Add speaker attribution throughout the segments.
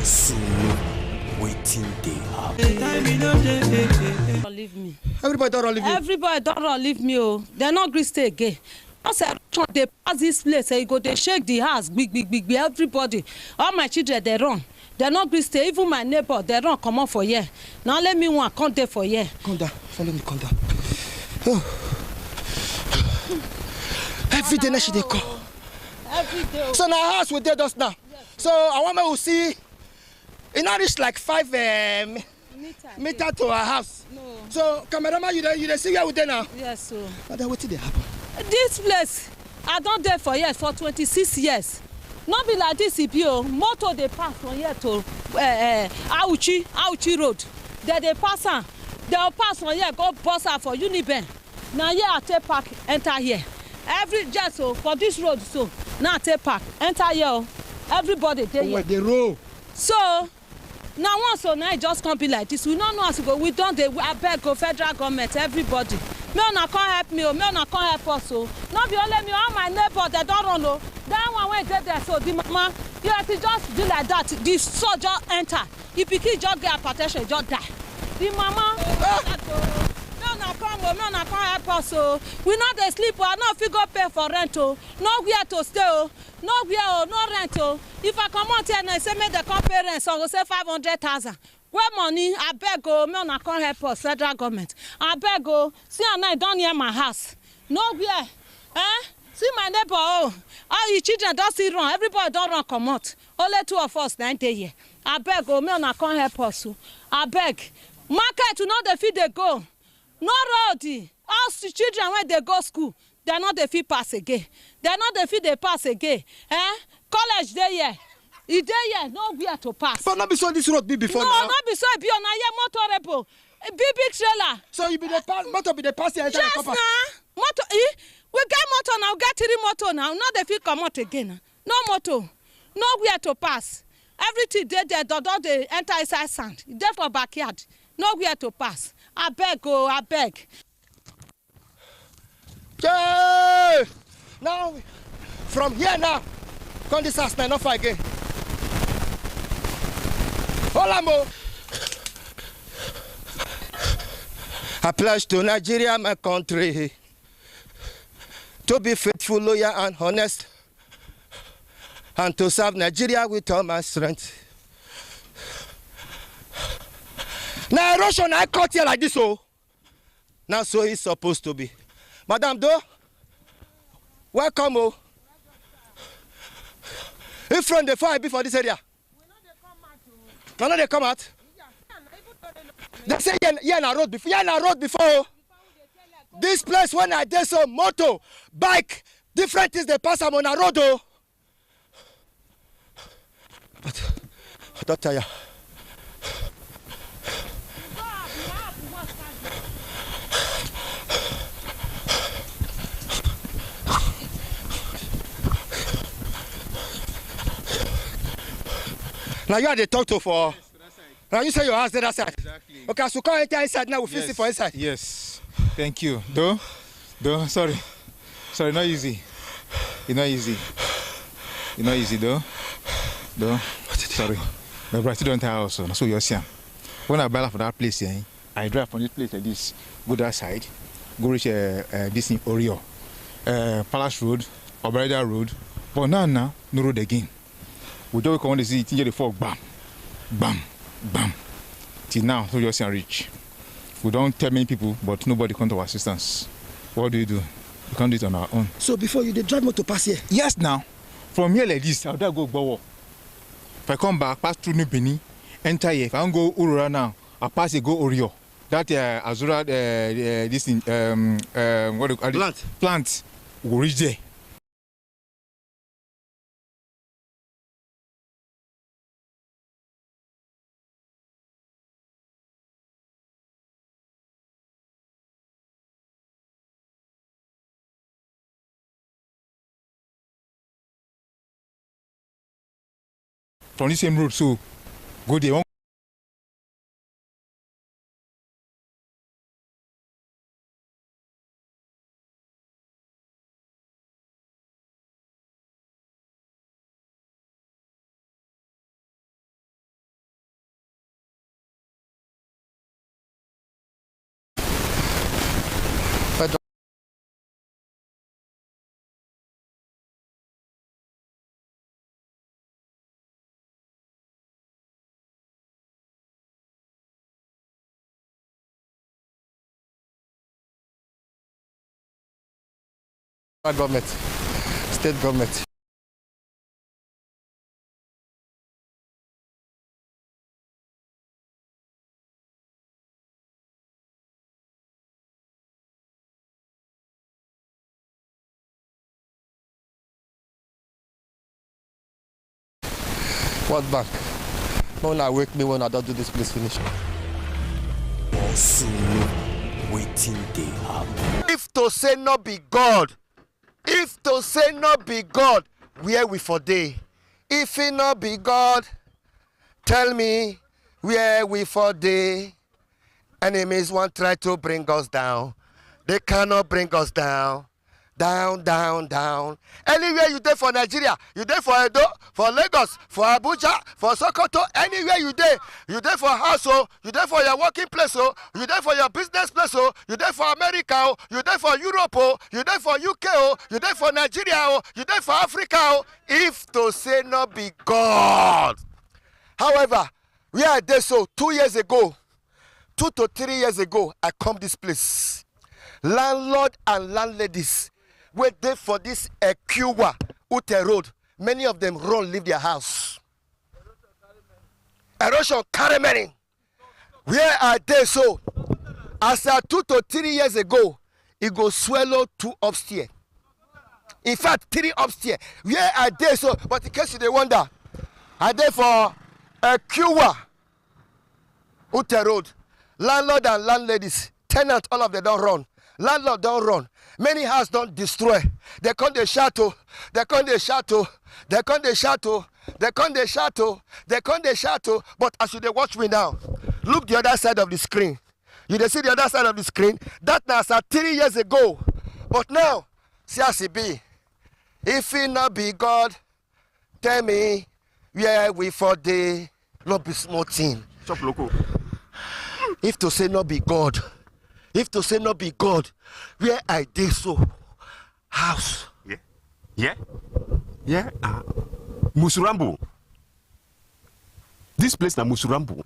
Speaker 1: So waiting they happen.
Speaker 2: Leave me.
Speaker 3: Everybody don't leave you.
Speaker 2: Everybody don't leave me. Oh, they're not gree stay again. They pass this place, you go they shake the house, big. Everybody, all my children they run. They're not gree stay. Even my neighbor they run come on for here. Now let me one come there for here.
Speaker 3: Come down, follow me, come down. Oh. Every day now she dey call.
Speaker 2: Every day.
Speaker 3: So now house we did us now. Yes. So I want me to see. It now reach like 5 meter to our house.
Speaker 2: No.
Speaker 3: So cameraman, you see where we there now?
Speaker 2: Yes, so.
Speaker 3: But then what did they happen?
Speaker 2: This place, I don't there for years, for 26 years. Not be like this, EPO. Motor they pass from here to Auchi Road. They pass on. They'll pass from here, go bus out for Uniben. Now here I take park, enter here. Every jet so for this road so now I take park, enter here. Everybody there.
Speaker 3: Oh, the road.
Speaker 2: So now once so now it just can't be like this. We don't know how to go. We don't I beg go federal government, everybody. Me una can't help me, me una can't help us. So not be only me, all my neighbors they don't run. No. That one when they there, so the mama, you have to just do like that. The soldier enter. If you keep just get hypertension, just die. The mama, me una come help us. So we not dey sleep. I not fit go pay for rent. Oh, nowhere to stay. Oh, nowhere. No rent. Oh, if I come out here and I say make the come pay rent, so I go say 500,000. Where money? I beg go. Me una come help us, federal government. I beg go. See, I don't near my house. Nowhere. See my neighbor. Oh, all you children don't see run. Everybody don't run come out. Only 2 of us 90 here. I beg go. Me una come help us. I beg. Market to know the feed they go. No road. All the children when they go school, they're not the feed pass again. They're not the feed they pass again. College they here. It they here, nowhere to pass.
Speaker 3: But not be so this road be before
Speaker 2: no,
Speaker 3: now.
Speaker 2: No, not be so be on a motor repo. Big trailer.
Speaker 3: So you be the pass, motor be the pass here.
Speaker 2: Yes, nah. Motor. We get motor now. We get 3 motor now. Not the feed come out again. No motor. Nowhere to pass. Everything they enter inside sand. There for backyard. Nowhere to pass. I beg, oh, I beg.
Speaker 3: Yeah. Now, from here now, come this house now, not far again. Olamo. I pledge to Nigeria, my country, to be faithful, loyal, and honest, and to serve Nigeria with all my strength. Now erosion I cut here like this, oh. Now so it's supposed to be. Madam Do, welcome, oh. If from the fire before this area. No, they come out. They say yeah na road before. Yeah na road before. This place when I did so motor, bike, different things they pass on a road, oh. But I don't tell you. Now you are the talk to for.
Speaker 4: Yes, to that side.
Speaker 3: Now you say your house the other side.
Speaker 4: Exactly.
Speaker 3: Okay, so come enter inside now. We fix
Speaker 4: Yes.
Speaker 3: it for inside.
Speaker 4: Yes. Thank you. Though, sorry, not easy. It's not easy. It's not easy, though. Sorry. My brother don't enter house, so you're saying. When I buy for that place, I drive from this place like this, go that side, go reach this in Oreo, Palace Road, Obereda Road. But now, no road again. We don't come to see it in the fog, bam. Till now, so you're saying reach. We don't tell many people, but nobody come to our assistance. What do? We can't do it on our own.
Speaker 3: So before you drive motor pass here?
Speaker 4: Yes, now. From here like this, I'll go Gbowo. If I come back, pass through New Benin, enter here. If I don't go Urora now, I'll pass it, go Orio. That Azura, this thing, what do you call it? Plant. We'll reach there. From the same road, so go there.
Speaker 3: Government, state government. What bank? When I wake me when I don't do this place finish.
Speaker 1: Also, waiting they happen.
Speaker 3: If to say not be God, if to say not be God, where we for day? If it not be God, tell me where we for day? Enemies want try to bring us down. They cannot bring us down. Down, down, down. Anywhere you there for Nigeria, you there for Edo, for Lagos, for Abuja, for Sokoto, anywhere you there for house, oh, you there for your working place, oh, you there for your business place, oh, you there for America, oh, you there for Europe, oh, you there for UK, oh, you there for Nigeria, oh, you there for Africa, oh, if to say not be God. However, we are there so 2 years ago, 2 to 3 years ago, I come this place. Landlord and landladies wait there for this Ekiwa Ute Road. Many of them run, leave their house. Erosion carry many. Where are they so? As 2 to 3 years ago, it go swallow 2 upstairs. In fact, 3 upstairs. Where are they so? But in case you they wonder, are they for Ekiwa Ute Road? Landlord and landladies, tenant, all of them don't run. Landlord don't run. Many houses don't destroy. They come the chateau. They come the chateau. They come the chateau. They come the chateau. They come the chateau. But as you they watch me now, look the other side of the screen. You they see the other side of the screen. That was 3 years ago. But now, see as it be. If it not be God, tell me where we for day. Not be small thing.
Speaker 5: Chop loco.
Speaker 3: If to say not be God. If to say not be God, where I did so, house.
Speaker 5: Yeah. Musurambu. This place na Musurambu.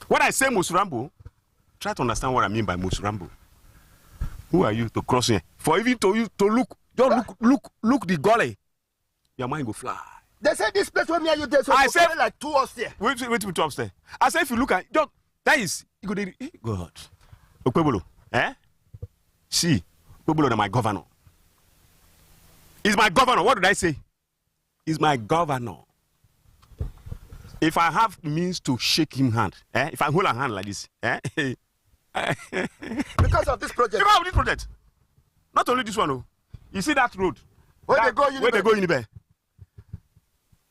Speaker 5: When I say Musurambu, try to understand what I mean by Musurambu. Who are you to cross here? For even to you to look, just look the gully. Your mind go fly.
Speaker 3: They say this place where me and you there, so
Speaker 5: I said
Speaker 3: like 2 upstairs.
Speaker 5: Wait, 2 upstairs. I say if you look at just that is you go there. God. Okpebolo, See, Okpebolo is my governor. He's my governor. What did I say? He's my governor. If I have means to shake him hand, if I hold a hand like this,
Speaker 3: because of this project.
Speaker 5: Because of this project. Not only this one, oh. You see that road?
Speaker 3: Where they go Unibe?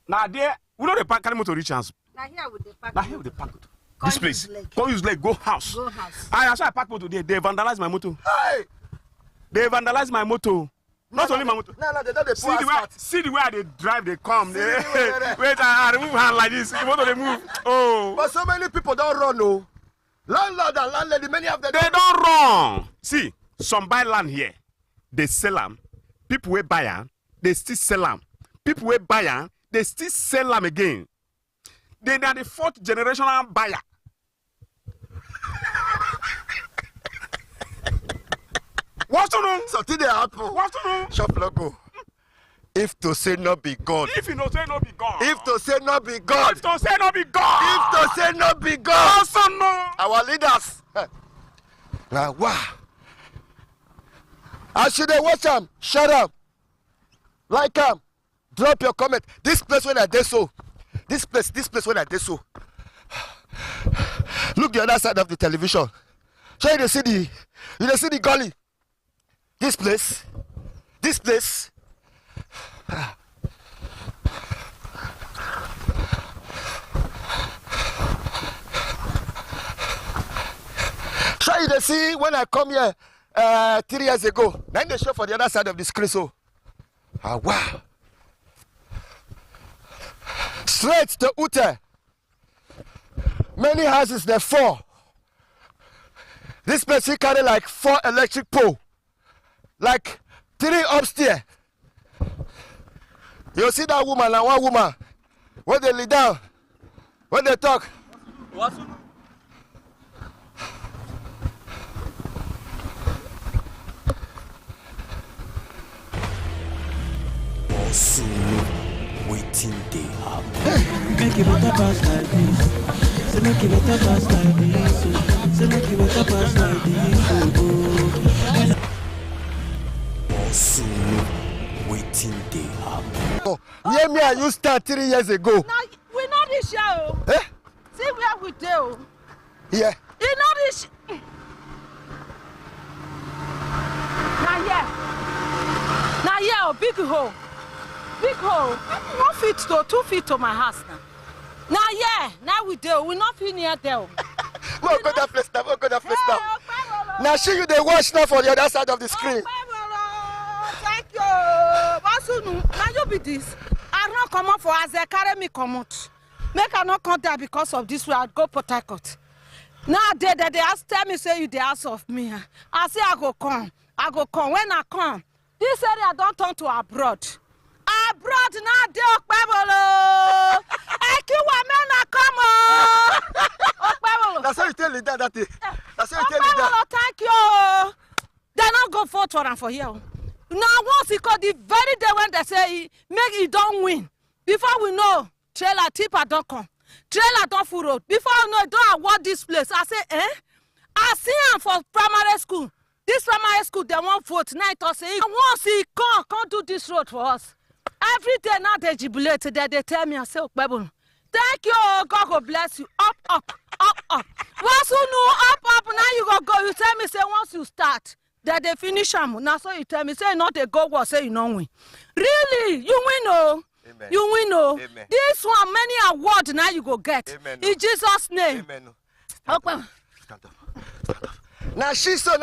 Speaker 5: Now there, we know the park carry motor reach chance.
Speaker 6: Now here with the park.
Speaker 5: This place. Go use leg, go house.
Speaker 6: Go house.
Speaker 5: I saw I park motor there. They vandalize my motor.
Speaker 3: Hey!
Speaker 5: They vandalize my motor. Not only my motor.
Speaker 3: No, they don't.
Speaker 5: See the way they drive, they come. Wait, I remove hand like this. The motor they move. Oh.
Speaker 3: But so many people don't run, no. Landlord and landlady, many of them.
Speaker 5: They don't run. See, some buy land here. They sell them. People will buy them. They still sell them. People will buy them. They still sell them again. They are the 4th generational buyer. What's to know?
Speaker 3: Something they happen.
Speaker 5: What's to know?
Speaker 3: Shop logo. If to say not be God.
Speaker 5: If you don't say not be God.
Speaker 3: If to say not be God.
Speaker 5: If to say not be God.
Speaker 3: If to say not be God.
Speaker 5: Also no.
Speaker 3: Our leaders. Now wow. I should watch them. Shut up. Like them. Drop your comment. This place when I did so. This place when I did so. Look the other side of the television. So you see the gully. This place. So you see when I come here 3 years ago. Then they show for the other side of the screen. So, wow. Straight to Ute. Many houses there 4. This place he carry like 4 electric pole, like 3 upstairs. You see that woman and one woman when they lay down, when they talk.
Speaker 1: Solo waiting they happen.
Speaker 6: Make it better pass like this. Say make it better pass like this. Say make it better pass like this.
Speaker 1: Solo waiting they happen.
Speaker 3: Oh, where me and you start 3 years ago.
Speaker 2: Now we know this show.
Speaker 3: Eh?
Speaker 2: See where we do.
Speaker 3: Yeah.
Speaker 2: You know this. Now yeah, big hole. Big hole. 1 feet to 2 feet to my house now. Now yeah, now we do. We not fit near there.
Speaker 3: We'll go that place now. We'll go that place now. Now she you they watch now for the other side of the screen.
Speaker 2: Thank you. Now you be this. I don't come out for as they carry me come out. Make I not come there because of this way. I go Port Harcourt. Now they ask tell me say you the ask of me. I say I go come. I go come. When I come, this area don't turn to abroad. Abroad now they okpebolo. Ekiwa men na come. Okpebolo.
Speaker 3: That's how you tell leader that day. That's how you tell leader.
Speaker 2: Okpebolo, thank you. They not go vote for him for here. Now once he called the very day when they say make he don't win. Before we know, trailer tipper don't come. Trailer don't full road. Before we know, don't award this place. I say, I see him for primary school. This primary school, they won't vote. Night or say, once he can't do this road for us. Every day now they jubilate. They tell me, I say, Okpebolo, thank you, God will bless you. Up, up, up, up. Once you know up, up, now you go. You tell me, say, once you start, that they finish them. Now so you tell me, say, not they go, say you don't win. Really, you win, oh. Amen. You win, oh. Amen. This one, many awards now you go get. Amen. In Jesus' name. Amen. Okay.
Speaker 3: Stand up. Now she so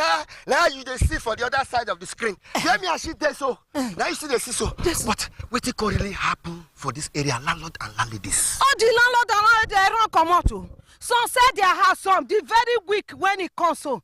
Speaker 3: now you they see for the other side of the screen. Let me she there so. Now you see they see so. Yes. But what it could really happen for this area, landlord and landladies?
Speaker 2: Oh, the landlord and landlady they don't come out too. Some said their house some the very week when it comes so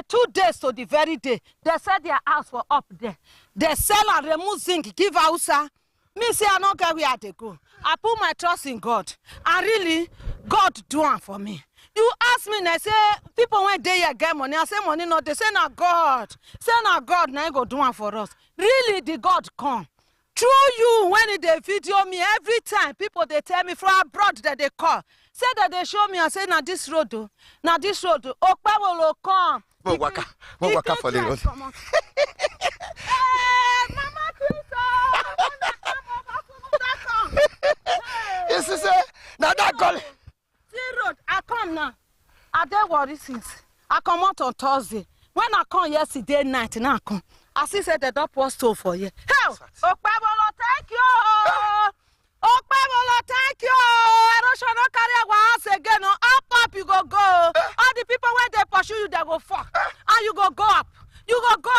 Speaker 2: 2 days to the very day they said their house were up there. They sell and remove zinc, give Hausa. Me say I don't get where they go. I put my trust in God. And really, God do it for me. You ask me and I say, people when they get money, I say money no, they say na God. Say na God, now you go do it for us. Really, the God come. Through you, when they video me, every time, people they tell me from abroad that they call. Say that they show me, I say, na this road, na this road, Okpebolo come.
Speaker 3: Mo waka for the road.
Speaker 2: Mama Krista,
Speaker 3: You see, say, now that gully.
Speaker 2: See road, I come now. I dey worry since. I come out on Thursday. When I come yesterday night, now I come. I see say the door was stove for you. Hell, Okpebolo, thank you. Okpebolo, thank you. Erosion no carry our house again. No, up you go go. All the people when they pursue you, they go fuck. And you go up. You go up. You go go.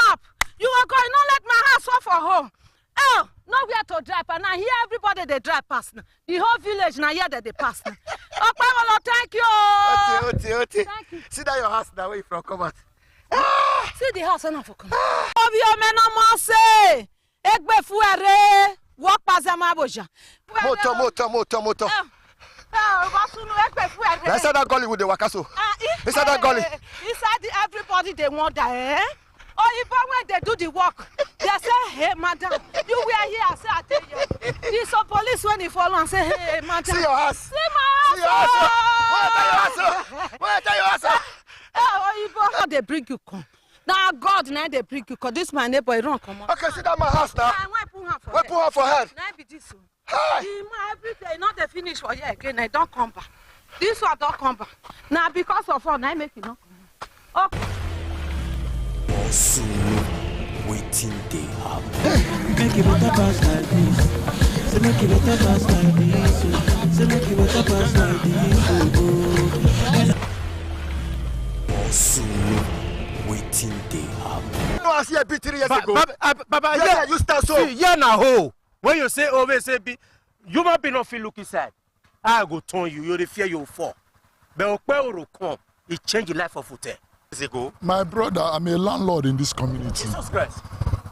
Speaker 2: You don't let my house fall for home. Oh, nowhere to drive. And now here everybody they drive past now. The whole village now here that they pass now. Okpebolo, thank you.
Speaker 3: Oti.
Speaker 2: Thank you.
Speaker 3: See that your house now where you from come out.
Speaker 2: See the house enough for come. Obio meno say. Egbe fuere. Walk past Amaboja.
Speaker 3: Moto. Inside that gully with the wakaso. Inside that gully.
Speaker 2: Inside everybody they want that, eh? Or even when they do the work, they say, hey, madam, you were here. I say, I tell you. This some police when they follow and say, hey, madam.
Speaker 3: See your house.
Speaker 2: See my house.
Speaker 3: Where are your house?
Speaker 2: Oh, they bring you come. Now God, now they bring you come. This my neighbor, he don't come out.
Speaker 3: Okay, see that my house now.
Speaker 2: Why put her for
Speaker 3: Where
Speaker 2: head?
Speaker 3: put her for head?
Speaker 2: Now be this one.
Speaker 3: Hi.
Speaker 2: Every day, not they finish for you again. I don't come back. This one don't come back. Now because of her, now I make it not come back. Okay.
Speaker 1: Solo waiting they happen.
Speaker 6: Make it better pass like this. Say make it better pass like this. Say make it better pass like this.
Speaker 1: Solo waiting they happen.
Speaker 3: No, I see a bit 3 years ago.
Speaker 7: Baba,
Speaker 3: Yeah, you start so.
Speaker 7: See, yeah, now ho. When you say over, say be, you might be not feel look inside. I go turn you. You the fear you fall. But Okpebolo come, it change the life of Ute.
Speaker 5: Ago.
Speaker 8: My brother, I'm a landlord in this community.
Speaker 7: Jesus Christ.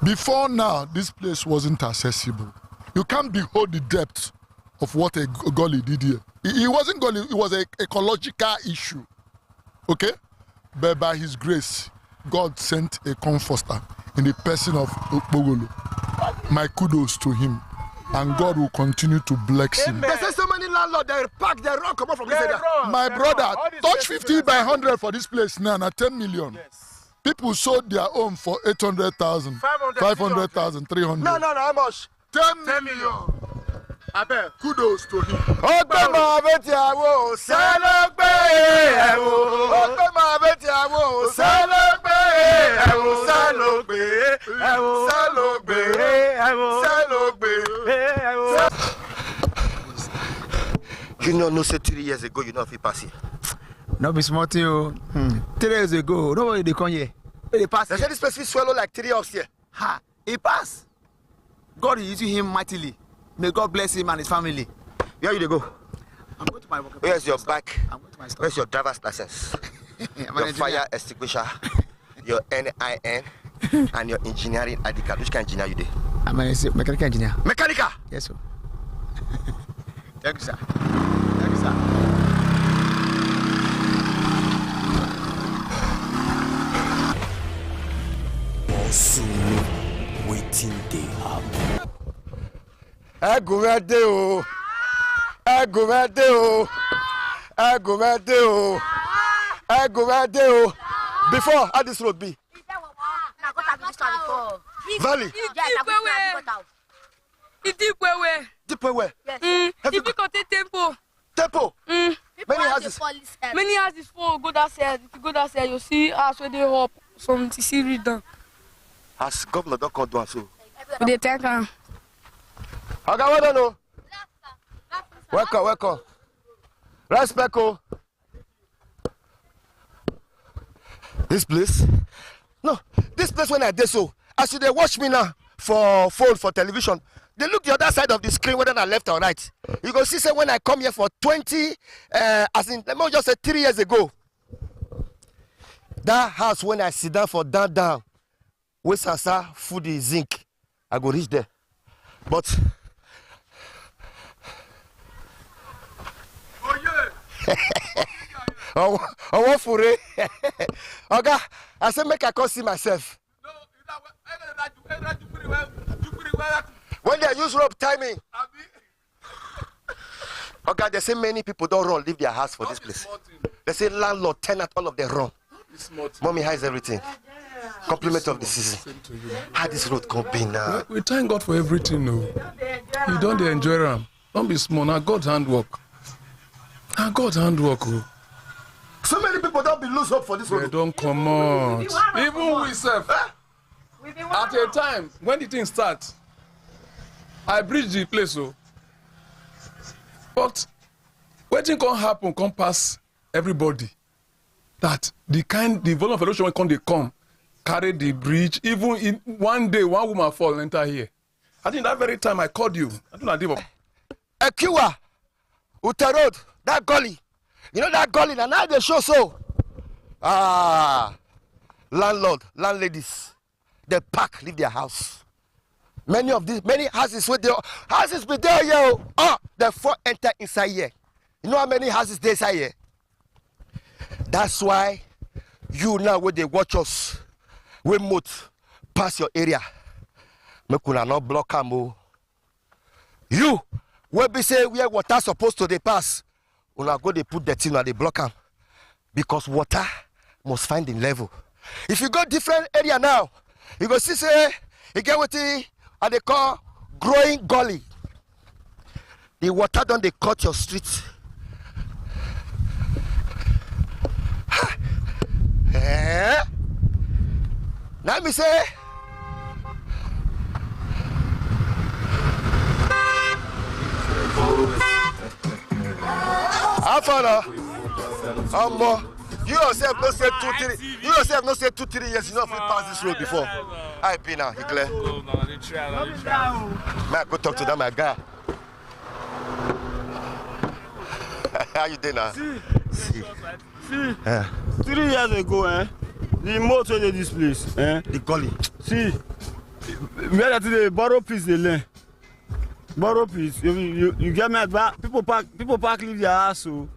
Speaker 8: Before now, this place wasn't accessible. You can't behold the depth of what a gully did here. It wasn't gully, it was an ecological issue. Okay? But by his grace, God sent a comforter in the person of Okpebolo. my kudos to him. And God will continue to bless him.
Speaker 3: They say so many landlords, they park, they run, come out from this area.
Speaker 8: My brother, touch 50 by 100 for this place now, 10 million.
Speaker 7: Yes.
Speaker 8: People sold their home for 800,000, 500,000, 300.
Speaker 3: No, how much?
Speaker 8: 10 million. Abel, kudos to him.
Speaker 3: Ọgbẹ́ máa bẹ ti àwọ̀ sálọ́gbẹ́ ẹ̀wò. Ọgbẹ́ máa bẹ ti àwọ̀ sálọ́gbẹ́ ẹ̀wò. Sálọ́gbẹ́ ẹ̀wò. Sálọ́gbẹ́ ẹ̀wò. Sálọ́gbẹ́ ẹ̀wò. You know, say 3 years ago, you know if you pass here.
Speaker 9: No be small thing o. 3 years ago, nobody dey come here. They pass.
Speaker 3: They say this place will swallow like 3 years here.
Speaker 9: Ha! He pass. God is using him mightily. May God bless him and his family.
Speaker 3: Where you dey go?
Speaker 9: I'm going to my work.
Speaker 3: Where's your bike?
Speaker 9: I'm going to my store.
Speaker 3: Where's your driver's license? Your fire extinguisher, your NIN, and your engineering ID card. Which kind of engineer you dey?
Speaker 9: I'm a mechanical engineer.
Speaker 3: Mechanical?
Speaker 9: Yes, sir. Thank you, sir. Thank you, sir.
Speaker 1: Bosulo, waiting they happen.
Speaker 3: Agumede o. Agumede o. Agumede o. Agumede o. Before, how this road be? Valley.
Speaker 10: Deep way.
Speaker 3: Deep way.
Speaker 10: Yes. If you go to Tempo.
Speaker 3: Tempo. Many houses.
Speaker 10: Many houses for go that side. If you go that side, you see house where they up some TC read down.
Speaker 3: As governor don't come do so.
Speaker 10: We dey take am.
Speaker 3: Okay, well done, no. Welcome. Respect, oh. This place? No, this place when I did so. As you they watch me now for phone, for television, they look the other side of the screen, whether I left or right. You go see, say when I come here for 20, as in, let me just say 3 years ago. That house when I sit down for down, with Sasa, food is zinc, I go reach there. But I want for it. Okay, I said make I come see myself. When they use rope timing. Okay, they say many people don't run, leave their house for this place. They say landlord, tenant, all of them run. Mommy hides everything. Compliment of the season. How this road can be now?
Speaker 11: We thank God for everything, no. You don't enjoy them. Don't be small. Now God's handwork. Now God's handwork. Oh.
Speaker 3: So many people don't be lose hope for this road.
Speaker 11: They don't come out. Even we self. At a time when the thing starts, I bridge the place, oh. But wetin can happen, can pass everybody. That the volume of erosion when they come, carry the bridge. Even in one day, one woman fall enter here. I think that very time I called you. I don't know give up.
Speaker 3: Ekiwa, Uta Road, that gully. You know that gully, and now they show so. Landladies, they pack, leave their house. Many houses with their houses be there, yo. The four enter inside here. You know how many houses there inside here? That's why you now when they watch us, we moat pass your area. Make una not block am. You when we say where water supposed to they pass, una go they put the thing and they block am. Because water must find the level. If you go different area now, you go see say you get what they call growing gully. The water don't they cut your street. Now me say how far now? How more? You yourself no say 2-3. You yourself no say 2-3 years. You know if we pass this road before. I be now, Hickley. May I go talk to that my guy? How you doing now?
Speaker 12: See. 3 years ago, the motor of this place,
Speaker 3: the gully.
Speaker 12: See, where they borrow piece they learn. Borrow piece. You get me back. People park leave their house. So,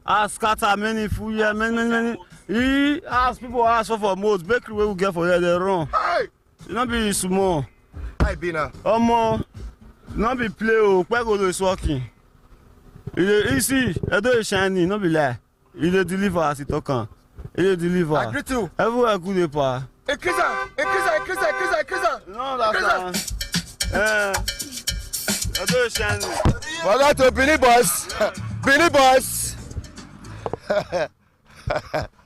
Speaker 12: ask scatter many food here, many. He ask people ask for modes. Bakery where we get for here they run.
Speaker 3: Hey,
Speaker 12: you not be small.
Speaker 3: How you be now?
Speaker 12: Omo, no be play o. Pegolo is working. You see, Edo is shining, no be lie. He dey deliver as he talk am. He dey deliver.
Speaker 3: I greet you.
Speaker 12: Everywhere good dey pa.
Speaker 3: Increaser.
Speaker 12: No, that's Edo is shining.
Speaker 3: Welcome to Benin Boys. Benin Boys.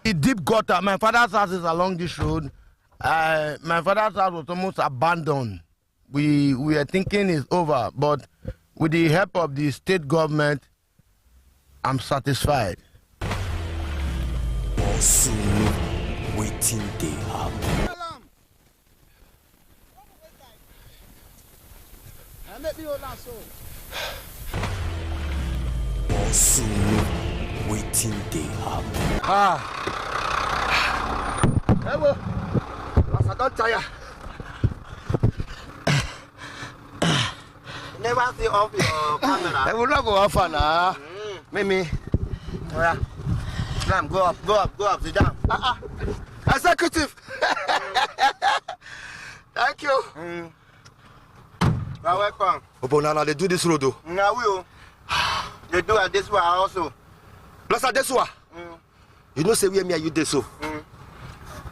Speaker 13: The deep gutter. My father's house is along this road. My father's house was almost abandoned. We were thinking it's over, but with the help of the state government, I'm satisfied.
Speaker 1: Soon, waiting they happen. Soon, waiting they happen.
Speaker 3: Hello. I don't tire.
Speaker 13: Never see off your camera.
Speaker 3: I will not go off now. Mimi.
Speaker 13: Oh, yeah. Slam, go up, sit down.
Speaker 3: Executive. Thank you.
Speaker 13: You're welcome.
Speaker 3: Oh, now they do this road though.
Speaker 13: Now we they do it this way also.
Speaker 3: Plus at this one. You know say we me you this so.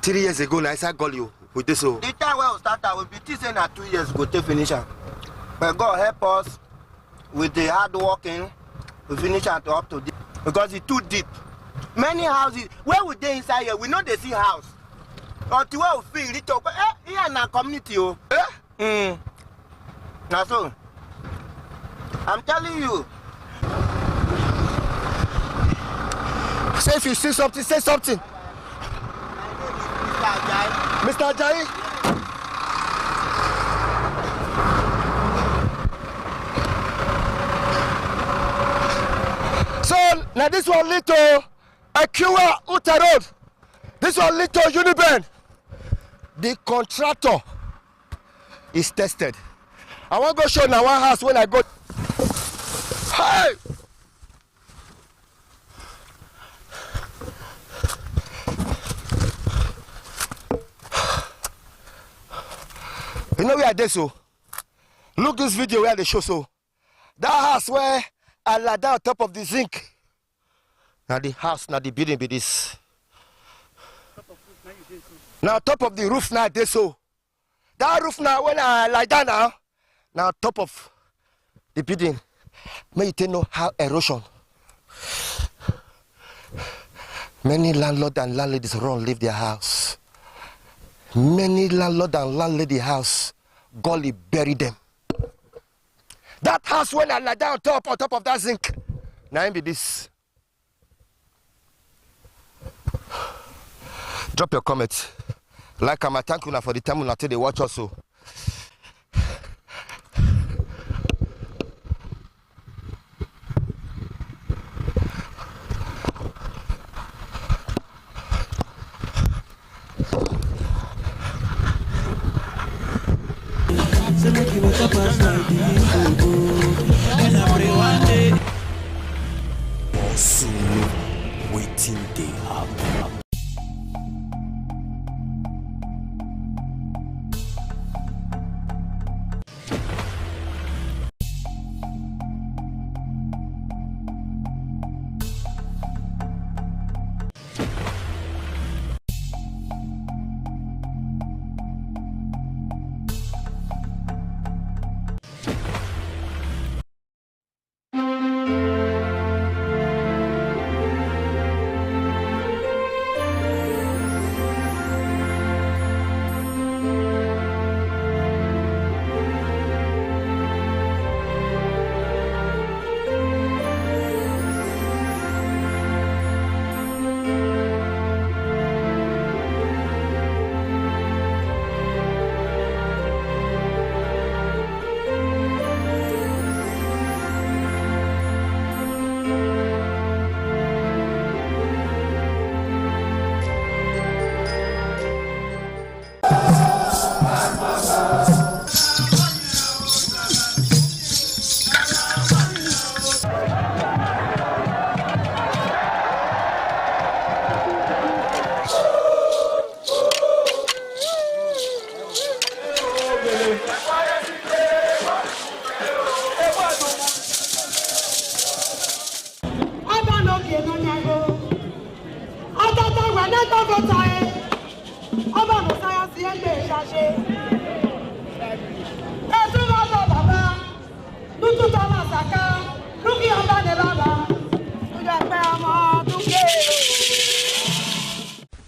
Speaker 3: 3 years ago now I said call you with this so.
Speaker 13: The time when we started we be teaching that 2 years go to finish am. But God help us with the hard working, we finish it up to this because it's too deep. Many houses where we dey inside here, we know they see house. Until where we feel it up. Here in our community, Now so, I'm telling you.
Speaker 3: Say if you see something, say something. Mr. Ajayi. So now this one lead to Akiwa Uta Road. This one lead to Uniben. The contractor is tested. I want to go show now one house when I go. Hey! You know where they so? Look this video where they show so. That house where I lie down on top of the zinc. Now the house, now the building be this. Now top of the roof now they so. That roof now when I lie down now top of the building. May you know how erosion. Many landlords and landladies run leave their house. Many landlord and landlady house, gully bury them. That house when I lie down on top of that zinc. Now be this. Drop your comment. Like I'm thank you for the time until they watch also.
Speaker 6: Say make you wake up as like this, and I pray one day.
Speaker 1: Soon, waiting they happen.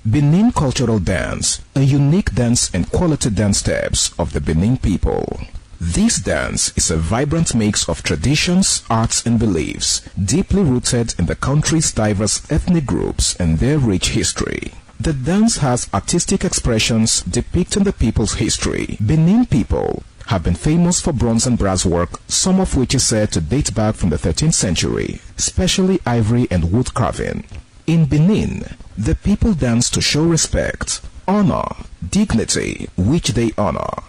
Speaker 14: Benin Cultural Dance, a unique dance and quality dance steps of the Benin people. This dance is a vibrant mix of traditions, arts and beliefs, deeply rooted in the country's diverse ethnic groups and their rich history. The dance has artistic expressions depicting the people's history. Benin people have been famous for bronze and brass work, some of which is said to date back from the 13th century, especially ivory and wood carving. In Benin, the people dance to show respect, honor, dignity, which they honor.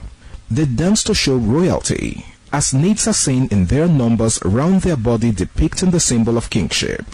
Speaker 14: They dance to show royalty, as naids are seen in their numbers round their body depicting the symbol of kingship.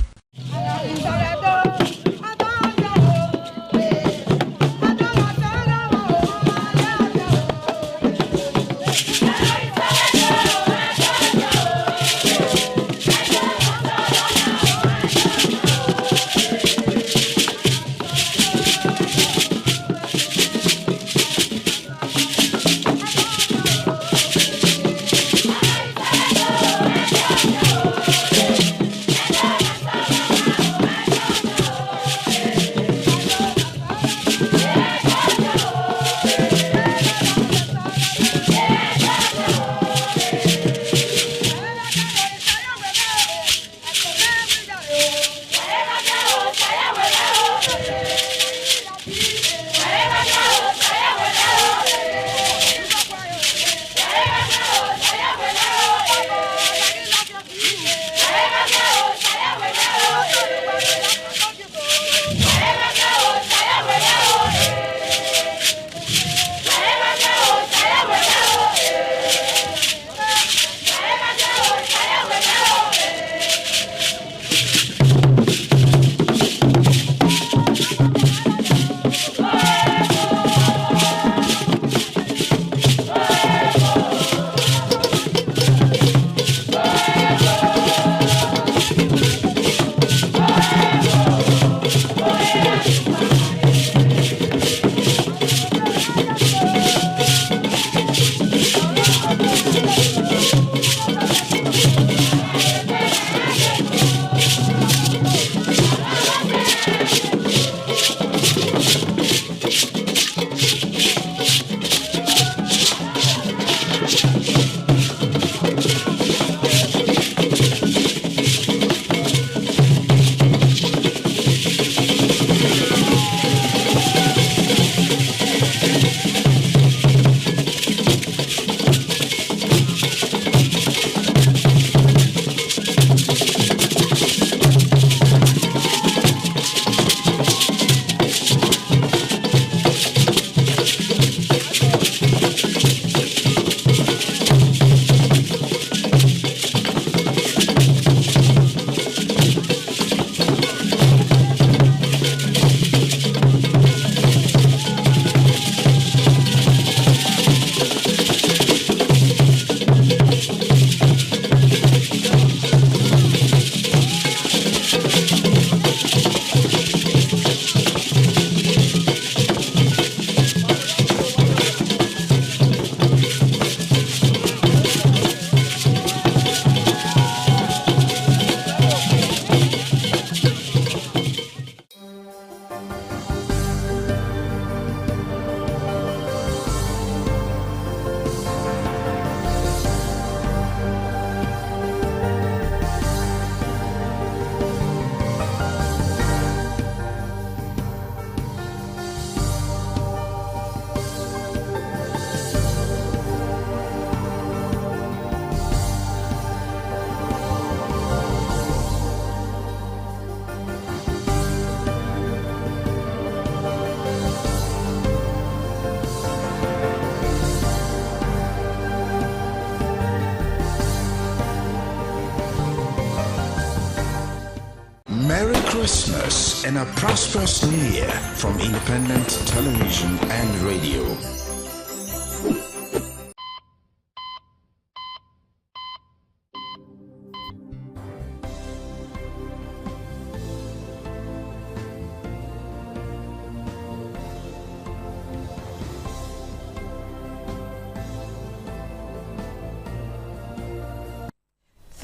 Speaker 15: Merry Christmas and a prosperous New Year from Independent Television and Radio.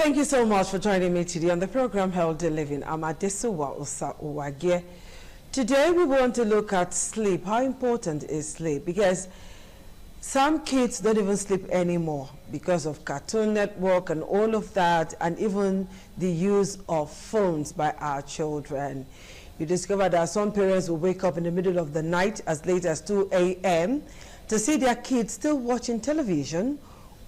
Speaker 16: Thank you so much for joining me today on the program Healthy Living. I'm Adesuwa Osa Uwage. Today we want to look at sleep. How important is sleep? Because some kids don't even sleep anymore because of Cartoon Network and all of that, and even the use of phones by our children. You discover that some parents will wake up in the middle of the night as late as 2 a.m. to see their kids still watching television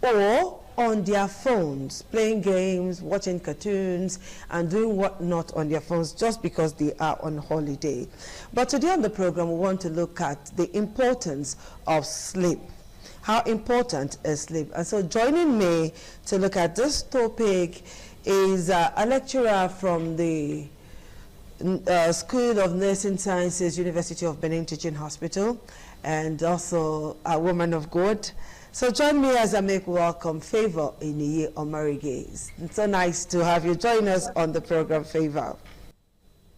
Speaker 16: or on their phones, playing games, watching cartoons, and doing whatnot on their phones just because they are on holiday. But today on the program, we want to look at the importance of sleep. How important is sleep? And so joining me to look at this topic is a lecturer from the School of Nursing Sciences, University of Benin Teaching Hospital, and also a woman of God. So join me as I make welcome Favor Iniye Omarige. It's so nice to have you join us on the program, Favor.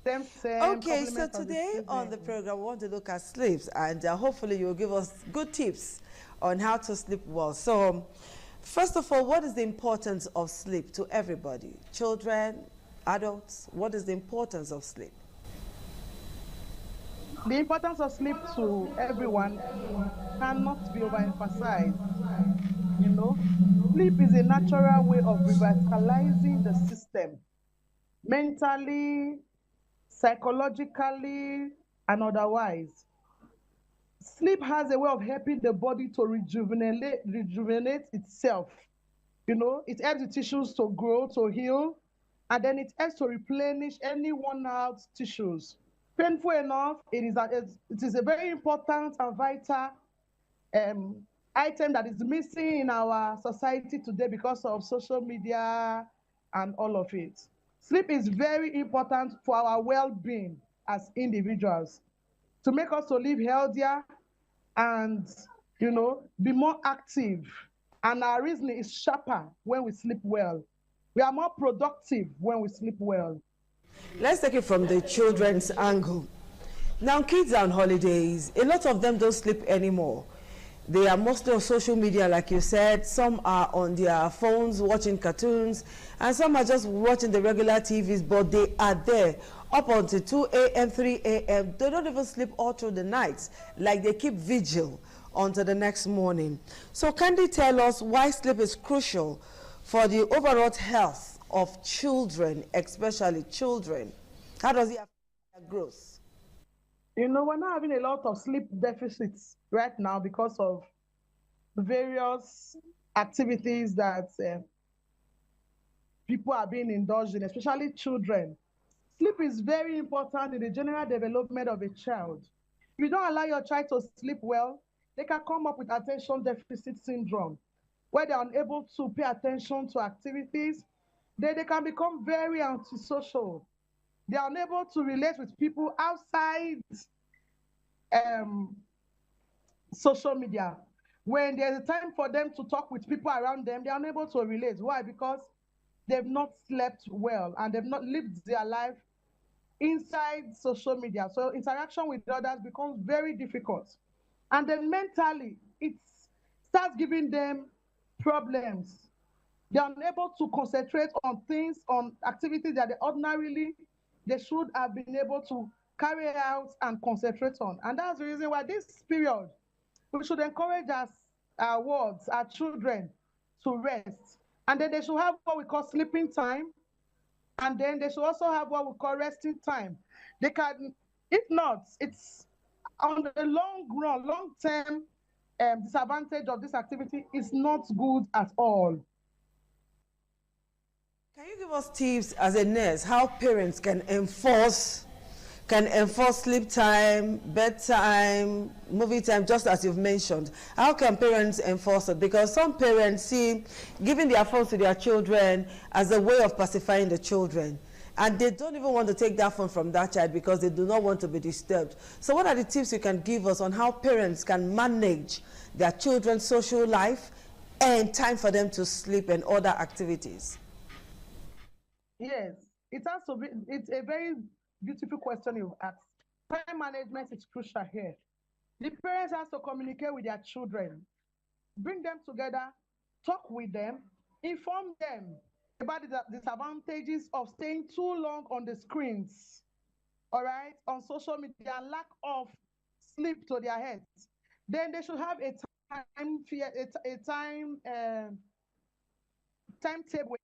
Speaker 16: Okay, so today on the program, we want to look at sleeps, and hopefully you'll give us good tips on how to sleep well. So first of all, what is the importance of sleep to everybody? Children, adults, what is the importance of sleep?
Speaker 17: The importance of sleep to everyone cannot be overemphasized. You know, sleep is a natural way of revitalizing the system, mentally, psychologically, and otherwise. Sleep has a way of helping the body to rejuvenate itself. You know, it helps the tissues to grow, to heal, and then it helps to replenish any worn out tissues. Painful enough, it is a very important and vital item that is missing in our society today because of social media and all of it. Sleep is very important for our well-being as individuals, to make us to live healthier and, you know, be more active. And our reasoning is sharper when we sleep well. We are more productive when we sleep well.
Speaker 16: Let's take it from the children's angle. Now, kids are on holidays. A lot of them don't sleep anymore. They are mostly on social media, like you said. Some are on their phones watching cartoons, and some are just watching the regular TVs, but they are there up until 2 a.m., 3 a.m. They don't even sleep all through the nights, like they keep vigil until the next morning. So can they tell us why sleep is crucial for the overall health of children, especially children? How does it affect their growth?
Speaker 17: You know, we're not having a lot of sleep deficits right now because of various activities that people are being indulged in, especially children. Sleep is very important in the general development of a child. If you don't allow your child to sleep well, they can come up with attention deficit syndrome, where they're unable to pay attention to activities. They can become very antisocial. They are unable to relate with people outside social media. When there's a time for them to talk with people around them, they're unable to relate. Why? Because they've not slept well and they've not lived their life inside social media. So interaction with others becomes very difficult. And then mentally, it starts giving them problems. They're unable to concentrate on things, on activities that they should have been able to carry out and concentrate on. And that's the reason why this period, we should encourage our children to rest. And then they should have what we call sleeping time. And then they should also have what we call resting time. They can, if not, it's on the long run, long-term disadvantage of this activity is not good at all.
Speaker 16: Can you give us tips as a nurse how parents can enforce sleep time, bedtime, movie time, just as you've mentioned? How can parents enforce it? Because some parents see giving their phones to their children as a way of pacifying the children, and they don't even want to take that phone from that child because they do not want to be disturbed. So what are the tips you can give us on how parents can manage their children's social life and time for them to sleep and other activities?
Speaker 17: Yes, it has to be. It's a very beautiful question you've asked. Time management is crucial here. The parents have to communicate with their children, bring them together, talk with them, inform them about the disadvantages of staying too long on the screens, all right, on social media, and lack of sleep to their heads. Then they should have a timetable,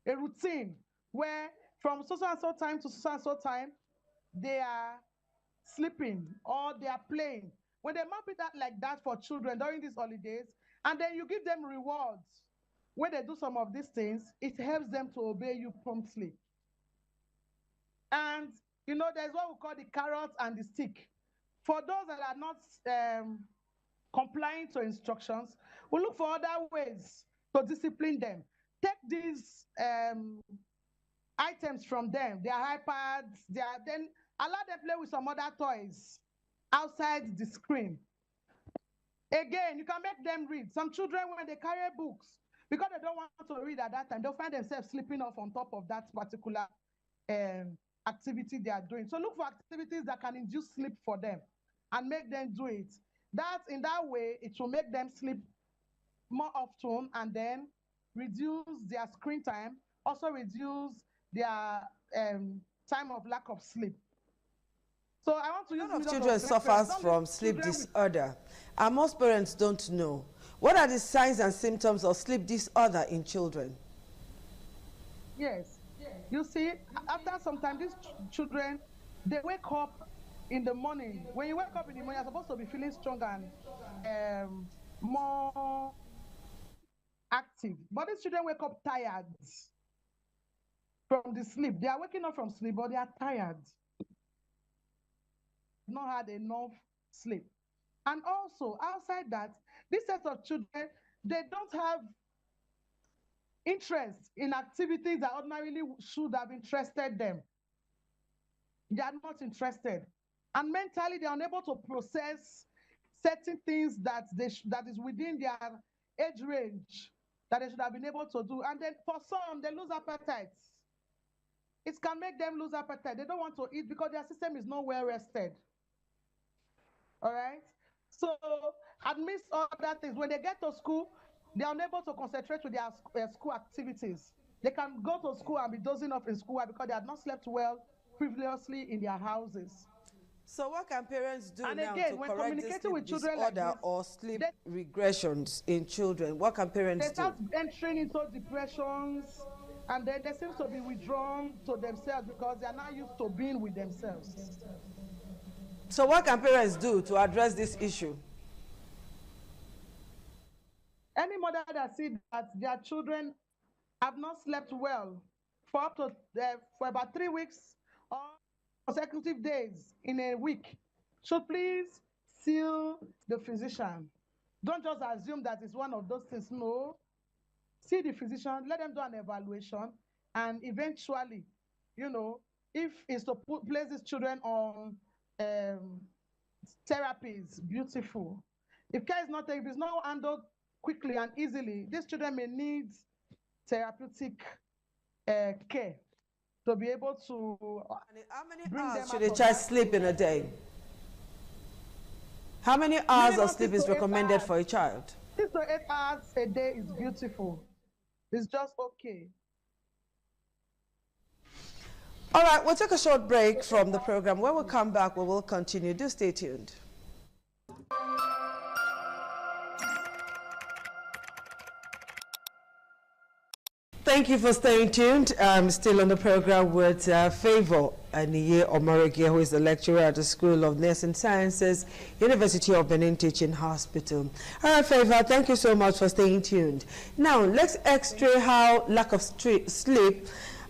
Speaker 17: a routine where from so and so time to so and so time they are sleeping or they are playing. When they map it out like that for children during these holidays, and then you give them rewards when they do some of these things, it helps them to obey you promptly. And you know, there's what we call the carrot and the stick. For those that are not complying to instructions, we look for other ways to discipline them. Take these items from them, their iPads, then allow them play with some other toys outside the screen. Again, you can make them read. Some children, when they carry books, because they don't want to read at that time, they'll find themselves sleeping off on top of that particular activity they are doing. So look for activities that can induce sleep for them and make them do it. In that way, it will make them sleep more often and then reduce their screen time, also reduce their time of lack of sleep. So I want to use
Speaker 16: a lot of children suffers from sleep disorder, and most parents don't know. What are the signs and symptoms of sleep disorder in children?
Speaker 17: Yes. You see, after some time, these children, they wake up in the morning. When you wake up in the morning, you're supposed to be feeling stronger and more active. But these children wake up tired from the sleep. They are waking up from sleep, but they are tired. Not had enough sleep. And also, outside that, this set of children, they don't have interest in activities that ordinarily should have interested them. They are not interested. And mentally, they are unable to process certain things that is within their age range that they should have been able to do. And then for some, they lose appetites. It can make them lose appetite. They don't want to eat because their system is not well rested. All right? So, amidst other things, when they get to school, they are unable to concentrate with their school activities. They can go to school and be dozing off in school because they have not slept well previously in their houses.
Speaker 16: So what can parents do
Speaker 17: and
Speaker 16: now
Speaker 17: again,
Speaker 16: to
Speaker 17: when
Speaker 16: correct
Speaker 17: communicating with
Speaker 16: this
Speaker 17: children
Speaker 16: disorder
Speaker 17: like this,
Speaker 16: or sleep regressions in children? What can parents do?
Speaker 17: They start entering into depressions, and then they seem to be withdrawn to themselves because they are not used to being with themselves.
Speaker 16: So what can parents do to address this issue?
Speaker 17: Any mother that sees that their children have not slept well for for about 3 weeks or consecutive days in a week should please see the physician. Don't just assume that it's one of those things. No. See the physician, let them do an evaluation, and eventually, you know, if it's to place these children on therapies, beautiful. If care is not taken, if it's not handled quickly and easily, these children may need therapeutic care to be able to bring them
Speaker 16: should a child sleep in a day? How many hours of sleep is recommended for a child?
Speaker 17: 6 to 8 hours a day is beautiful. It's just okay.
Speaker 16: All right, we'll take a short break from the program. When we come back, we will continue. Do stay tuned. Thank you for staying tuned. I'm still on the program with Favor Aniye Omorogie, who is a lecturer at the School of Nursing Sciences, University of Benin Teaching Hospital. All right, Favor, thank you so much for staying tuned. Now, let's x-ray how lack of sleep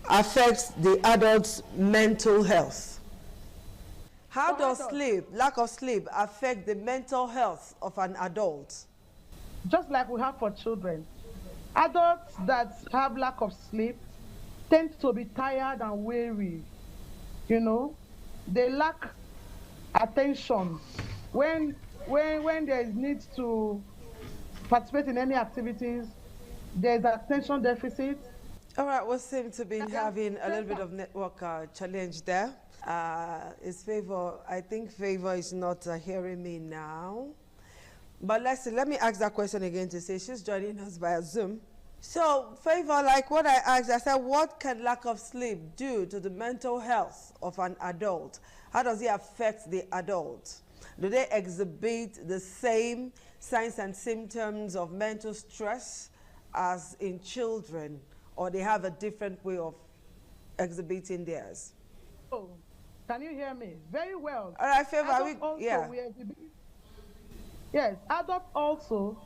Speaker 16: affects the adult's mental health. How does lack of sleep, affect the mental health of an adult?
Speaker 17: Just like we have for children. Adults that have lack of sleep tend to be tired and weary. You know, they lack attention. When there is need to participate in any activities, there is attention deficit.
Speaker 16: All right, we seem to be having a little bit of network challenge there. Is Favor, I think Favor is not hearing me now. But let me ask that question again to say she's joining us via Zoom. So, Favor, like what I asked, I said, what can lack of sleep do to the mental health of an adult? How does it affect the adult? Do they exhibit the same signs and symptoms of mental stress as in children, or they have a different way of exhibiting theirs?
Speaker 17: Oh, can you hear me? Very well.
Speaker 16: All right, Favor,
Speaker 17: Yeah. Yes, adults also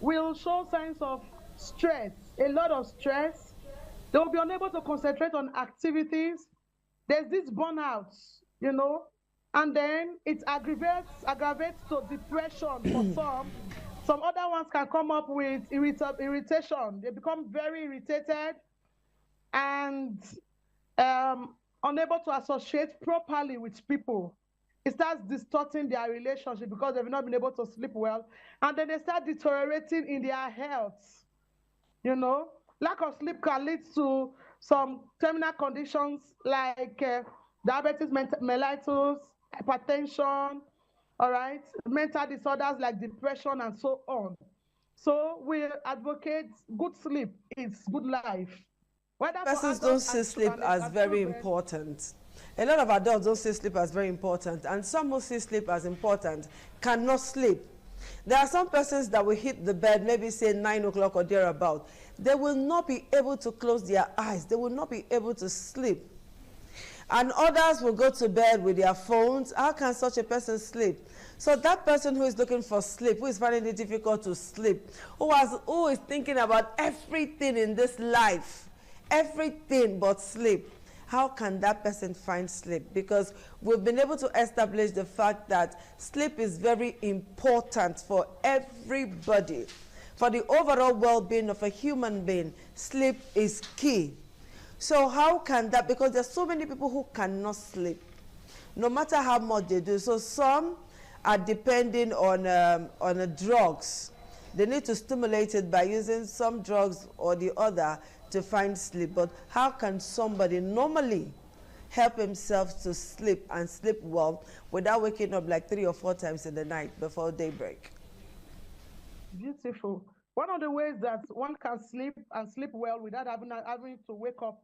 Speaker 17: will show signs of stress, a lot of stress. They will be unable to concentrate on activities. There's this burnout, you know, and then it aggravates to depression for some. Some other ones can come up with irritation. They become very irritated and unable to associate properly with people. It starts distorting their relationship because they've not been able to sleep well. And then they start deteriorating in their health. You know, lack of sleep can lead to some terminal conditions like diabetes mellitus, hypertension, all right, mental disorders like depression and so on. So we advocate good sleep is good life.
Speaker 16: Persons don't see sleep as very important. A lot of adults don't see sleep as very important, and some who see sleep as important cannot sleep. There are some persons that will hit the bed, maybe say 9 o'clock or thereabout. They will not be able to close their eyes. They will not be able to sleep. And others will go to bed with their phones. How can such a person sleep? So that person who is looking for sleep, who is finding it difficult to sleep, who is thinking about everything in this life, everything but sleep, how can that person find sleep? Because we've been able to establish the fact that sleep is very important for everybody. For the overall well-being of a human being, sleep is key. So how can that, because there's so many people who cannot sleep, no matter how much they do. So some are depending on drugs. They need to stimulate it by using some drugs or the other to find sleep. But how can somebody normally help himself to sleep and sleep well without waking up like 3 or 4 times in the night before daybreak?
Speaker 17: Beautiful. One of the ways that one can sleep and sleep well without having to wake up,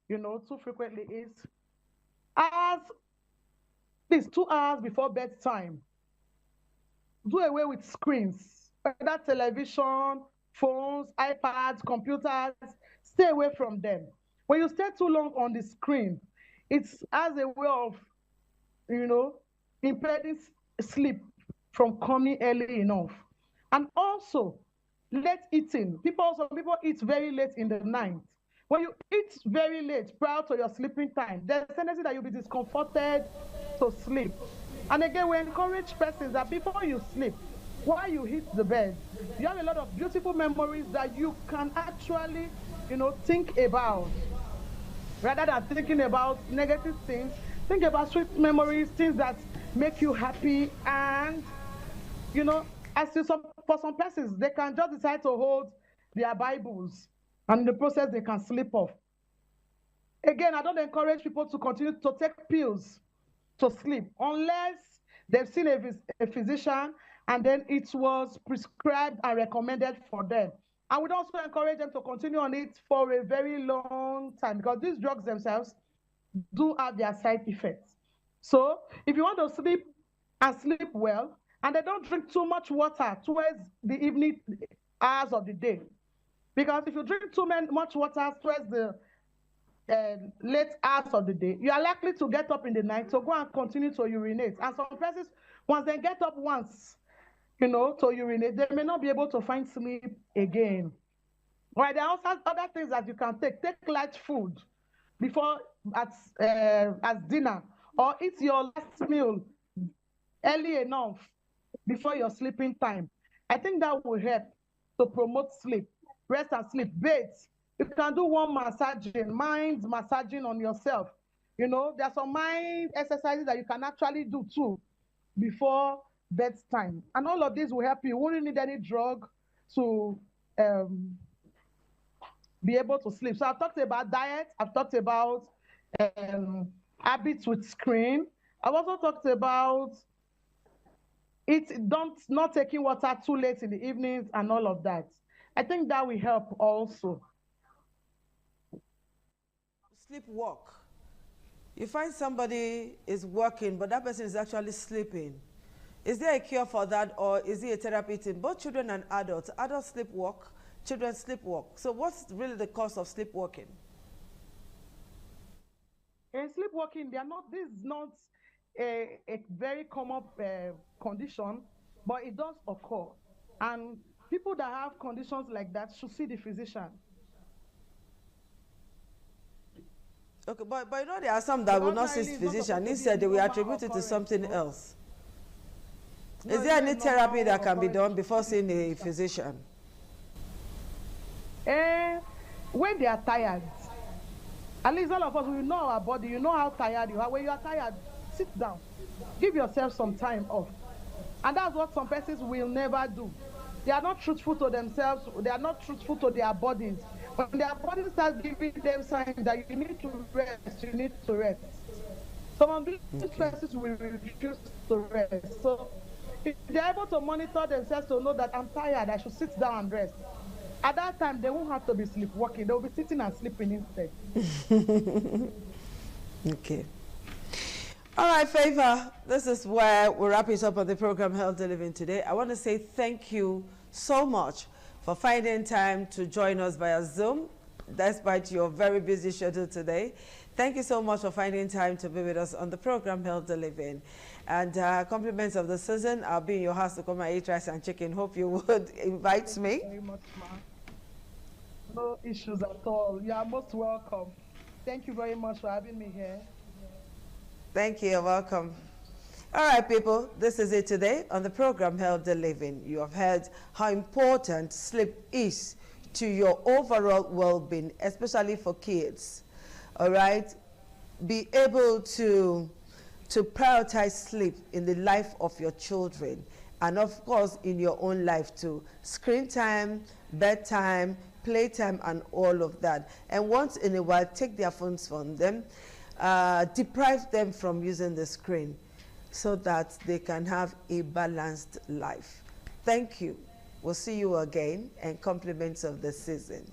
Speaker 17: you know, too frequently is at least 2 hours before bedtime. Do away with screens, whether television, phones, iPads, computers. Stay away from them. When you stay too long on the screen, it's as a way of, you know, impeding sleep from coming early enough. And also, late eating. Some people eat very late in the night. When you eat very late prior to your sleeping time, there's a tendency that you'll be discomforted to sleep. And again, we encourage persons that before you sleep, while you hit the bed, you have a lot of beautiful memories that you can actually, you know, think about. Rather than thinking about negative things, think about sweet memories, things that make you happy. And, you know, for some persons, they can just decide to hold their Bibles, and in the process, they can sleep off. Again, I don't encourage people to continue to take pills to sleep unless they've seen a physician and then it was prescribed and recommended for them. I would also encourage them to continue on it for a very long time, because these drugs themselves do have their side effects. So if you want to sleep and sleep well, and they don't drink too much water towards the evening hours of the day. Because if you drink too much water towards the late hours of the day, you are likely to get up in the night to go and continue to urinate. And some persons, once they get up once, you know, to urinate, they may not be able to find sleep again. Right, there are also other things that you can take. Take light food before as dinner, or eat your last meal early enough before your sleeping time. I think that will help to promote sleep, rest and sleep. Bathe. You can do warm massaging, mind massaging on yourself. You know, there are some mind exercises that you can actually do too before bedtime. And all of these will help you. You won't need any drug to be able to sleep. So I've talked about diet. I've talked about habits with screen. I've also talked about not taking water too late in the evenings and all of that. I think that will help also.
Speaker 16: Sleepwalk. You find somebody is working, but that person is actually sleeping. Is there a cure for that, or is it a therapy thing? Both children and adults. Adults sleepwalk, children sleepwalk. So what's really the cause of sleepwalking?
Speaker 17: Sleepwalking, this is not a very common condition, but it does occur. And people that have conditions like that should see the physician.
Speaker 16: Okay, but you know there are some that will not see the physician. Instead, they will attribute it to something else. Is there any therapy that can be done before seeing a physician?
Speaker 17: When they are tired, at least all of us, we know our body, you know how tired you are. When you are tired, sit down. Give yourself some time off. And that's what some persons will never do. They are not truthful to themselves. They are not truthful to their bodies. When their body starts giving them signs that you need to rest, you need to rest. Some of these persons will refuse to rest. So if they're able to monitor themselves to know that I'm tired, I should sit down and rest. At that time, they won't have to be sleepwalking. They'll be sitting and sleeping instead.
Speaker 16: Okay. All right, Favor, this is where we wrap it up on the program Healthy Living today. I want to say thank you so much for finding time to join us via Zoom, despite your very busy schedule today. Thank you so much for finding time to be with us on the program Healthy Living. And compliments of the season, I'll be in your house to come and eat rice and chicken. Hope you would invite me.
Speaker 17: Very much, ma'am. No issues at all. You are most welcome. Thank you very much for having me here.
Speaker 16: Thank you. You're welcome. All right, people, this is it today on the program Healthy Living. You have heard how important sleep is to your overall well-being, especially for kids. All right? Be able to prioritize sleep in the life of your children, and of course in your own life too. Screen time, bedtime, playtime, and all of that. And once in a while, take their phones from them, deprive them from using the screen so that they can have a balanced life. Thank you. We'll see you again, and compliments of the season.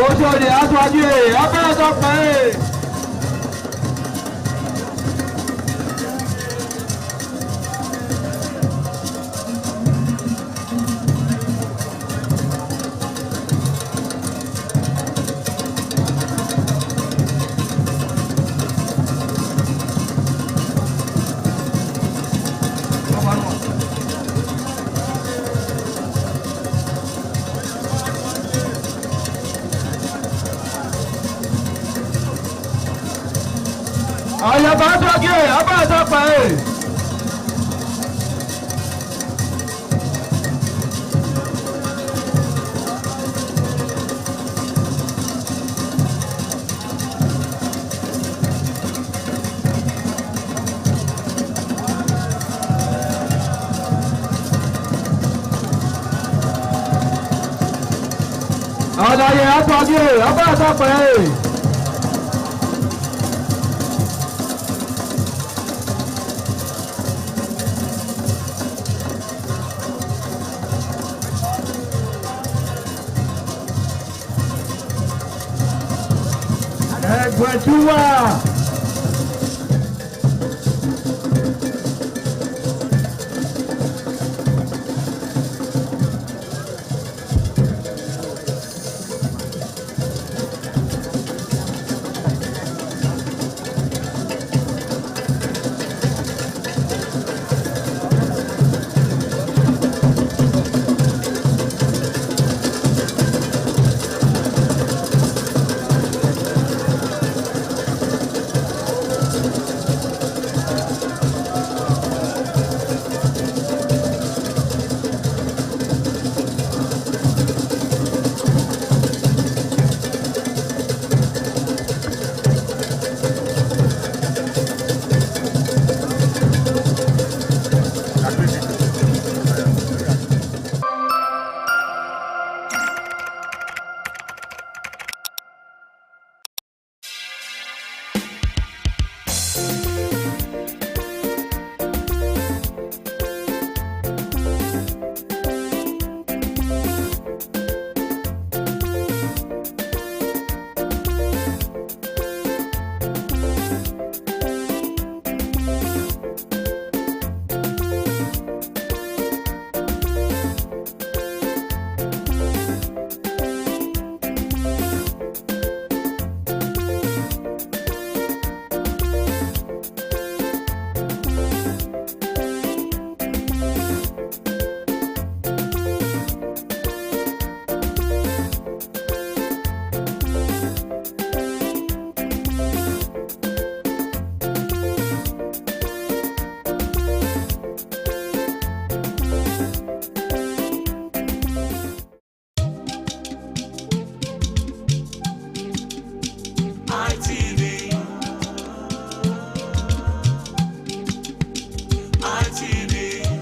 Speaker 18: Òṣòdì aṣáájú ẹ̀ ọbẹ̀ ọ̀dọ́pẹ̀ ẹ̀. Àyàbá aṣáájú ẹ̀ ọbẹ̀ ọ̀dọ́pẹ̀ ẹ̀. Àdàyè aṣáájú ẹ̀ ọbẹ̀ ọ̀dọ́pẹ̀ ẹ̀. Ẹgbẹ̀túwà.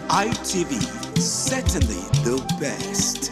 Speaker 15: ITV, certainly the best.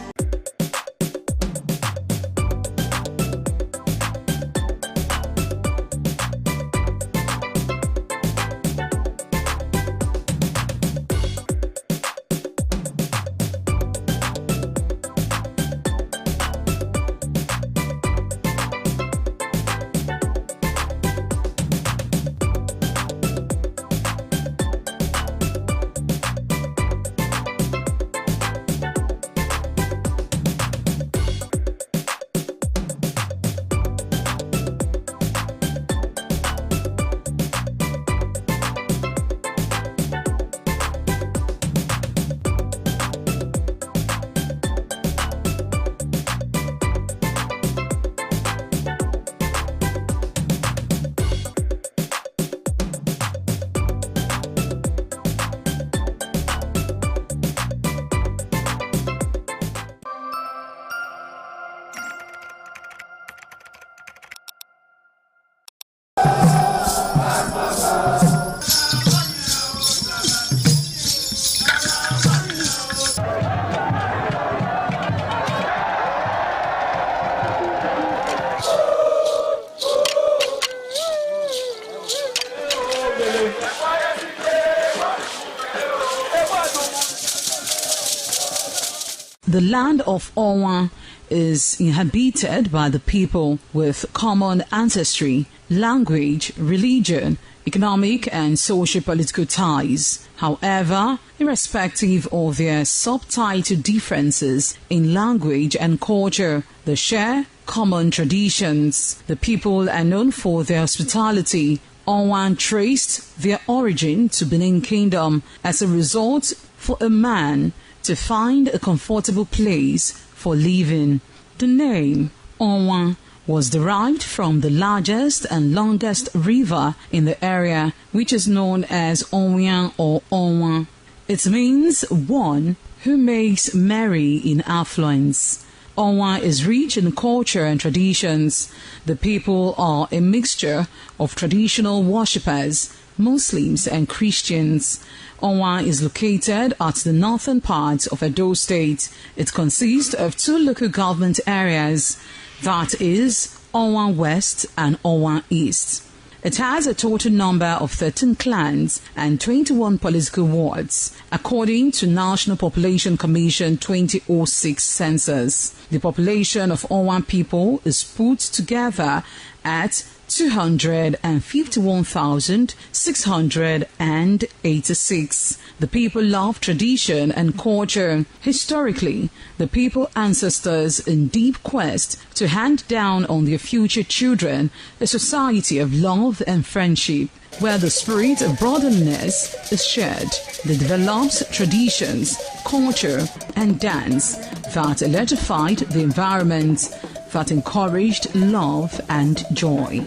Speaker 19: The land of Onwa is inhabited by the people with common ancestry, language, religion, economic and socio-political ties. However, irrespective of their subtitle differences in language and culture, they share common traditions. The people are known for their hospitality. Onwa traced their origin to Benin Kingdom as a result for a man to find a comfortable place for living. The name Onwa was derived from the largest and longest river in the area, which is known as Onwian or Onwa. It means one who makes merry in affluence. Onwa is rich in culture and traditions. The people are a mixture of traditional worshippers, Muslims and Christians. Onwa is located at the northern part of Edo State. It consists of 2 local government areas, that is Onwa West and Onwa East. It has a total number of 13 clans and 21 political wards, according to National Population Commission 2006 census. The population of Onwa people is put together at 251,686. The people love tradition and culture. Historically, the people ancestors in deep quest to hand down on their future children a society of love and friendship, where the spirit of brotherliness is shared. They developed traditions, culture, and dance that electrified the environment, that encouraged love and joy.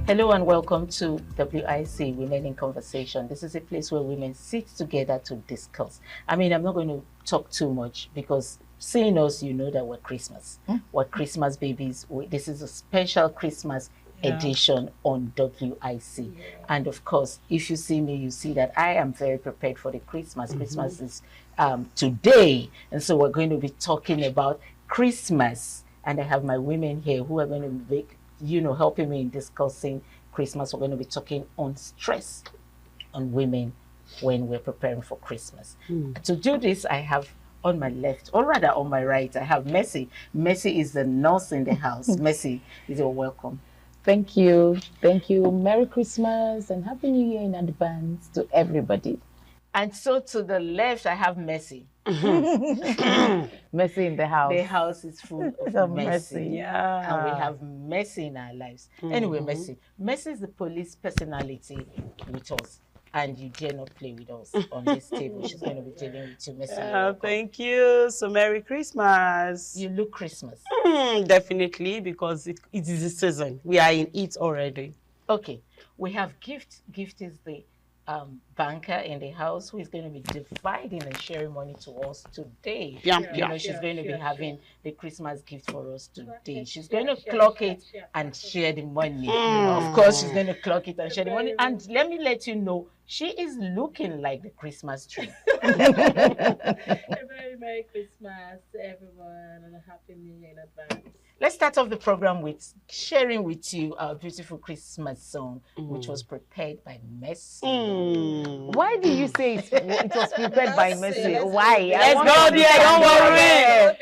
Speaker 20: Hello and welcome to WIC Women in Conversation. This is a place where women sit together to discuss. I mean, I'm not going to talk too much because seeing us, you know that we're Christmas. We're Christmas babies. This is a special Christmas edition on WIC. And of course, if you see me, you see that I am very prepared for the Christmas. Christmas is today. And so we're going to be talking about Christmas. And I have my women here who are going to be helping me in discussing Christmas. We're going to be talking on stress on women when we're preparing for Christmas. To do this, I have on my left, or rather on my right, I have Mercy. Mercy is the nurse in the house. Mercy, you're welcome.
Speaker 21: Thank you. Thank you. Merry Christmas and Happy New Year in advance to everybody.
Speaker 20: And so to the left, I have Mercy.
Speaker 21: Mercy in the house.
Speaker 20: The house is full of mercy.
Speaker 21: Yeah.
Speaker 20: And we have mercy in our lives. Anyway, Mercy. Mercy is the police personality with us. and you dare not play with us on this table. She's going to be dealing with you, Mercy.
Speaker 4: Thank you. So Merry Christmas.
Speaker 20: You look Christmas.
Speaker 4: Definitely, because it is the season. We are in it already.
Speaker 20: Okay, we have Gift. Gift is the banker in the house who is going to be dividing and sharing money to us today. She's going to be having the Christmas gift for us today. She's going to clock it and share the money. Of course, she's going to clock it and share the money. And let me let you know, she is looking like the Christmas tree.
Speaker 22: A very Merry Christmas to everyone and a Happy New Year in advance.
Speaker 20: Let's start off the program with sharing with you our beautiful Christmas song, which was prepared by Mercy.
Speaker 21: Why do you say it was prepared by Mercy? Why?
Speaker 4: Let's go there, don't worry.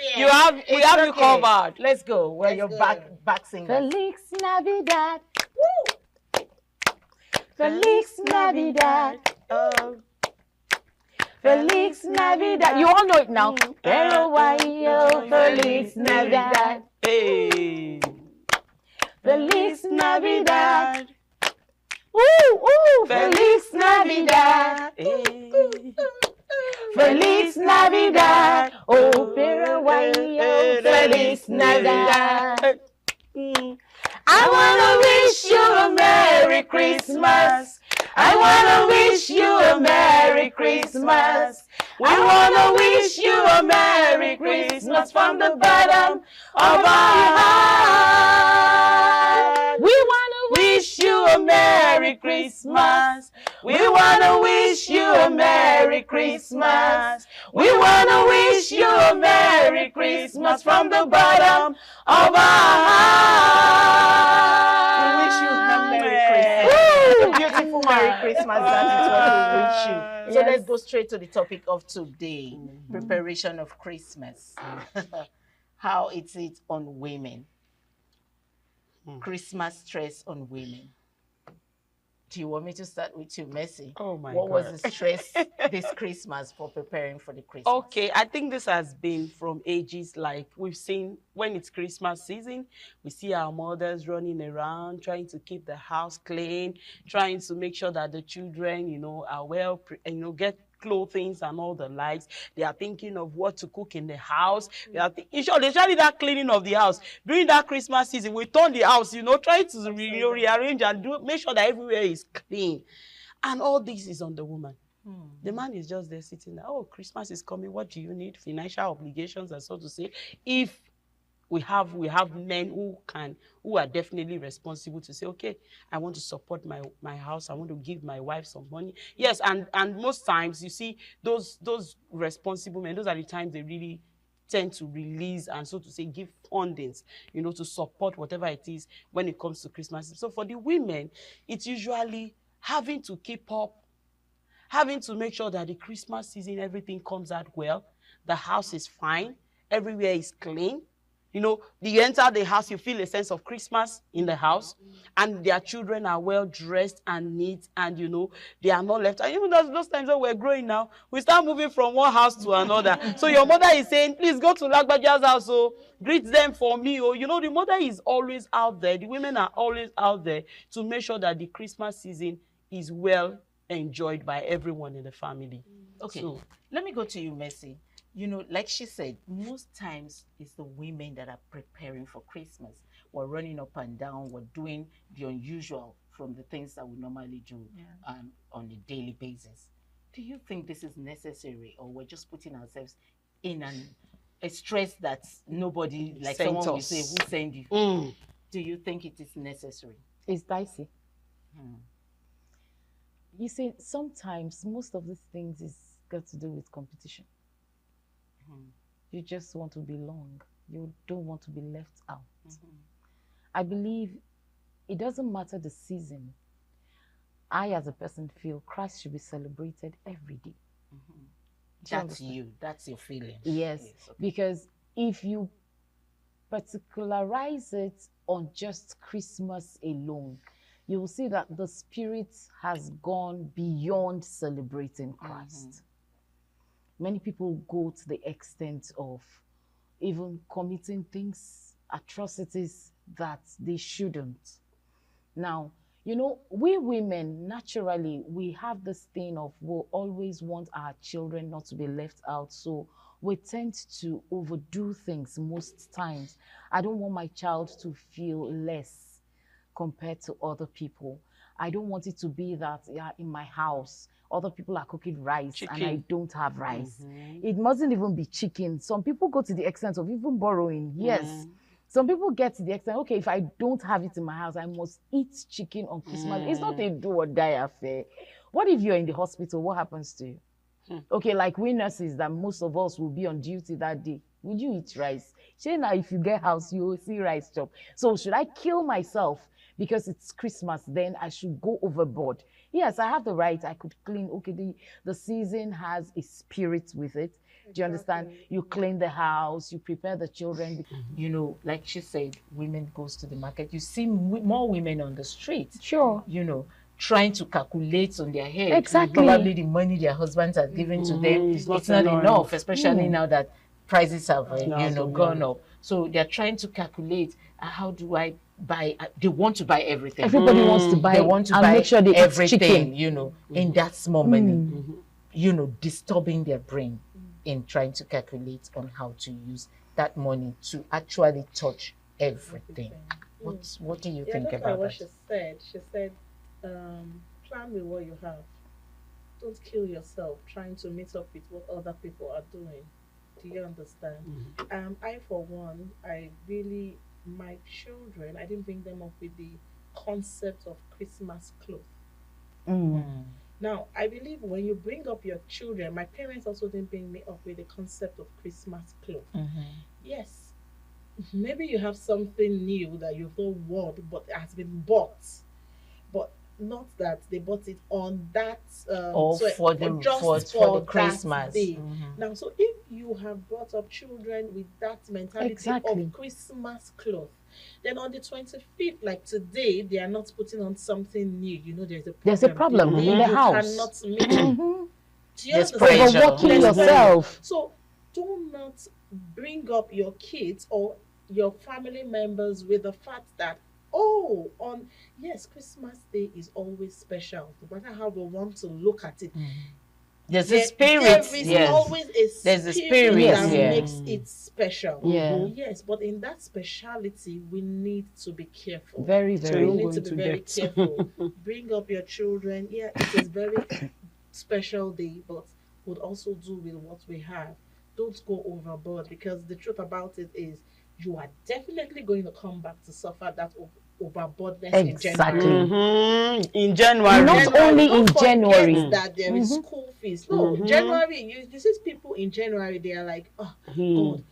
Speaker 4: We have you covered.
Speaker 20: Let's go. We're your back singer.
Speaker 21: Feliz Navidad. Woo! Feliz Navidad. Feliz Navidad. You all know it now. Pero guayo, Feliz Navidad.
Speaker 4: Hey.
Speaker 21: Feliz Navidad. Feliz Navidad.
Speaker 4: Hey.
Speaker 21: Feliz Navidad. Oh, pero guayo, Feliz Navidad. I wanna wish you a Merry Christmas. I wanna wish you a Merry Christmas. I wanna wish you a Merry Christmas from the bottom of our heart. We wanna wish you a Merry Christmas. We wanna wish you a Merry Christmas. We wanna wish you a Merry Christmas from the bottom of our heart.
Speaker 20: We wish you a Merry Christmas. Beautiful Merry Christmas. That is what we wish you. So let's go straight to the topic of today. Preparation of Christmas. How it's on women. Christmas stress on women. Do you want me to start with you, Mercy?
Speaker 4: Oh my
Speaker 20: What
Speaker 4: God.
Speaker 20: was the stress this Christmas for preparing for the Christmas?
Speaker 4: Okay, I think this has been from ages. Like we've seen when it's Christmas season, we see our mothers running around, trying to keep the house clean, trying to make sure that the children, are well, get clothing and all the likes. They are thinking of what to cook in the house. They are especially that cleaning of the house. During that Christmas season, we turn the house, try to rearrange and make sure that everywhere is clean. And all this is on the woman. The man is just there sitting there. Oh, Christmas is coming. What do you need? Financial obligations, and so to say. If we have men who are definitely responsible to say, okay, I want to support my house. I want to give my wife some money. Yes, and most times you see those responsible men, those are the times they really tend to release and so to say give fundings, to support whatever it is when it comes to Christmas. So for the women, it's usually having to keep up, having to make sure that the Christmas season, everything comes out well, the house is fine, everywhere is clean. You enter the house, you feel a sense of Christmas in the house, and their children are well dressed and neat, and they are not left. And even those times when we're growing now, we start moving from one house to another. So your mother is saying, please go to Lagbaja's house, greet them for me. The mother is always out there. The women are always out there to make sure that the Christmas season is well enjoyed by everyone in the family.
Speaker 20: Okay, so let me go to you, Mercy. Like she said, most times it's the women that are preparing for Christmas. We're running up and down. We're doing the unusual from the things that we normally do on a daily basis. Do you think this is necessary, or we're just putting ourselves in a stress that nobody, like someone will say, who sent you? Do you think it is necessary?
Speaker 21: It's dicey. You see, sometimes most of these things is got to do with competition. You just want to belong. You don't want to be left out. I believe it doesn't matter the season. I, as a person, feel Christ should be celebrated every day.
Speaker 20: That's you. That's your feeling.
Speaker 21: Yes, okay. Because if you particularize it on just Christmas alone, you will see that the spirit has gone beyond celebrating Christ. Many people go to the extent of even committing things, atrocities that they shouldn't. Now,
Speaker 20: You know, we women, naturally, we have this thing of we'll always want our children not to be left out. So we tend to overdo things most times. I don't want my child to feel less compared to other people. I don't want it to be that in my house, other people are cooking rice and I don't have rice. It mustn't even be chicken. Some people go to the extent of even borrowing. Yes. Some people get to the extent, okay, if I don't have it in my house, I must eat chicken on Christmas. It's not a do or die affair. What if you're in the hospital? What happens to you? Okay, like we nurses, that most of us will be on duty that day. Would you eat rice? Say now, if you get house, you will see rice chop. So should I kill myself because it's Christmas? Then I should go overboard. Yes, I have the right. I could clean. Okay, the season has a spirit with it. Do you understand? You clean the house, you prepare the children. You know, like she said, women goes to the market. You see more women on the street.
Speaker 21: Sure.
Speaker 20: You know, trying to calculate on their head.
Speaker 21: Exactly.
Speaker 20: Probably the money their husbands are giving to them, it's not enough, especially now that prices have, gone up. So they're trying to calculate, how do I buy? They want to buy everything.
Speaker 21: Everybody wants to buy.
Speaker 20: They want to
Speaker 21: and
Speaker 20: buy
Speaker 21: make sure they
Speaker 20: everything,
Speaker 21: chicken.
Speaker 20: you know, in that small money, you know, disturbing their brain in trying to calculate on how to use that money to actually touch everything. What do you think about
Speaker 22: what
Speaker 20: that?
Speaker 22: She said, plan with what you have. Don't kill yourself trying to meet up with what other people are doing. Do you understand? I, for one, my children, I didn't bring them up with the concept of Christmas clothes. Now, I believe when you bring up your children, my parents also didn't bring me up with the concept of Christmas clothes. Yes, maybe you have something new that you've not worn, but it has been bought. But not that they bought it on that
Speaker 20: or for the Christmas
Speaker 22: day. Now, so if you have brought up children with that mentality of Christmas cloth, then on the 25th, like today, they are not putting on something new. You know, there's a problem
Speaker 21: in the house.
Speaker 22: You cannot meet.
Speaker 21: There's overworking yourself.
Speaker 22: So do not bring up your kids or your family members with the fact that, yes, Christmas Day is always special, no matter how we want to look at it.
Speaker 20: There's a spirit.
Speaker 22: There is always a spirit that makes it special. Yes, but in that speciality, we need to be careful.
Speaker 21: Very, very.
Speaker 22: We need to be very careful. Bring up your children. Yeah, it is very special day, but would also do with what we have. Don't go overboard, because the truth about it is you are definitely going to come back to suffer that overboardness in January.
Speaker 4: In January.
Speaker 21: Not only in January.
Speaker 22: That there is school fees. No, January, you see people in January, they are like, God,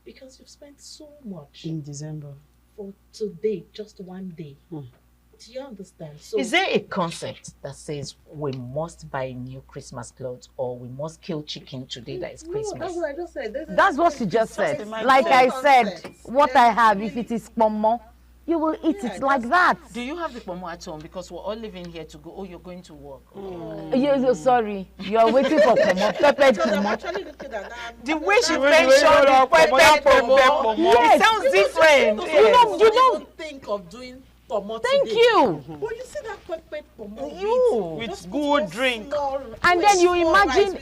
Speaker 22: because you've spent so much.
Speaker 4: In December.
Speaker 22: For today, just one day. Do you understand? So,
Speaker 20: is there a concept that says we must buy new Christmas clothes or we must kill chicken today that is Christmas?
Speaker 22: That's what I just said.
Speaker 21: That's what she just said. Like I said, what I have, if it is pomo, you will eat it like that.
Speaker 20: Do you have the pomo at home? Because we're all living here to go, you're going to work.
Speaker 21: You're sorry. You're waiting for pomo. Peppered pomo.
Speaker 20: The way she mentioned peppered pomo, it sounds different.
Speaker 22: You don't think of doing pomo
Speaker 21: Thank
Speaker 22: today.
Speaker 21: you.
Speaker 22: But you see that peppered pomo
Speaker 4: with good drink.
Speaker 21: And then you imagine,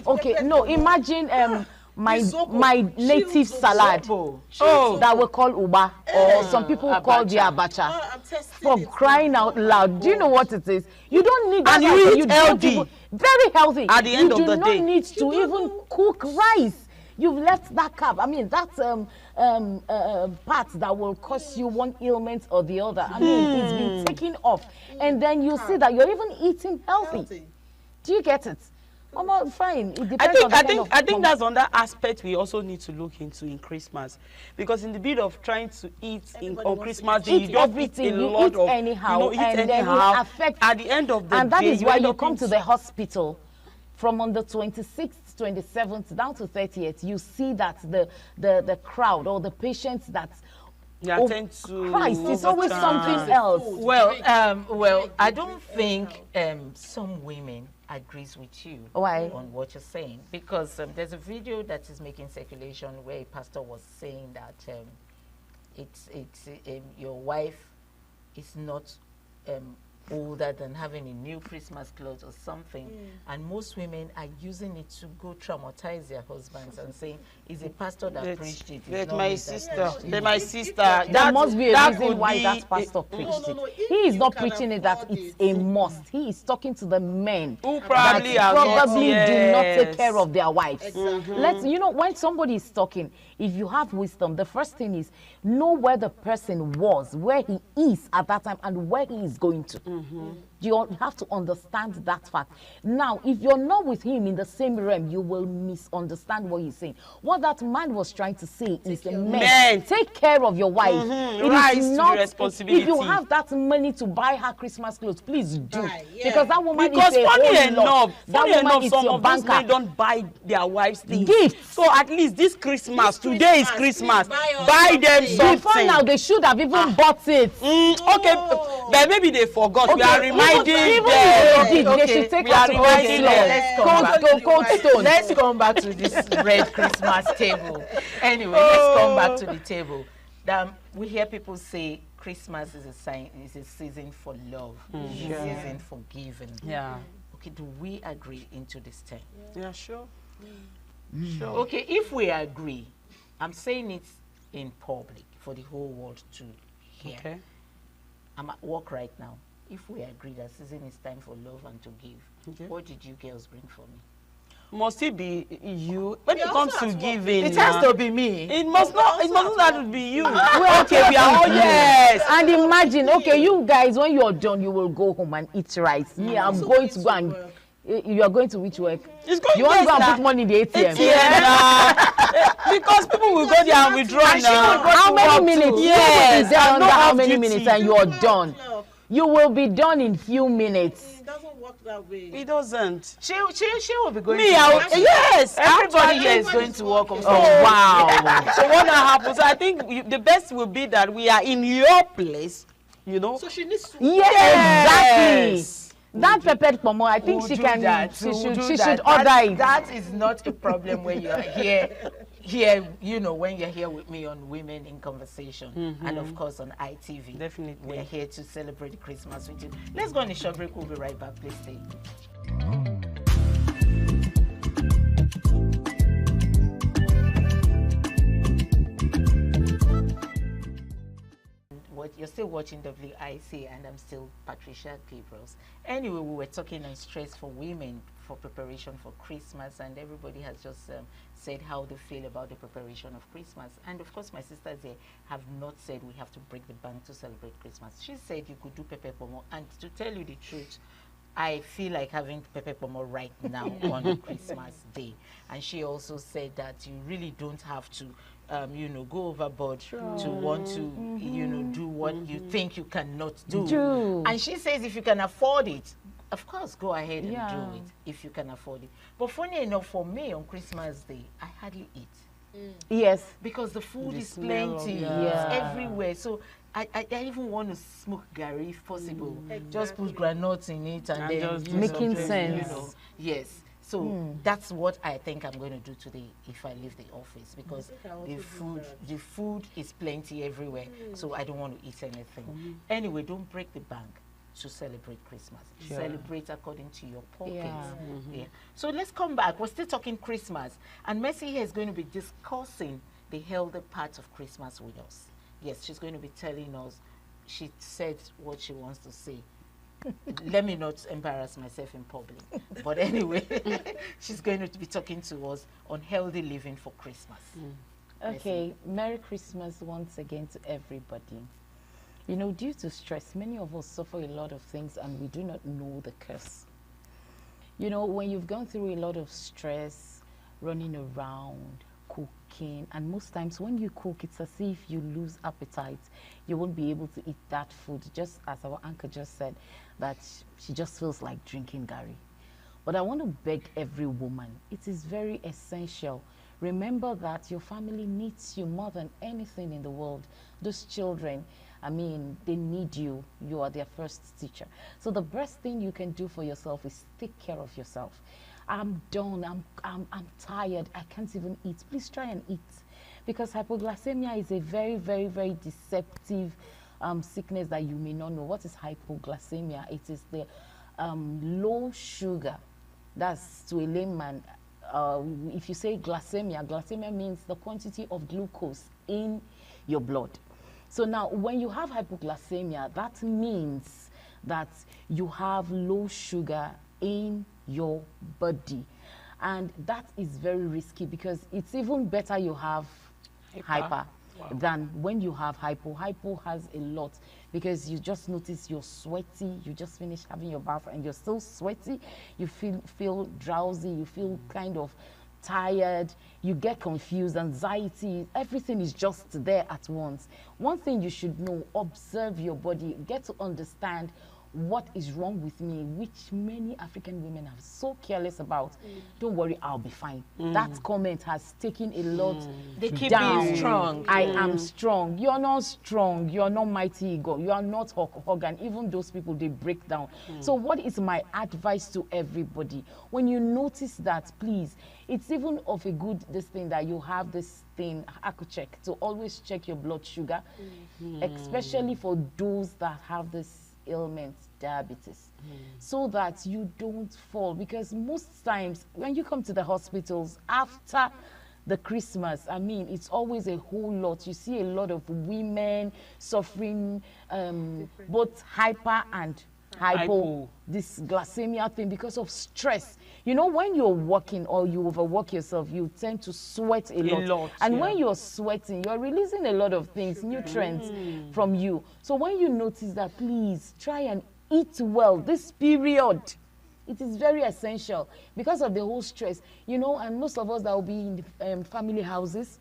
Speaker 21: imagine my native salad that we call uba, or some people call the abacha. For crying out loud, do you know what it is? You don't need that.
Speaker 4: And you eat healthy.
Speaker 21: Very healthy.
Speaker 4: At the end of the day.
Speaker 21: You do not need to even cook rice. You've left that carb. I mean, that's part that will cause you one ailment or the other. I mean, it's been taken off. And then you see that you're even eating healthy. Do you get it? Fine. It depends
Speaker 4: I think that's another aspect we also need to look into in Christmas, because in the bit of trying to eat on Christmas Day, you don't eat a lot of
Speaker 21: anyhow, and then it affects.
Speaker 4: At the end of the day,
Speaker 21: and that is why you come to the hospital from on the 26th, 27th down to 30th. You see that the crowd or the patients that
Speaker 4: tend to
Speaker 21: Christ, it's always something else.
Speaker 20: Well, I don't think some women agrees with you on what you're saying, because there's a video that is making circulation where a pastor was saying that your wife is not older than having a new Christmas clothes or something, and most women are using it to go traumatize their husbands and saying it's a pastor that preached it. It's not
Speaker 4: my
Speaker 20: me that
Speaker 4: sister,
Speaker 20: preached it."
Speaker 4: my sister.
Speaker 2: There must be a reason
Speaker 4: could
Speaker 2: why
Speaker 4: be
Speaker 2: that pastor preached it. He is not preaching it that it's a must. He is talking to the men
Speaker 4: who probably
Speaker 2: that
Speaker 4: are
Speaker 2: probably
Speaker 4: not,
Speaker 2: do not take
Speaker 4: yes.
Speaker 2: care of their wives.
Speaker 4: Exactly.
Speaker 2: Let's, you know, when somebody is talking, if you have wisdom, the first thing is know where the person was, where he is at that time, and where he is going to. You have to understand that fact. Now, if you're not with him in the same realm, you will misunderstand what he's saying. What that man was trying to say is, men, take care of your wife. It
Speaker 4: Rise
Speaker 2: is
Speaker 4: to the
Speaker 2: not,
Speaker 4: responsibility.
Speaker 2: if you have that money to buy her Christmas clothes, please do. Because that woman
Speaker 4: because
Speaker 2: is a
Speaker 4: funny
Speaker 2: whole lot.
Speaker 4: enough,
Speaker 2: That woman is
Speaker 4: some
Speaker 2: your
Speaker 4: of those
Speaker 2: banker.
Speaker 4: men don't buy their wives things.
Speaker 2: Gifts.
Speaker 4: So at least this Christmas, today is Christmas. Buy them something.
Speaker 2: Before now, they should have even bought it.
Speaker 4: Okay, but maybe they forgot. We are reminding
Speaker 2: even
Speaker 4: them.
Speaker 2: they should take
Speaker 4: we
Speaker 2: her
Speaker 4: are
Speaker 2: to
Speaker 4: reminding them.
Speaker 2: Cold Stone.
Speaker 20: Let's come back to this red Christmas table. Anyway, let's come back to the table. We hear people say Christmas is a season for love, a season for giving.
Speaker 4: Yeah.
Speaker 20: Okay, do we agree into this term?
Speaker 4: Yeah, sure.
Speaker 20: Sure. Okay, if we agree, I'm saying it in public for the whole world to hear.
Speaker 4: Okay.
Speaker 20: I'm at work right now. If we agree that season is time for love and to give, what did you girls bring for me?
Speaker 4: Must it be you? When it comes to giving,
Speaker 20: it has to be me.
Speaker 4: It must not. It must not be you.
Speaker 2: Okay,
Speaker 4: we are all
Speaker 2: yes. And imagine, okay, you guys, when you're done, you will go home and eat rice. Me, I'm going to go and. You are going to which work? You want to go and put money in the ATM?
Speaker 4: Because people will go there and withdraw now.
Speaker 2: How many minutes?
Speaker 4: Yes.
Speaker 2: There under how many minutes and you are done? You will be done in few minutes.
Speaker 22: It doesn't work that way.
Speaker 4: It doesn't.
Speaker 20: She will be going
Speaker 4: Me,
Speaker 20: to work.
Speaker 4: yes.
Speaker 20: Everybody here is going to work.
Speaker 2: Oh, wow.
Speaker 4: So what happens? I think the best will be that we are in your place, you know.
Speaker 22: So she needs to.
Speaker 2: Yes, exactly. That peppered pomo, I think she can.
Speaker 20: That.
Speaker 2: She should order it.
Speaker 20: That is not a problem when you are here, you know, when you're here with me on Women in Conversation, and of course on ITV.
Speaker 4: Definitely.
Speaker 20: We're here to celebrate Christmas with you. Let's go on a short break. We'll be right back. Please stay. You're still watching WIC, and I'm still Patricia Gabriels. Anyway, we were talking on stress for women for preparation for Christmas, and everybody has just said how they feel about the preparation of Christmas. And of course, my sisters here have not said we have to break the bank to celebrate Christmas. She said you could do pepe pomo, and to tell you the truth, I feel like having pepe pomo right now on Christmas Day. And she also said that you really don't have to you know, go overboard to want to, you know, do what you think you cannot do. And she says if you can afford it, of course, go ahead and do it if you can afford it. But funny enough, for me on Christmas Day, I hardly eat.
Speaker 2: Yes.
Speaker 20: Because the food is plenty everywhere. So I even want to smoke gari if possible. Just put granules in it and then
Speaker 2: just making sense.
Speaker 20: You know. Yes. So that's what I think I'm going to do today if I leave the office, because the food is plenty everywhere. So I don't want to eat anything. Anyway, don't break the bank to celebrate Christmas. Celebrate according to your pockets. Yeah. So let's come back. We're still talking Christmas, and Mercy here is going to be discussing the healthy part of Christmas with us. Yes, she's going to be telling us. She said what she wants to say. Let me not embarrass myself in public. But anyway, she's going to be talking to us on healthy living for Christmas.
Speaker 2: Okay, Merry Christmas once again to everybody. You know, due to stress, many of us suffer a lot of things and we do not know the curse. You know, when you've gone through a lot of stress, running around, cooking, and most times when you cook, it's as if you lose appetite. You won't be able to eat that food, just as our anchor just said, that she just feels like drinking gari. But I want to beg every woman, it is very essential. Remember that your family needs you more than anything in the world. Those children, I mean, they need you. You are their first teacher. So the best thing you can do for yourself is take care of yourself. I'm done, I'm tired, I can't even eat. Please try and eat. Because hypoglycemia is a very, very, very deceptive sickness that you may not know. What is hypoglycemia? It is the low sugar. That's, to a layman, if you say glycemia means the quantity of glucose in your blood. So now, when you have hypoglycemia, that means that you have low sugar in your body. And that is very risky, because it's even better you have hyper than when you have hypo. Hypo has a lot, because you just notice you're sweaty, you just finished having your bath and you're still sweaty, you feel drowsy, you feel kind of tired, you get confused, anxiety, everything is just there at once. One thing you should know, observe your body, get to understand what is wrong with me, which many African women are so careless about. Don't worry, I'll be fine. That comment has taken a lot
Speaker 20: They keep
Speaker 2: down.
Speaker 20: being strong.
Speaker 2: I am strong. You're not strong. You're not mighty ego. You are not Hulk Hogan. Even those people, they break down. So what is my advice to everybody? When you notice that, please, it's even of a good this thing that you have this thing, AcuCheck, to always check your blood sugar, especially for those that have this ailment, diabetes, so that you don't fall. Because most times when you come to the hospitals after the Christmas, I mean, it's always a whole lot. You see a lot of women suffering both hyper and hypo, this glycemia thing, because of stress. You know, when you're working or you overwork yourself, you tend to sweat a lot. And when you're sweating, you're releasing a lot of things, nutrients from you. So when you notice that, please try and eat well this period. It is very essential because of the whole stress. You know, and most of us that will be in the, family houses,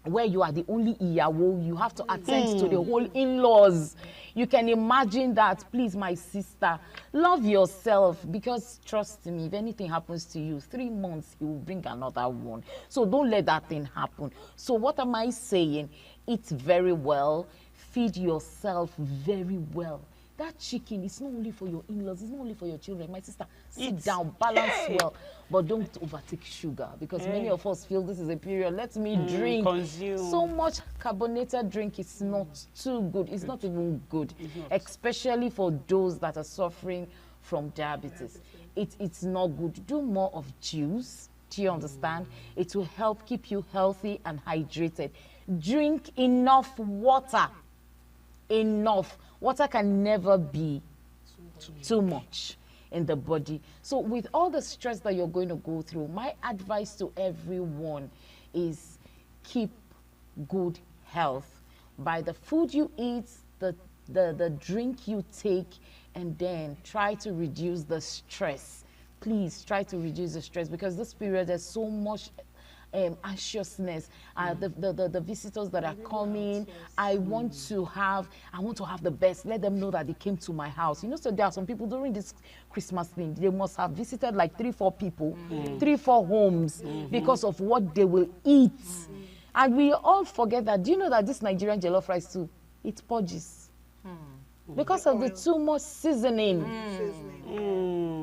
Speaker 2: where you are the only Iyawo, you have to attend to the whole in-laws. You can imagine that. Please, my sister, love yourself, because trust me, if anything happens to you, 3 months, it will bring another one. So don't let that thing happen. So what am I saying? Eat very well, feed yourself very well. That chicken is not only for your in-laws, it's not only for your children. My sister, sit down, balance well, but don't overtake sugar, because many of us feel this is a period. Let me drink.
Speaker 4: Consume.
Speaker 2: So much carbonated drink is not too good. It's not even good, especially for those that are suffering from diabetes. It's not good. Do more of juice. Do you understand? It will help keep you healthy and hydrated. Drink enough water. Enough. Water can never be too much in the body. So with all the stress that you're going to go through, my advice to everyone is keep good health by the food you eat, the drink you take, and then try to reduce the stress. Please try to reduce the stress, because this period there's so much anxiousness. The visitors that are coming, I want to have the best. Let them know that they came to my house. You know, so there are some people during this Christmas thing, they must have visited like 3-4 people, 3-4 homes, because of what they will eat. And we all forget that. Do you know that this Nigerian jollof rice too, it purges? Because of the too much seasoning.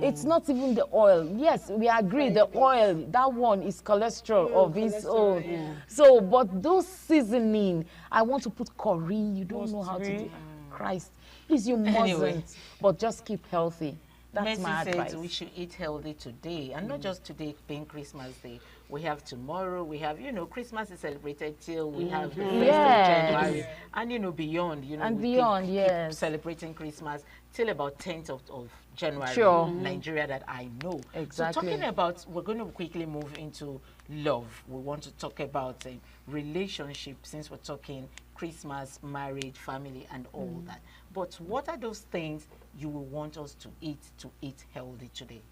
Speaker 2: It's not even the oil. Yes, we agree, the oil, that one is cholesterol of its own. So, but those seasoning, I want to put curry, you don't know how to do. Christ, please, you mustn't, but just keep healthy. That's my advice.
Speaker 20: We should eat healthy today, and not just today being Christmas Day. We have tomorrow, we have, you know, Christmas is celebrated till we have the 1st of January, and, you know, beyond, you know,
Speaker 2: and
Speaker 20: we
Speaker 2: beyond,
Speaker 20: keep celebrating Christmas till about 10th of January, Nigeria, that I know.
Speaker 2: Exactly.
Speaker 20: So talking about, we're going to quickly move into love. We want to talk about a relationship, since we're talking Christmas, marriage, family, and all that. But what are those things you will want us to eat healthy today?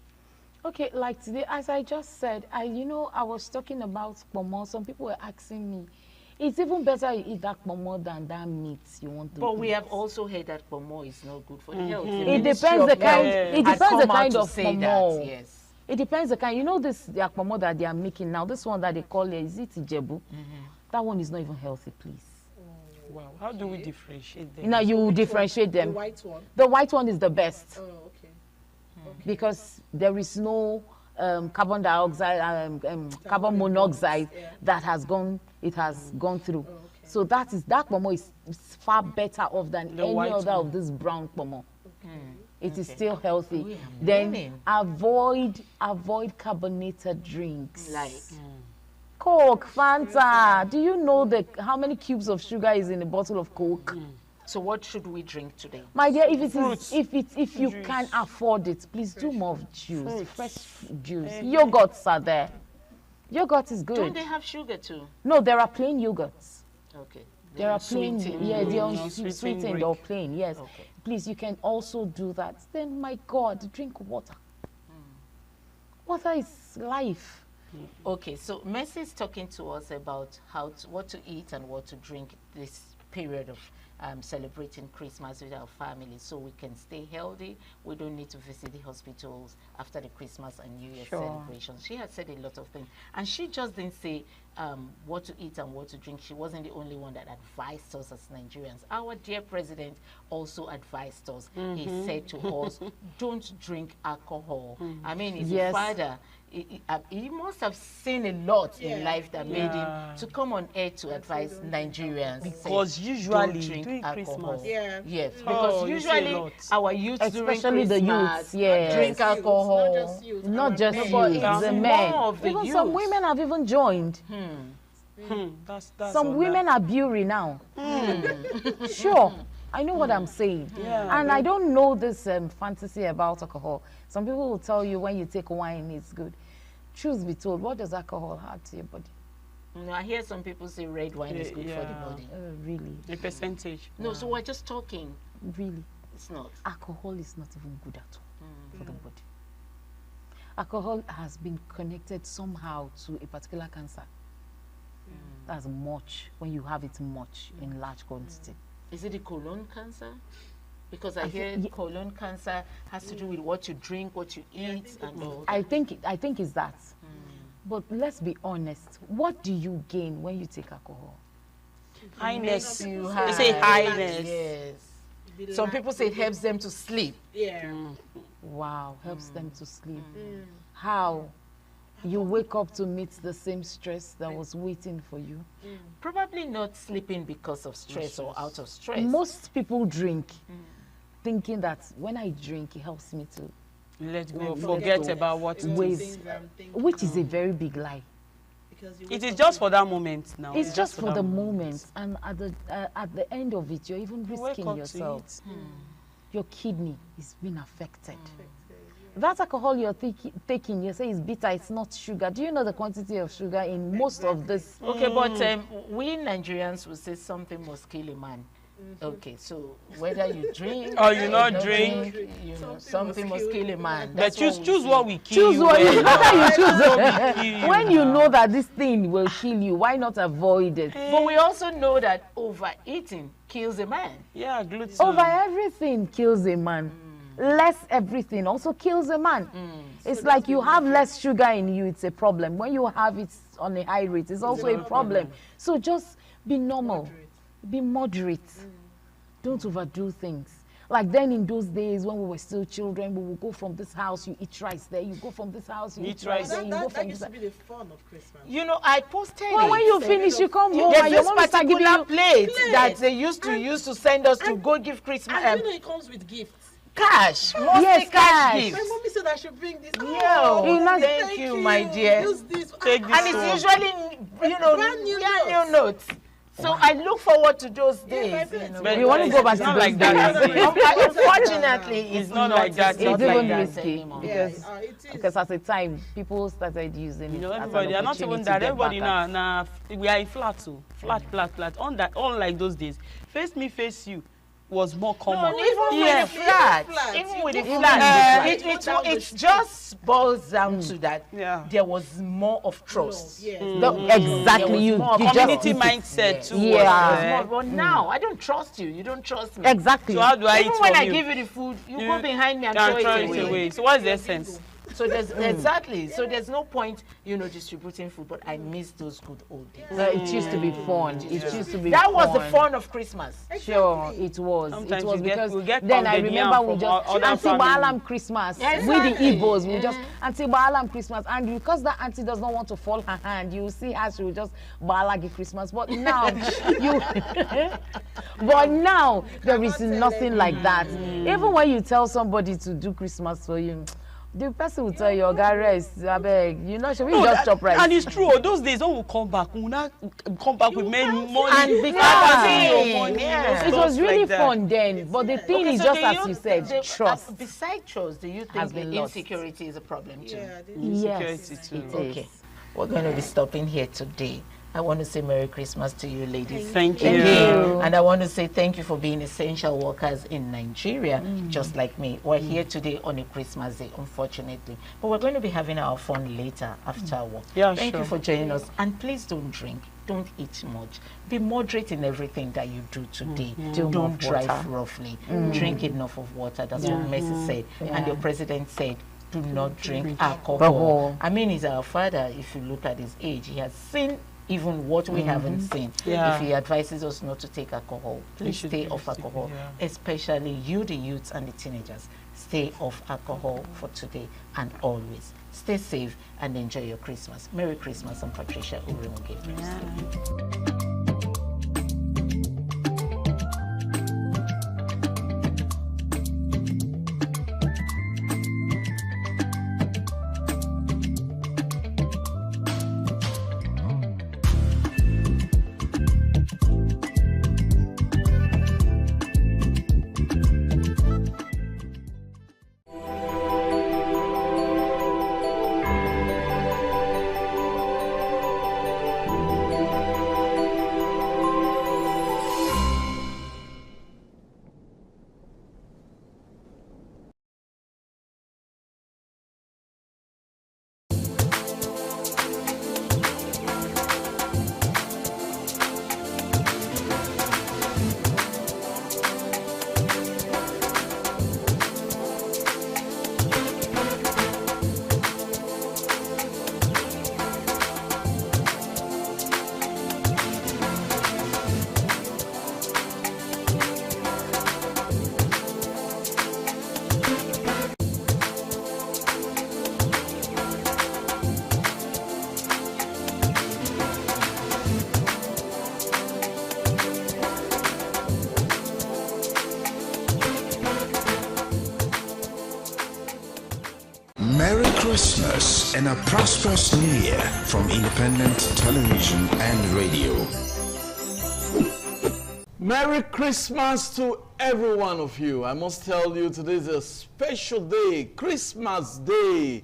Speaker 2: Okay, like today, as I just said, I was talking about pomo. Some people were asking me, it's even better you eat that pomo than that meat you want to eat.
Speaker 20: But we have also heard that pomo is not good for the health.
Speaker 2: It depends the kind. It depends the kind of pomo.
Speaker 20: Yes.
Speaker 2: It depends the kind. You know this the pomo that they are making now. This one that they call is it Ijebu? That one is not even healthy, please.
Speaker 4: Wow. How do we differentiate them?
Speaker 2: Now you differentiate them.
Speaker 22: The white one?
Speaker 2: The white one is the best.
Speaker 22: Oh, okay.
Speaker 2: Because there is no carbon dioxide, carbon monoxide that has gone through. So that pomo is far better off than
Speaker 4: The
Speaker 2: any
Speaker 4: white
Speaker 2: other
Speaker 4: one.
Speaker 2: of this brown pomo. It is
Speaker 20: Okay.
Speaker 2: still healthy.
Speaker 20: We are
Speaker 2: Then
Speaker 20: learning.
Speaker 2: avoid carbonated drinks.
Speaker 20: Like,
Speaker 2: Coke, Fanta. Do you know how many cubes of sugar is in a bottle of Coke?
Speaker 20: so what should we drink today?
Speaker 2: My dear, if
Speaker 20: Fruits.
Speaker 2: if you can afford it, please do more of juice, fresh juice. Yogurts are there. Yogurt is good.
Speaker 20: Don't they have sugar too?
Speaker 2: No, there are plain yogurts.
Speaker 20: Okay.
Speaker 2: There are plain, yeah, they are
Speaker 4: Sweetened
Speaker 2: sweetened or plain, yes. Please, you can also do that. Then, my God, drink water. Water is life.
Speaker 20: Okay, so Mercy is talking to us about what to eat and what to drink this period of celebrating Christmas with our family, so we can stay healthy. We don't need to visit the hospitals after the Christmas and New Year celebrations. She has said a lot of things, and she just didn't say what to eat and what to drink. She wasn't the only one that advised us as Nigerians. Our dear president also advised us. He said to us, don't drink alcohol. I mean, he's a father. He must have seen a lot in life that made him to come on air to advise Nigerians.
Speaker 4: Because
Speaker 20: say,
Speaker 4: usually
Speaker 20: don't drink
Speaker 4: during
Speaker 20: alcohol.
Speaker 4: Christmas.
Speaker 20: Yes,
Speaker 4: Oh,
Speaker 20: because
Speaker 4: you say a
Speaker 20: usually
Speaker 4: lot.
Speaker 20: our youth during
Speaker 2: Especially the
Speaker 20: Christmas
Speaker 2: youths, yes.
Speaker 20: drink alcohol.
Speaker 2: Not just
Speaker 20: but
Speaker 2: you,
Speaker 20: it's
Speaker 2: the
Speaker 20: more
Speaker 2: men.
Speaker 20: of the
Speaker 2: Even some
Speaker 20: youths.
Speaker 2: women have even joined.
Speaker 4: That's
Speaker 2: Some women are beauty now. Sure, I know what I'm saying.
Speaker 4: Yeah,
Speaker 2: And I don't know this fantasy about alcohol. Some people will tell you when you take wine, it's good. Truth be told, what does alcohol add to your body?
Speaker 20: No, I hear some people say red wine is good for the body.
Speaker 2: Really?
Speaker 4: A percentage.
Speaker 20: No, so we're just talking.
Speaker 2: Really?
Speaker 20: It's not.
Speaker 2: Alcohol is not even good at all for the body. Alcohol has been connected somehow to a particular cancer. That's much, when you have it much in large quantity.
Speaker 20: Is it the colon cancer? Because I
Speaker 2: I
Speaker 20: hear
Speaker 2: think-
Speaker 20: colon cancer has to do with what you drink, what you eat, and all.
Speaker 2: I think it's that. But let's be honest. What do you gain when you take alcohol?
Speaker 4: Highness.
Speaker 20: You
Speaker 4: They
Speaker 20: have,
Speaker 4: say highness.
Speaker 20: Yes. Some people say it helps them to sleep.
Speaker 17: Yeah.
Speaker 2: Wow, helps them to sleep. How? You wake up to meet the same stress that was waiting for you.
Speaker 20: Probably not sleeping because of stress or out of stress.
Speaker 2: Most people drink thinking that when I drink, it helps me to
Speaker 4: Let go, forget about what it
Speaker 2: ways,
Speaker 4: is.
Speaker 2: which is a very big lie.
Speaker 4: It is just for that moment now.
Speaker 2: It's just for the moment, and at the end of it, you're even
Speaker 4: wake
Speaker 2: risking
Speaker 4: up to
Speaker 2: yourself.
Speaker 4: it.
Speaker 2: Your kidney is being affected. That alcohol you're taking, you say is bitter, it's not sugar. Do you know the quantity of sugar in most of this?
Speaker 20: Okay, but we Nigerians will say something must kill a man. Okay, so whether you drink
Speaker 4: or you not
Speaker 20: don't
Speaker 4: drink,
Speaker 20: you know, something must kill a man.
Speaker 4: But choose
Speaker 20: we
Speaker 4: what
Speaker 20: say.
Speaker 4: we kill.
Speaker 2: Choose what you, better you
Speaker 4: What we
Speaker 2: choose.
Speaker 4: kill
Speaker 2: When you know that this thing will kill you, why not avoid it?
Speaker 20: But we also know that overeating kills a man.
Speaker 4: Yeah, gluten.
Speaker 2: Over everything kills a man. Less everything also kills a man. It's like you have less sugar in you, it's a problem. When you have it on a high rate, it's also a problem. So just be normal, be moderate. Don't overdo things. Like then in those days when we were still children, we would go from this house, you eat rice there, you go from this house, you eat rice there, you go
Speaker 17: That
Speaker 2: from
Speaker 17: used
Speaker 2: this
Speaker 17: to be the fun of Christmas.
Speaker 20: You know, I posted
Speaker 2: Well,
Speaker 20: it.
Speaker 2: when you finish, you come home
Speaker 20: There's
Speaker 2: and your
Speaker 20: this
Speaker 2: mom start giving
Speaker 20: particular
Speaker 2: you
Speaker 20: plate that they used to send us to go give Christmas
Speaker 17: And you know it comes with gifts.
Speaker 20: cash. Mostly
Speaker 2: Yes,
Speaker 20: cash
Speaker 2: cash.
Speaker 20: gifts.
Speaker 17: My mommy said I should bring this.
Speaker 20: Thank you, my dear.
Speaker 17: Use this.
Speaker 4: Take this
Speaker 20: And it's usually, you know,
Speaker 17: Brand new
Speaker 20: brand new notes. So I look forward to those days. You know.
Speaker 4: But
Speaker 2: You want to go back
Speaker 4: it's
Speaker 2: to
Speaker 4: not
Speaker 2: those
Speaker 4: like that.
Speaker 2: days.
Speaker 20: Unfortunately,
Speaker 4: It's not like that.
Speaker 20: It's not
Speaker 2: It's
Speaker 20: like
Speaker 2: even
Speaker 20: that
Speaker 2: risky
Speaker 20: anymore.
Speaker 2: because at the time people started using
Speaker 4: You know,
Speaker 2: it as
Speaker 4: everybody,
Speaker 2: an
Speaker 4: they are not even
Speaker 2: opportunity
Speaker 4: that.
Speaker 2: to get
Speaker 4: Everybody
Speaker 2: back
Speaker 4: now,
Speaker 2: at.
Speaker 4: we are in flat too. Flat. Unlike those days. Face me, face you was more common.
Speaker 20: No, even with the flat, even with the
Speaker 2: Even
Speaker 20: flat,
Speaker 2: with the flat.
Speaker 20: it just boils down to that.
Speaker 4: Yeah.
Speaker 20: There was more of trust.
Speaker 2: Exactly, you
Speaker 4: Community
Speaker 2: just
Speaker 4: mindset too.
Speaker 2: Yeah.
Speaker 20: But now I don't trust you. You don't trust me.
Speaker 2: Exactly.
Speaker 4: So how do I
Speaker 20: Even
Speaker 4: eat
Speaker 20: when
Speaker 4: from
Speaker 20: I
Speaker 4: you?
Speaker 20: give you the food, you go behind me and
Speaker 4: can
Speaker 20: throw it away.
Speaker 4: So what's the essence?
Speaker 20: So there's exactly. So there's no point, distributing food. But I miss those good old days.
Speaker 2: It used to be fun. It used to be.
Speaker 20: That was the fun of Christmas.
Speaker 2: Sure, it was.
Speaker 4: Sometimes
Speaker 2: it was because
Speaker 4: we get
Speaker 2: then I
Speaker 4: pounded
Speaker 2: remember
Speaker 4: yam
Speaker 2: we
Speaker 4: from
Speaker 2: just
Speaker 4: other
Speaker 2: Auntie
Speaker 4: family.
Speaker 2: Baalam Christmas.
Speaker 20: Exactly.
Speaker 2: With the Igbos, we just Auntie Baalam Christmas, and because that auntie does not want to fall her hand, you see her, she will just Baalagi Christmas. But now but now there is nothing like that. Even when you tell somebody to do Christmas for you, the person will tell you, "Oga, rest, abeg, should we just chop rice?"
Speaker 4: And it's true. Those days, when we come back, we will not come back with money.
Speaker 2: And
Speaker 4: It
Speaker 2: was really fun then. But the thing is, just as you said, trust.
Speaker 20: Besides trust, do you
Speaker 2: has
Speaker 20: think
Speaker 2: been
Speaker 20: the
Speaker 2: lost.
Speaker 20: insecurity is a problem too?
Speaker 2: Yes,
Speaker 20: it
Speaker 2: it
Speaker 20: okay.
Speaker 2: is.
Speaker 20: We're going to be stopping here today. I want to say Merry Christmas to you, ladies.
Speaker 4: Thank you.
Speaker 20: Again. And I want to say thank you for being essential workers in Nigeria, just like me. We're here today on a Christmas day, unfortunately. But we're going to be having our fun later after work.
Speaker 4: Yeah,
Speaker 20: thank
Speaker 4: sure.
Speaker 20: you for joining us. And please don't drink. Don't eat much. Be moderate in everything that you do today. Don't drive roughly. Drink enough of water. That's what Messi said. And your president said, do not drink alcohol. I mean, he's our father. If you look at his age, he has seen even what we haven't seen. If he advises us not to take alcohol, please stay off alcohol, especially you, the youths and the teenagers. Stay off alcohol for today and always. Stay safe and enjoy your Christmas. Merry Christmas. I'm Patricia Uremoge.
Speaker 15: Merry Christmas and a prosperous New Year from Independent Television and Radio.
Speaker 5: Merry Christmas to every one of you. I must tell you, today is a special day, Christmas Day.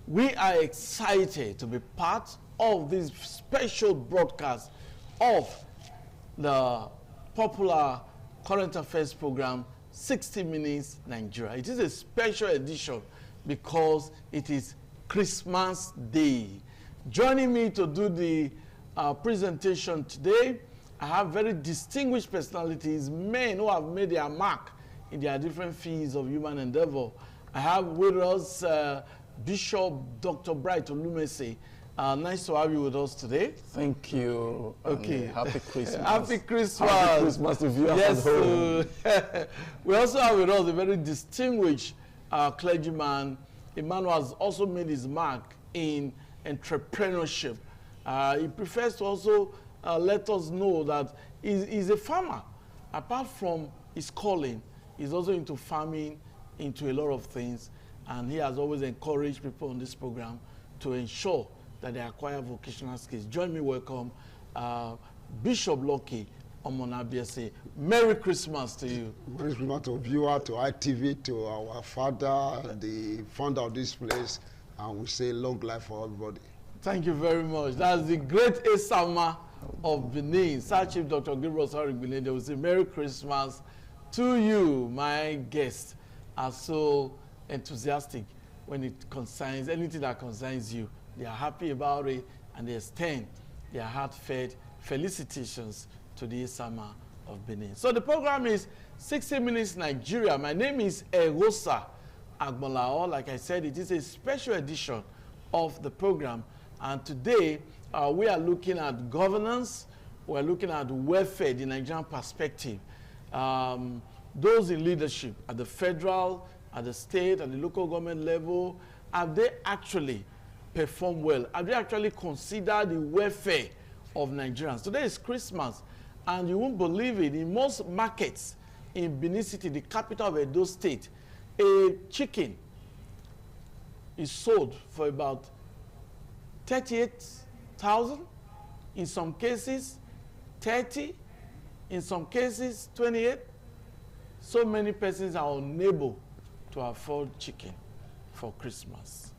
Speaker 5: We are excited to be part of this special broadcast of the popular current affairs program, 60 Minutes Nigeria. It is a special edition because it is Christmas Day. Joining me to do the presentation today, I have very distinguished personalities, men who have made their mark in their different fields of human endeavor. I have with us Bishop Dr. Bright Olumese. Nice to have you with us today.
Speaker 7: Thank you.
Speaker 5: Okay.
Speaker 7: Happy Christmas.
Speaker 5: Happy Christmas.
Speaker 7: Happy Christmas to viewers
Speaker 5: yes,
Speaker 7: at home.
Speaker 5: We also have with us a very distinguished clergyman, a man who has also made his mark in entrepreneurship. He prefers to also let us know that he's a farmer. Apart from his calling, he's also into farming, into a lot of things, and he has always encouraged people on this program to ensure that they acquire vocational skills. Join me, welcome Bishop Lucky Omonabiese. Merry Christmas to you.
Speaker 23: Merry Christmas to viewer, to ITV, to our father, the founder of this place, and we say long life for everybody.
Speaker 5: Thank you very much. That's the great Esama of Benin, Sir Chief Dr. Gabriel Sarigbile. They will say Merry Christmas to you. My guests are so enthusiastic when it concerns anything that concerns you. They are happy about it and they extend their heartfelt felicitations to the Esama of Benin. So the program is 60 Minutes Nigeria. My name is Erosa Agbolao. Like I said, it is a special edition of the program. And today, we are looking at governance. We're looking at welfare, the Nigerian perspective. Those in leadership at the federal, at the state, at the local government level, have they actually performed well? Have they actually considered the welfare of Nigerians? Today is Christmas, and you won't believe it. In most markets in Benin City, the capital of Edo State, a chicken is sold for about 38,000. In some cases, 30. In some cases, 28. So many persons are unable to afford chicken for Christmas.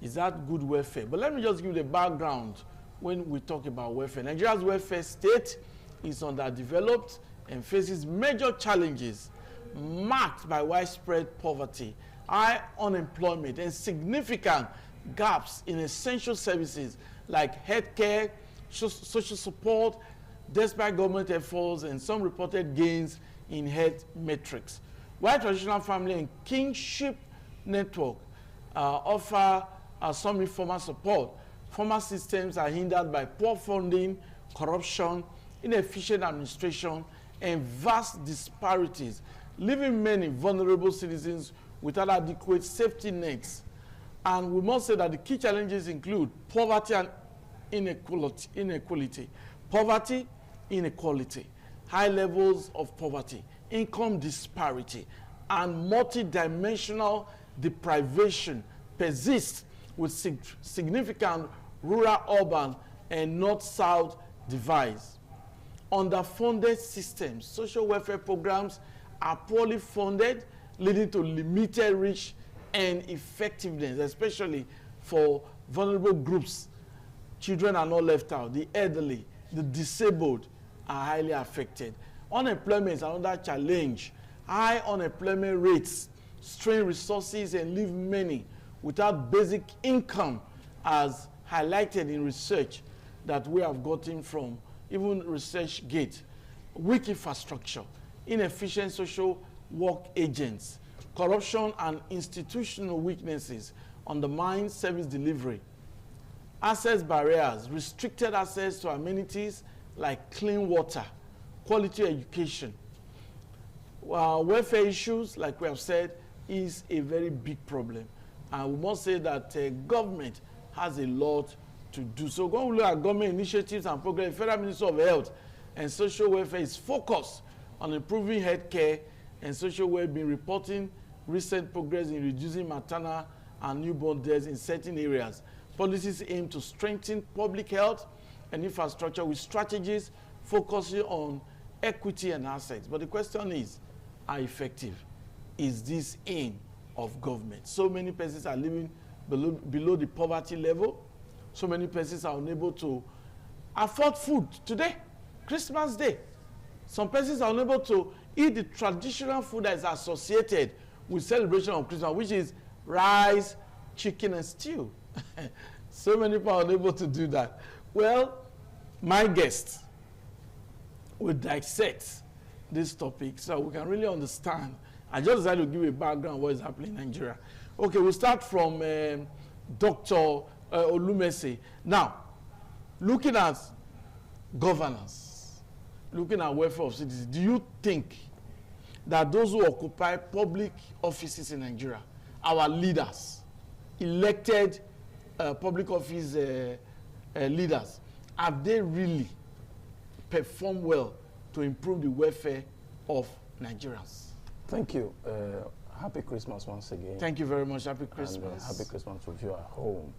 Speaker 5: Is that good welfare? But let me just give you the background when we talk about welfare. Nigeria's welfare state is underdeveloped and faces major challenges marked by widespread poverty, high unemployment, and significant gaps in essential services like healthcare, social support, despite government efforts and some reported gains in health metrics. While traditional family and kinship network offer some informal support, formal systems are hindered by poor funding, corruption, inefficient administration, and vast disparities, leaving many vulnerable citizens without adequate safety nets. And we must say that the key challenges include poverty and inequality. Poverty, inequality, high levels of poverty, income disparity, and multidimensional deprivation persist with significant rural-urban and north-south divides. Underfunded systems, social welfare programs are poorly funded, leading to limited reach and effectiveness, especially for vulnerable groups. Children are not left out. The elderly, the disabled are highly affected. Unemployment is another challenge. High unemployment rates strain resources and leave many without basic income, as highlighted in research that we have gotten from even ResearchGate. Weak infrastructure, inefficient social work agents, corruption and institutional weaknesses undermine service delivery. Access barriers, restricted access to amenities like clean water, quality education. Welfare issues, like we have said, is a very big problem. And we must say that government has a lot to do. So when we look at government initiatives and programs, the Federal Ministry of Health and Social Welfare is focused on improving healthcare and social well-being, reporting recent progress in reducing maternal and newborn deaths in certain areas. Policies aim to strengthen public health and infrastructure with strategies focusing on equity and assets. But the question is, how effective is this aim of government? So many persons are living below the poverty level. So many persons are unable to afford food today, Christmas Day. Some persons are unable to eat the traditional food that is associated with celebration of Christmas, which is rice, chicken, and stew. So many people are unable to do that. Well, my guest will dissect this topic so we can really understand. I just decided to give a background of what is happening in Nigeria. Okay, we'll start from Dr. Olumese. Now, looking at governance, looking at welfare of citizens, do you think that those who occupy public offices in Nigeria, our leaders, elected public office leaders, have they really performed well to improve the welfare of Nigerians?
Speaker 7: Thank you. Happy Christmas once again.
Speaker 5: Thank you very much. Happy Christmas.
Speaker 7: And, happy Christmas to you at home.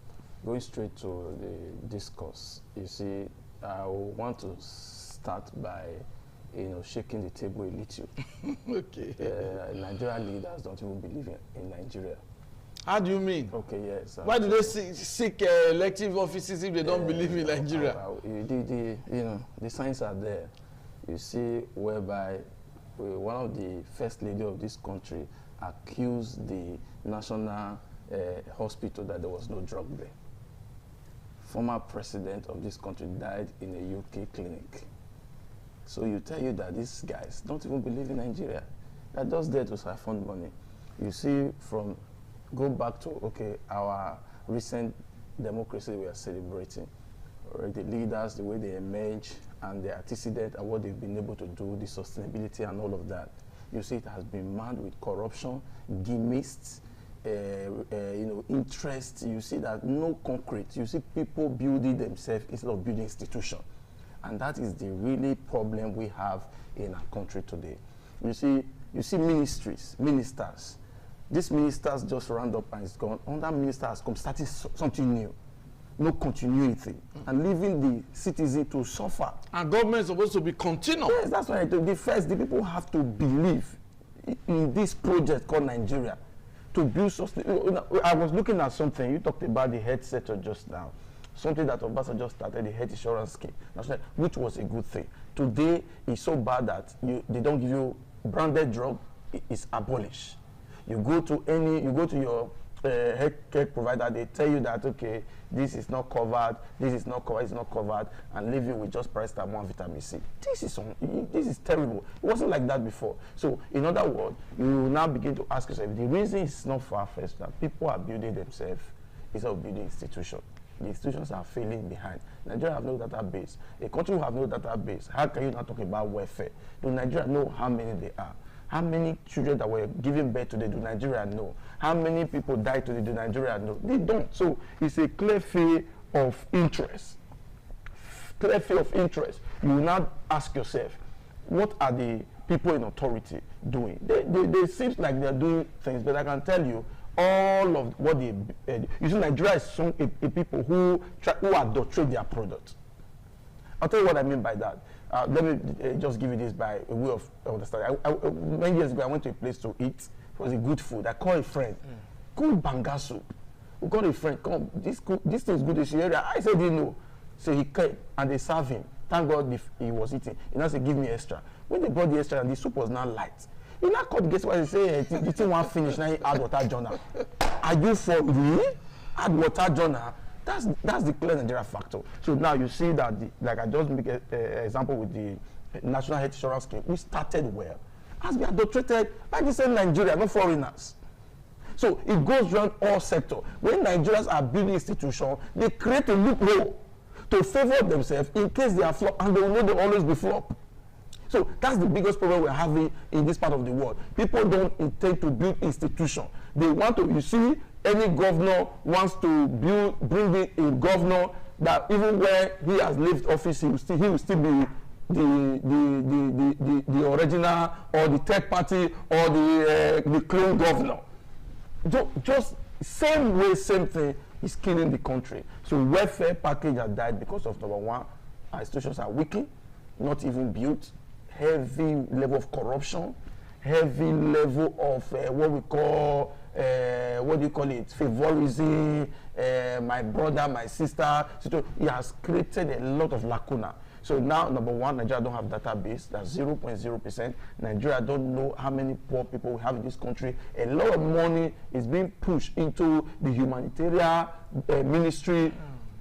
Speaker 7: Going straight to the discourse, you see, I want to start by, shaking the table a little.
Speaker 5: Okay.
Speaker 7: Nigerian leaders don't even believe in Nigeria.
Speaker 5: How do you mean?
Speaker 7: Okay, yes.
Speaker 5: Why do they seek elective offices if they don't believe in Nigeria?
Speaker 7: The signs are there. You see, whereby one of the first lady of this country accused the national hospital that there was no drug there. Former president of this country died in a UK clinic. So you tell you that these guys don't even believe in Nigeria. They're just there to siphon money. You see, go back to, okay, our recent democracy we are celebrating. The leaders, the way they emerge, and the antecedent and what they've been able to do, the sustainability and all of that. You see, it has been marred with corruption, gimmicks, interest. You see that no concrete. You see people building themselves instead of building institutions. And that is the really problem we have in our country today. You see ministers. These ministers just round up and it's gone. Another minister has come, starting something new. No continuity, and leaving the citizen to suffer. And government is supposed to be continuous. Yes, that's why the people have to believe in this project called Nigeria to build sustainable. I was looking at something, you talked about the health sector just now, something that Obasanjo just started, the health insurance scheme, which was a good thing. Today, it's so bad that they don't give you branded drug, it's abolished. You go to your health care provider, they tell you that, okay, this is not covered, it's not covered, and leave you with just paracetamol and vitamin C. This is terrible. It wasn't like that before. So, in other words, you now begin to ask yourself, the reason is not far-fetched that people are building themselves instead of building institutions. The institutions are failing behind. Nigeria have no database. A country who have no database, how can you not talk about welfare? Do Nigeria know how many they are? How many children that were given birth today do Nigeria know? How many people died today do Nigeria know? They don't. So it's a clear field of interest. Clear field of interest. You will now ask yourself, what are the people in authority doing? They seem like they're doing things, but I can tell you, all of what they you see, Nigeria is a people who adulterate their product. I'll tell you what I mean by that. Let me just give you this by a way of understanding. Many years ago, I went to a place to eat. It was a good food. I called a friend. Good banga soup. We called a friend. Come, this thing is good in this area. I said, you know. So he came and they served him. Thank God he was eating. He now said, give me extra. When they brought the extra and the soup was now light, he now called, guess what? He said, the thing won't finish. Now he add water journal. Are you for real? Add water journal? That's the clear Nigeria factor. So now you see that, like I just make an example with the National Health Insurance Scheme, we started well. Has been adulterated by the same Nigeria, not foreigners. So it goes around all sectors. When Nigerians are building institutions, they create a loophole to favor themselves in case they are flop, and they will know they will always be flop. So that's the biggest problem we're having in this part of the world. People don't intend to build institutions. They want to, you see, any governor wants to bring in a governor that even when he has left office, he will still be the original or the third party or the clone governor. Just same way, same thing is killing the country. So welfare package has died because of, number one, our institutions are weakened, not even built, heavy level of corruption, heavy level of what we call what do you call it? Favorism, my brother, my sister. So it has created a lot of lacuna. So now, number one, Nigeria don't have database. That's 0.0%. Nigeria don't know how many poor people we have in this country. A lot of money is being pushed into the humanitarian ministry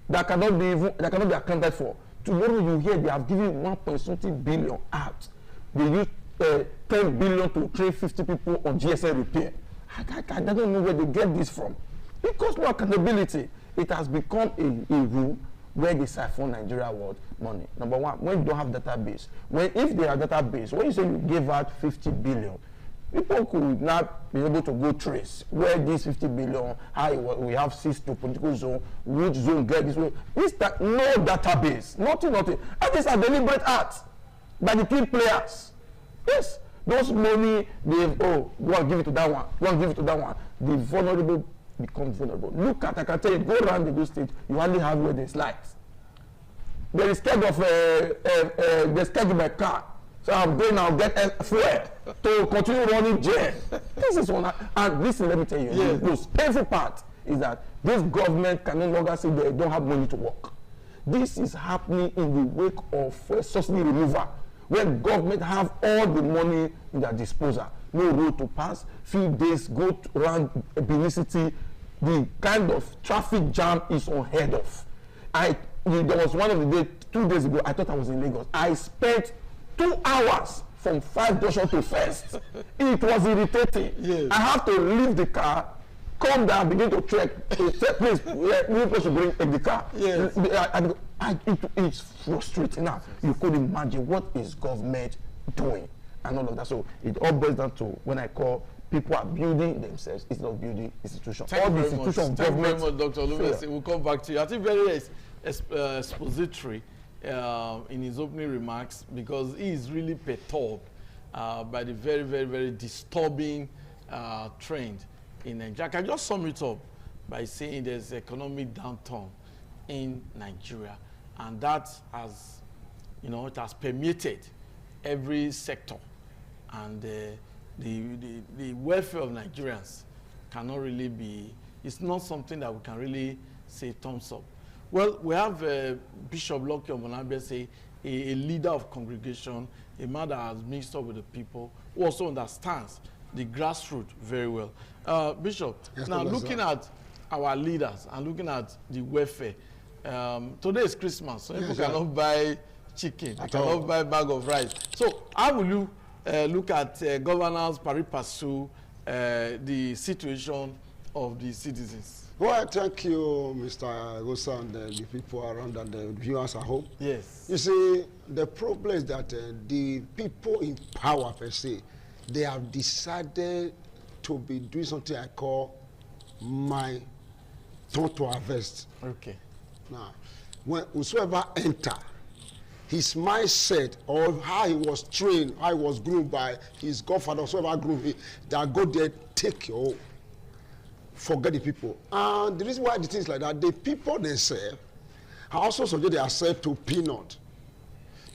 Speaker 7: that cannot be accounted for. Tomorrow you hear they have given 1.something billion out. They use 10 billion to train 50 people on GSM repair. I don't know where they get this from. Because no accountability. It has become a rule where they siphon Nigeria world money. Number one, when you don't have database, if they are database, when you say you gave out 50 billion, people could not be able to go trace where this 50 billion, how we have 6 to political zone, which zone get this way. No database, nothing. And these are deliberate acts by the key players. Yes. Those money, go and give it to that one, go and give it to that one. The vulnerable become vulnerable. Look at, I can tell you, go around the state, you only have where there's lights. There is scared of, they're scared of my car. So I'm going now get fuel to continue running jail. This is one, and this, let me tell you, the most painful part is that this government can no longer say they don't have money to work. This is happening in the wake of subsidy removal, when government have all the money in their disposal, no road to pass, few days go around Benin City, the kind of traffic jam is unheard of. There was one of the days, 2 days ago, I thought I was in Lagos. I spent 2 hours from 5 junction to First. It was irritating.
Speaker 5: Yes.
Speaker 7: I have to leave the car, come down, begin to check. Please, we supposed to bring the car.
Speaker 5: Yes.
Speaker 7: It's frustrating now. You could imagine what is government doing and all of that. So it all boils down to when I call people are building themselves instead of building institutions.
Speaker 5: Thank
Speaker 7: all
Speaker 5: you
Speaker 7: the
Speaker 5: very
Speaker 7: institutions
Speaker 5: much.
Speaker 7: of
Speaker 5: Thank you very
Speaker 7: government.
Speaker 5: much, Dr. Olumese. We'll come back to you. I think very expository in his opening remarks, because he is really perturbed by the very, very, very disturbing trend in Nigeria. I can just sum it up by saying there's economic downturn in Nigeria, and that has, it has permeated every sector, and the welfare of Nigerians cannot really be, it's not something that we can really say thumbs up. Well, we have Bishop Lucky Omonabese, a leader of congregation, a man that has mixed up with the people, who also understands the grassroots very well. Bishop,
Speaker 23: yes,
Speaker 5: now looking at our leaders and looking at the welfare, today is Christmas, so people cannot buy chicken, they cannot buy a bag of rice. So how will you look at governance pari passu, the situation of the citizens?
Speaker 23: Well, thank you, Mr. Rosa, and the people around and the viewers at home.
Speaker 5: Yes.
Speaker 23: You see, the problem is that the people in power, per se, they have decided to be doing something I call my turn to harvest.
Speaker 5: Okay.
Speaker 23: Now, when whosoever enter, his mindset or how he was trained, how he was groomed by his godfather, whosoever groomed him, that go there, take your own. Forget the people. And the reason why the things like that, the people themselves also subject themselves to peanut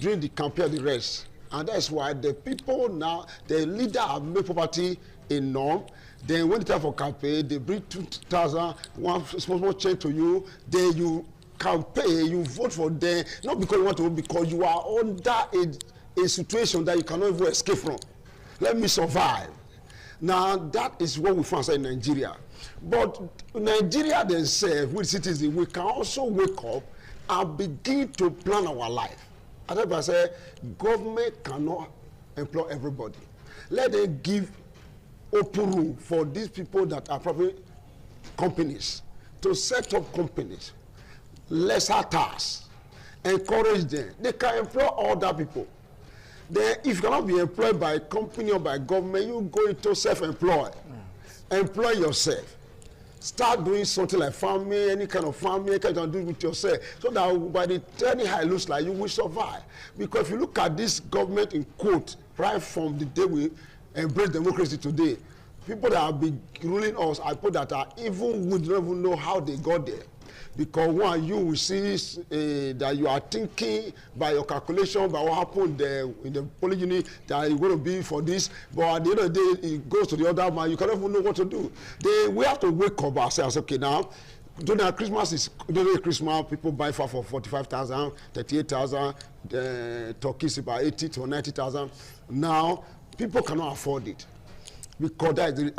Speaker 23: during the campaign of the rest. And that's why the people now, the leader have made property a norm. Then when it's time for campaign, they bring 2,000, one small change to you, then you campaign, you vote for them, not because you want to vote, because you are under a situation that you cannot even escape from. Let me survive. Now, that is what we find in Nigeria. But Nigeria themselves, with citizens, we can also wake up and begin to plan our life. As I say, government cannot employ everybody. Let them give open room for these people that are probably companies to set up companies, lesser tasks, encourage them. They can employ other people. Then, if you cannot be employed by a company or by government, you go into self-employed. Employ yourself. Start doing something like farming, any kind of farming, you can do it with yourself, so that by the time it looks like you will survive. Because if you look at this government in quote, right from the day we embrace democracy today, people that have been ruling us are people that are even, we don't even know how they got there. Because one, you will see that you are thinking by your calculation, by what happened in the polling unit, that you're going to be for this, but at the end of the day, it goes to the other man, you cannot even know what to do. We have to wake up ourselves, okay, now, during Christmas, people buy for 45,000, 38,000, turkeys about 80 to 90,000. Now, people cannot afford it. Because that is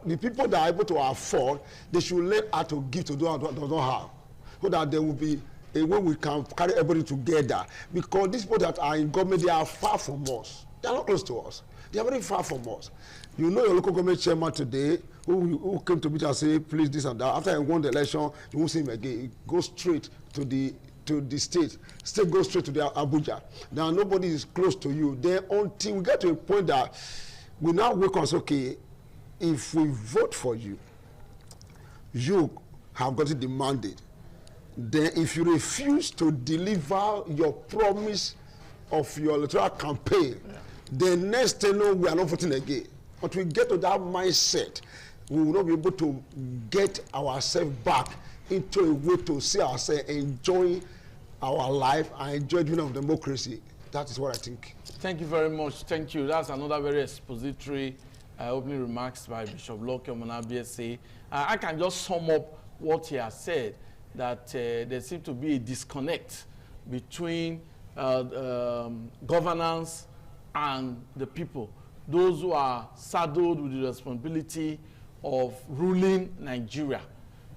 Speaker 23: the people that are able to afford, they should learn how to give to those that don't have, so that there will be a way we can carry everybody together. Because these people that are in government, they are far from us. They are not close to us. They are very far from us. You know your local government chairman today, who came to me and say, please this and that. After I won the election, you won't see him again. He goes straight to the state. State goes straight to the Abuja. Now nobody is close to you. Then until we get to a point that we now wake up and say, okay, if we vote for you, you have gotten the mandate. Then if you refuse to deliver your promise of your electoral campaign, the next thing we are not voting again. But we get to that mindset, we will not be able to get ourselves back into a way to see ourselves enjoying our life and enjoy the of democracy. That is what I think.
Speaker 5: Thank you very much. Thank you. That's another very expository opening remarks by Bishop Lucky Omonabese. I can just sum up what he has said, that there seems to be a disconnect between governance and the people. Those who are saddled with the responsibility of ruling Nigeria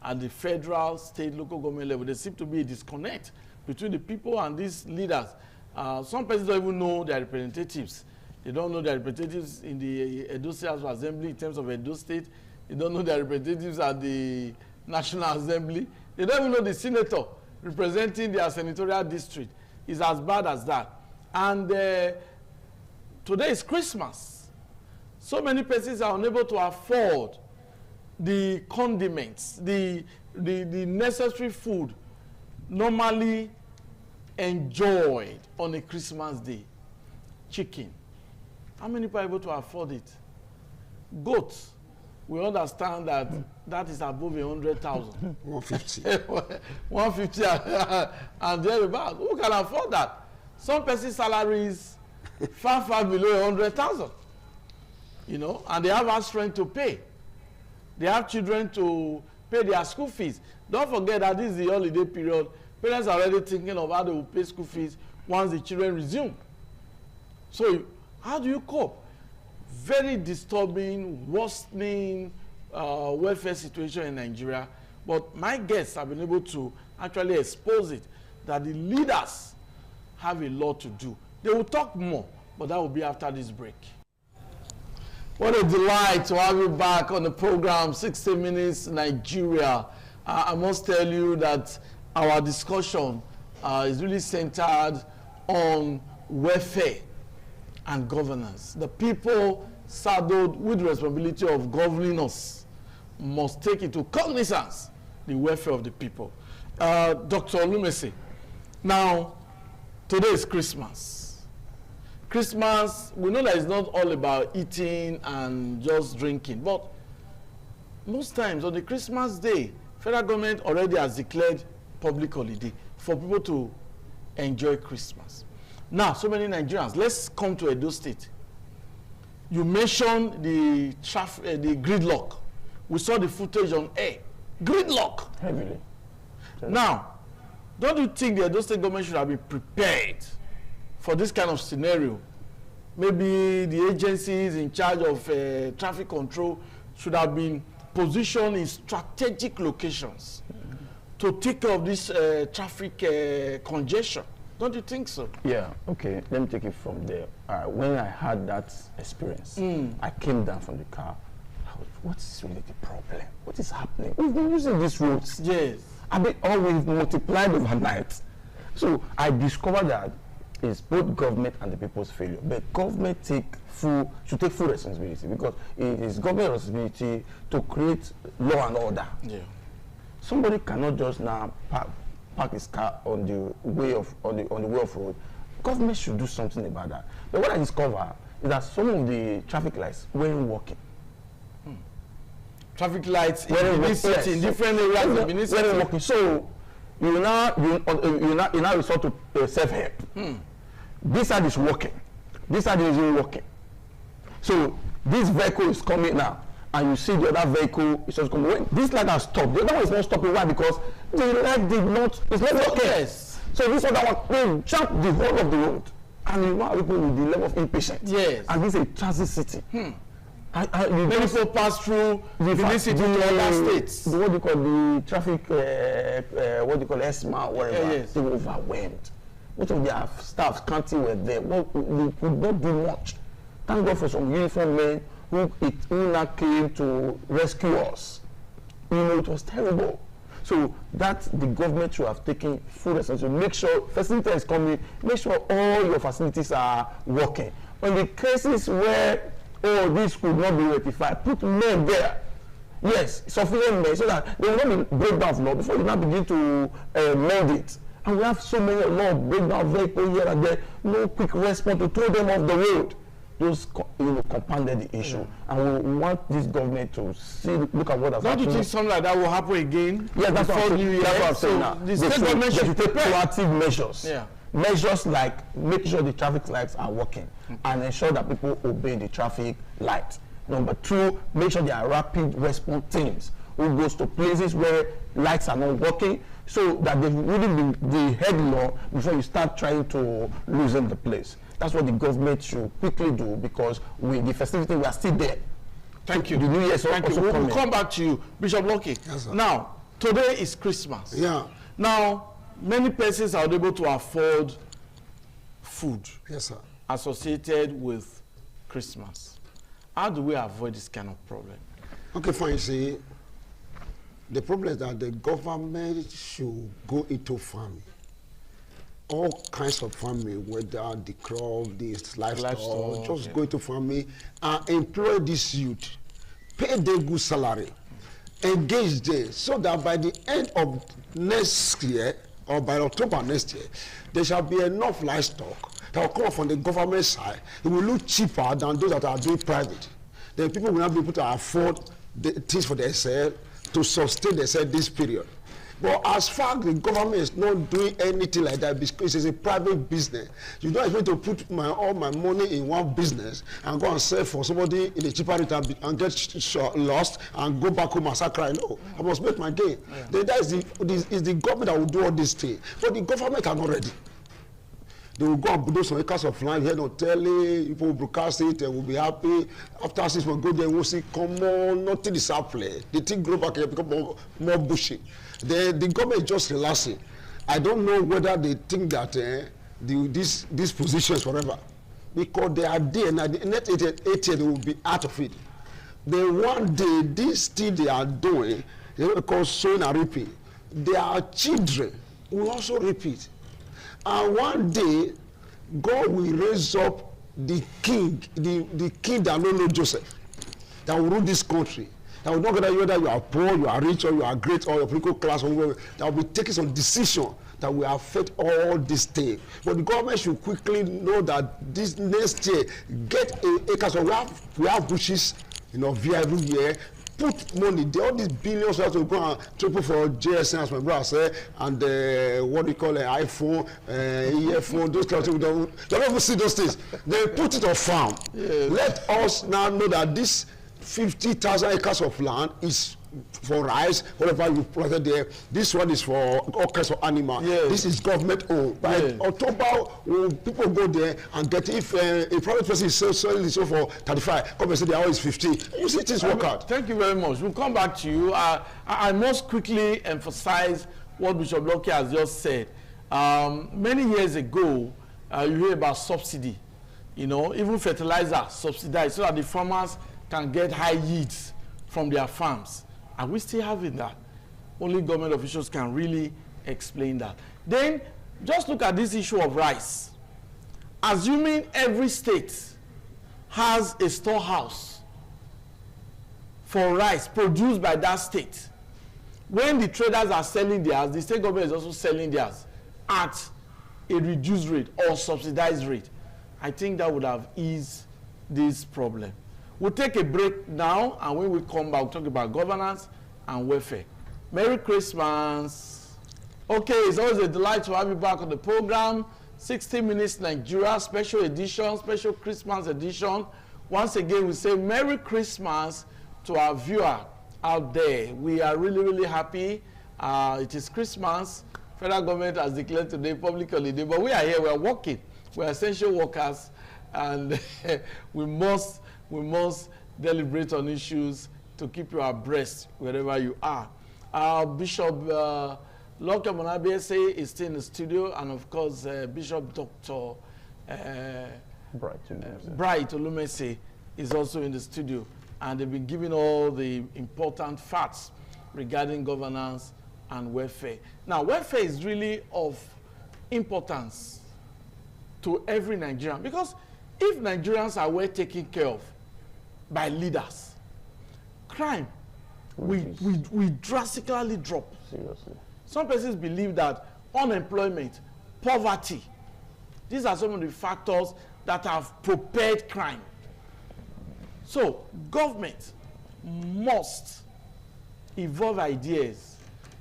Speaker 5: at the federal, state, local government level, there seems to be a disconnect between the people and these leaders. Some persons don't even know their representatives They don't know their representatives in the Edo State House of Assembly in terms of Edo State. They don't know their representatives at the National Assembly. They don't even know the senator representing their senatorial district. It's as bad as that. And today is Christmas. So many persons are unable to afford the condiments, the necessary food normally enjoyed on a Christmas day. Chicken. How many people are able to afford it? Goats. We understand that that is above 100,000.
Speaker 23: 150.
Speaker 5: 150 and thereabouts. Who can afford that? Some person's salary is far below 100,000. You know, and they have our strength to pay. They have children to pay their school fees. Don't forget that this is the holiday period. Parents are already thinking of how they will pay school fees once the children resume. So how do you cope? Very disturbing, worsening welfare situation in Nigeria. But my guests have been able to actually expose it, that the leaders have a lot to do. They will talk more, but that will be after this break. What a delight to have you back on the program, 60 Minutes Nigeria. I must tell you that our discussion is really centered on welfare and governance. The people saddled with the responsibility of governing us must take into cognizance the welfare of the people. Dr. Olumese, now today is Christmas. Christmas, we know that it's not all about eating and just drinking, but most times on the Christmas day, federal government already has declared public holiday for people to enjoy Christmas. Now, so many Nigerians, let's come to Edo State. You mentioned the gridlock. We saw the footage on air. Gridlock.
Speaker 7: Heavily.
Speaker 5: Now, don't you think the Edo State government should have been prepared for this kind of scenario? Maybe the agencies in charge of traffic control should have been positioned in strategic locations to take care of this traffic congestion. Don't you think so?
Speaker 7: Yeah, okay. Let me take it from there. When I had that experience, I came down from the car. What is really the problem? What is happening? We've been using these roads.
Speaker 5: Yes.
Speaker 7: We've multiplied overnight. So I discovered that it's both government and the people's failure. But government should take full responsibility, because it is government responsibility to create law and order.
Speaker 5: Yeah.
Speaker 7: Somebody cannot just now park his car on the way of road. Government should do something about that. But what I discovered is that some of the traffic lights weren't working.
Speaker 5: Traffic lights in different areas of the city.
Speaker 7: Weren't working. So you now resort to self-help. This side is working. This side isn't working. So this vehicle is coming now, and you see the other vehicle is just coming. When this light has stopped, the other one is not stopping. Why? Because the light it's not working. Yes. So this other one, they jump the whole of the road, and you know how people with the level of impatience.
Speaker 5: Yes.
Speaker 7: And this is a transit city.
Speaker 5: Many people pass through the city to other states.
Speaker 7: What do you call the traffic? What do you call ESMA? Whatever.
Speaker 5: Yes.
Speaker 7: They were overwhelmed. Most of their staff, county were there. Well, they could not do much. Thank God for some uniformed men who now came to rescue us. You know, it was terrible. So that the government should have taken full responsibility. Make sure facility is coming. Make sure all your facilities are working. When the cases where this could not be rectified, put men there. Yes, sufficient men, so that there will not be breakdown of law before you now begin to mend it. And we have so many law breakdown vehicles here and there, no quick response to throw them off the road. Those compounded the issue, and we want this government to look at what has happened.
Speaker 5: Don't you think something like that will happen again?
Speaker 7: Yeah, that's what I'm saying now.
Speaker 5: The state government should
Speaker 7: take proactive measures.
Speaker 5: Yeah.
Speaker 7: Measures like making sure the traffic lights are working and ensure that people obey the traffic lights. Number two, make sure there are rapid response teams who goes to places where lights are not working, so that they wouldn't be the headlaw before you start trying to loosen the place. That's what the government should quickly do, because with the festivity, we are still there.
Speaker 5: Thank you.
Speaker 7: The New Year
Speaker 5: Thank you. We'll come back to you, Bishop Lucky.
Speaker 23: Yes, sir.
Speaker 5: Now, today is Christmas.
Speaker 23: Yeah.
Speaker 5: Now, many persons are able to afford food.
Speaker 23: Yes, sir.
Speaker 5: Associated with Christmas. How do we avoid this kind of problem?
Speaker 23: Okay, fine. See, the problem is that the government should go into farming. All kinds of farming, whether the crop, this livestock, just go into farming and employ this youth, pay them good salary, engage them, so that by the end of next year, or by October next year, there shall be enough livestock that will come from the government side. It will look cheaper than those that are doing private. Then people will not be able to afford the things for themselves to sustain themselves this period. But as far as the government is not doing anything like that, because it's a private business, you don't expect to put all my money in one business and go and sell for somebody in a cheaper rate and get lost and go back home and start crying. No, I must make my gain. Yeah. Then that is the government that will do all these things. But the government are not ready. They will go and build some acres of land here on telly, people will broadcast it, and will be happy. After 6 months, go there and we'll see, come on, nothing is happening. The thing grow back and become more bushy. The government is just relaxing. I don't know whether they think that these positions forever, because they are there, and at the next 8 years, they will be out of it. Then one day, this thing they are doing, they call sowing and reaping, their children will also repeat. And one day, God will raise up the king, the king that don't know Joseph, that will rule this country. That will not matter whether you are poor, you are rich, or you are great, or your political class, or whatever. That will be taking some decision that will affect all these things. But the government should quickly know that this next year, get acres. We have bushes, via every year. Put money, all these billions have to go and triple for GSM, as my brother said, and what we call an iPhone, earphone, those kinds of things. You don't even see those things. They put it on farm. Yes. Let us now know that this 50,000 acres of land is for rice, whatever you planted there. This one is for all kinds of animals. Yes. This is government owned. By October, people go there and get, if a private person is selling this for 35, come and say the hour is 50. You see things work out.
Speaker 5: Thank you very much. We'll come back to you. I must quickly emphasize what Bishop Locke has just said. Many years ago, you hear about subsidy. Even fertilizer subsidized so that the farmers can get high yields from their farms. Are we still having that? Only government officials can really explain that. Then, just look at this issue of rice. Assuming every state has a storehouse for rice produced by that state, when the traders are selling theirs, the state government is also selling theirs at a reduced rate or subsidized rate. I think that would have eased this problem. We'll take a break now, and when we come back, we'll talk about governance and welfare. Merry Christmas. Okay, it's always a delight to have you back on the program. 60 Minutes Nigeria, special edition, special Christmas edition. Once again, we say Merry Christmas to our viewer out there. We are really, really happy. It is Christmas. Federal government has declared today public holiday, but we are here, we are working. We are essential workers, and we must deliberate on issues to keep you abreast wherever you are. Bishop Locke Monabese is still in the studio, and of course Bishop Dr. Bright Olumese is also in the studio, and they've been giving all the important facts regarding governance and welfare. Now, welfare is really of importance to every Nigerian, because if Nigerians are well taken care of by leaders, crime we drastically drop. Seriously. Some persons believe that unemployment, poverty, these are some of the factors that have propelled crime. So government must evolve ideas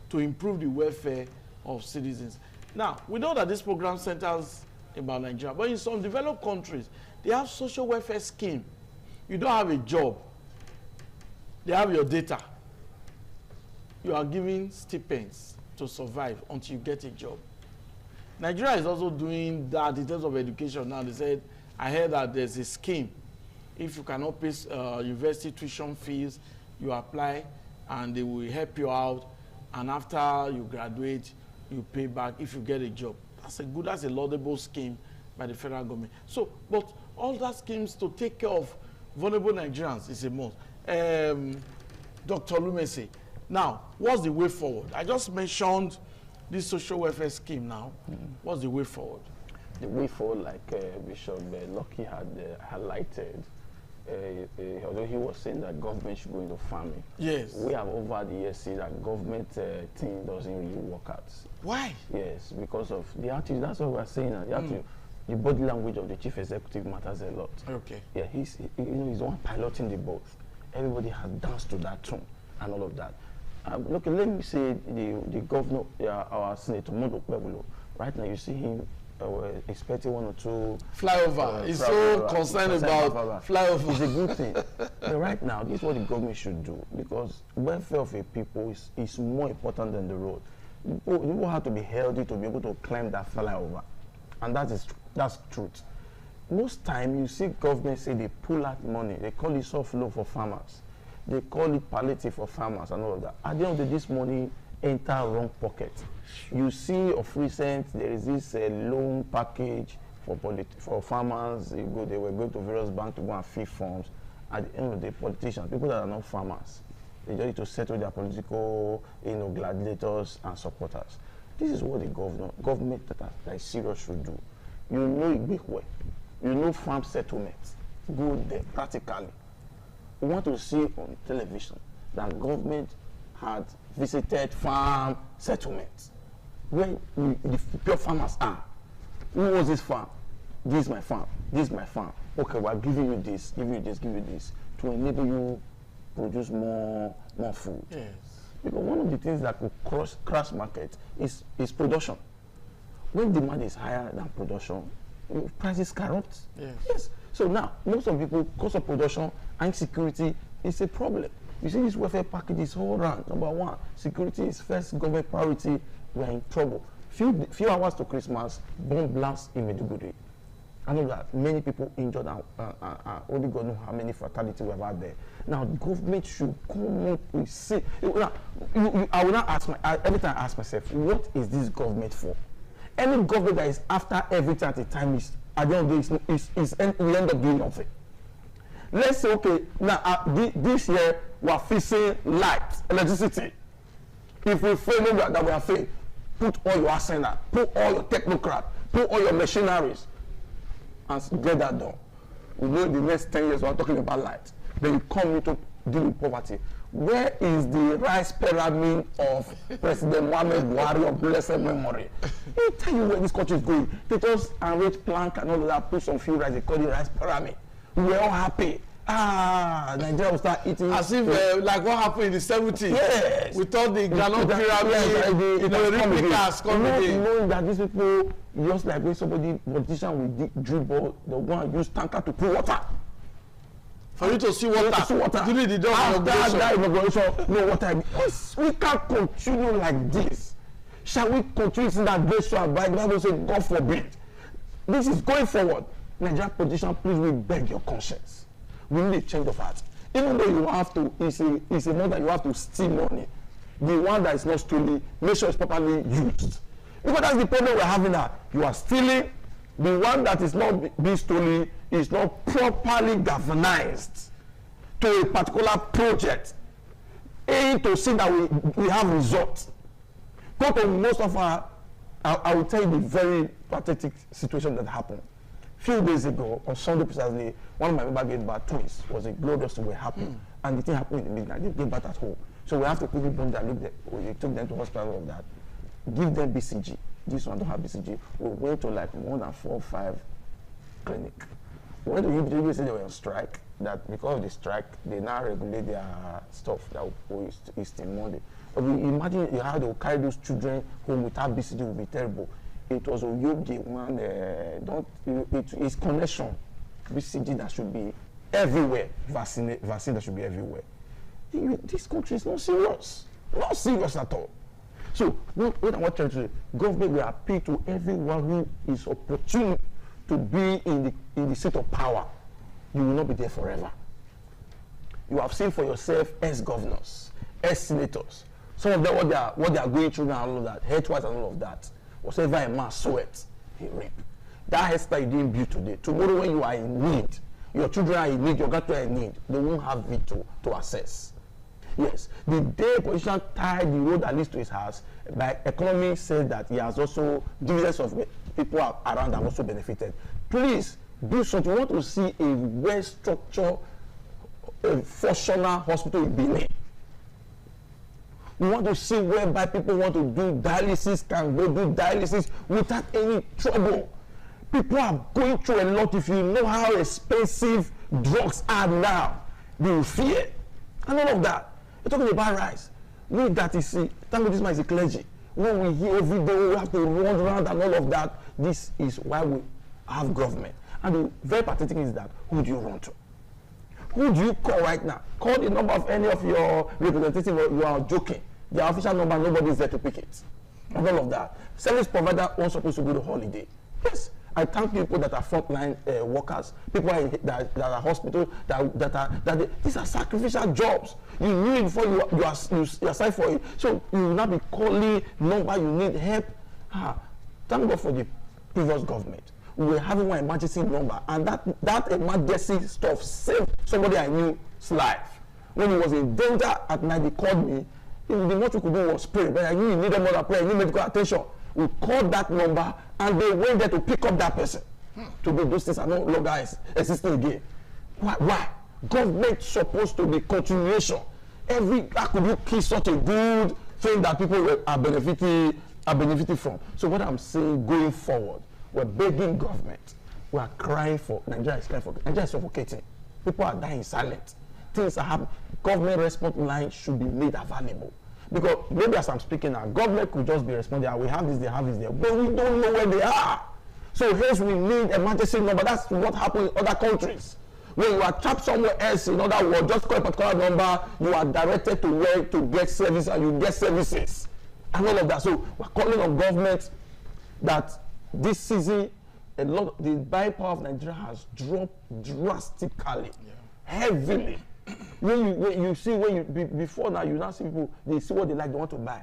Speaker 5: to improve the welfare of citizens. Now, we know that this program centers about Nigeria, but in some developed countries, they have social welfare scheme. You don't have a job, they have your data. You are giving stipends to survive until you get a job. Nigeria is also doing that in terms of education now. They said, I heard that there's a scheme. If you cannot pay university tuition fees, you apply and they will help you out. And after you graduate, you pay back if you get a job. That's a laudable scheme by the federal government. So, but all that schemes to take care of vulnerable Nigerians is a must. Dr. Lumese, now, what's the way forward? I just mentioned this social welfare scheme now. What's the way forward?
Speaker 7: The way forward, like Bishop Lucky had highlighted, although he was saying that government should go into farming.
Speaker 5: Yes.
Speaker 7: We have over the years seen that government thing doesn't really work out.
Speaker 5: Why?
Speaker 7: Yes, because of the attitude. That's what we're saying. The attitude, the body language of the chief executive matters a lot.
Speaker 5: Okay.
Speaker 7: Yeah, he's the one piloting the boat. Everybody has danced to that tune and all of that. Look, let me say the governor, our Senator Mondo Pueblo. Right now, you see him expecting 1 or 2
Speaker 5: flyover. He's so concerned about flyover.
Speaker 7: It's a good thing. But right now, this is what the government should do, because welfare of a people is more important than the road. People have to be healthy to be able to climb that flyover, and that's truth. Most time you see government say they pull out money. They call it soft loan for farmers. They call it palliative for farmers and all of that. At the end of the day, this money enter wrong pocket. You see of recent, there is this loan package for farmers. They were going to various banks to go and fill forms. At the end of the day, politicians, people that are not farmers, they just need to settle their political, gladiators and supporters. This is what the government that is serious should do. You know a big way. You know farm settlements. Go there practically. We want to see on television that government had visited farm settlements where the pure farmers are. Who was this farm? This is my farm. This is my farm. Okay, we're giving you this, give you this, give you this to enable you produce more food.
Speaker 5: Yes.
Speaker 7: Because one of the things that could crash market is production. When demand is higher than production, prices skyrocket. Yes. So now, most of people, cost of production and security is a problem. You see, this welfare package is all around. Number one, security is first government priority. We are in trouble. Few hours to Christmas, bomb blast in Maiduguri. I know that many people injured, and only God knows how many fatalities we have had there. Now, government should come up with say. I will not ask every time I ask myself, what is this government for? Any government that is after everything at a time is, at the end of the day, we end up doing nothing. Let's say, okay, now this year we are fixing light, electricity. If we fail that we are failed, put all your arsenal, put all your technocrat, put all your machineries, and get that done. We know the next 10 years we are talking about light. Then you come into deal with poverty. Where is the rice pyramid of President Muhammad Buhari of blessed memory? They tell you where this country is going. They just arrange plank and all of that, put some few rice, they call it rice pyramid. We were all happy. Nigeria will start eating.
Speaker 5: As if like what happened in the 70s.
Speaker 7: Yes.
Speaker 5: We thought the groundnut pyramid, replicas coming.
Speaker 7: Knowing that these people, just like when somebody, politician will drip ball, they want to use tanker to pull water.
Speaker 5: For you to see water. During the day of
Speaker 7: inauguration, no water. Yes, we can't continue like this. Shall we continue in that grace to abide? Bible says, God forbid. This is going forward. Nigerian politician, please, we beg your conscience. We need a change of heart. Even though you have to, it's a month that you have to steal money. The one that is not stolen, make sure it's properly used. Because that's the problem we're having now. You are stealing. The one that is not being stolen is not properly galvanized to a particular project. To see that we have results. Go to most of our, I will tell you the very pathetic situation that happened. Few days ago, on Sunday precisely, one of my members gave birth twins. Was a glorious thing happy, and the thing happened in the midnight. They gave birth at home, so we have to quickly bring them. We took them to hospital of that. Give them BCG. This one don't have BCG. We went to like more than 4 or 5 clinics. When the UPW said they were on strike, that because of the strike, they now regulate their stuff that is till Monday. But imagine how they will carry those children home without BCG would be terrible. It was a UPG one, it's connection. BCG that should be everywhere. Vaccine that should be everywhere. This country is not serious. Not serious at all. So, what I want to say, government will appeal to everyone who is opportune to be in the seat of power. You will not be there forever. You have seen for yourself ex-governors, ex-senators. Some of them, what they are going through and all of that, health-wise and all of that. Whatever a man sweat, he reap. that hairstyle you didn't build today, tomorrow when you are in need, your children are in need, your grandchildren are in need, they won't have it to access. Yes, the day politician tied the road that leads to his house, by economy said that he has also, dividends of people around have also benefited. Please do something. We want to see a well-structured, functional hospital in Benin. We want to see whereby people want to do dialysis can go do dialysis without any trouble. People are going through a lot. If you know how expensive drugs are now, they will fear. And all of that. You're talking about rice. We that is, thank God this man is a clergy. When we hear every day, we have to run around and all of that. This is why we have government. And the very pathetic is that, who do you run to? Who do you call right now? Call the number of any of your representatives, you are joking. Their official number, nobody is there to pick it. And all of that. Service provider aren't supposed to go to holiday. Yes. I thank people that are frontline workers, people that are hospital, these are sacrificial jobs. You knew it before you assign for it. So you will not be calling number, you need help. Thank God for the previous government. We were having one emergency number, and that emergency stuff saved somebody I knew's life. When he was in danger at night, he called me. The most we could do was pray, but I knew he needed more than prayer, he needed medical attention. We called that number and they went there to pick up that person. To do those things are no longer existing again. Why? Government supposed to be continuation. How could you kill such a good thing that people are benefiting from? So what I'm saying going forward, we're begging government. We are crying for Nigeria is suffocating. People are dying silent. Things are happening. Government response line should be made available. Because maybe as I'm speaking now, government could just be responding, we have this, they have this there, but we don't know where they are. So hence we need emergency number. That's what happens in other countries. When you are trapped somewhere else, in other words, just call a particular number, you are directed to where to get service and you get services. And all of that. So we're calling on government that this season, the buying power of Nigeria has dropped drastically, heavily. Before now, you now see people, they see what they like, they want to buy.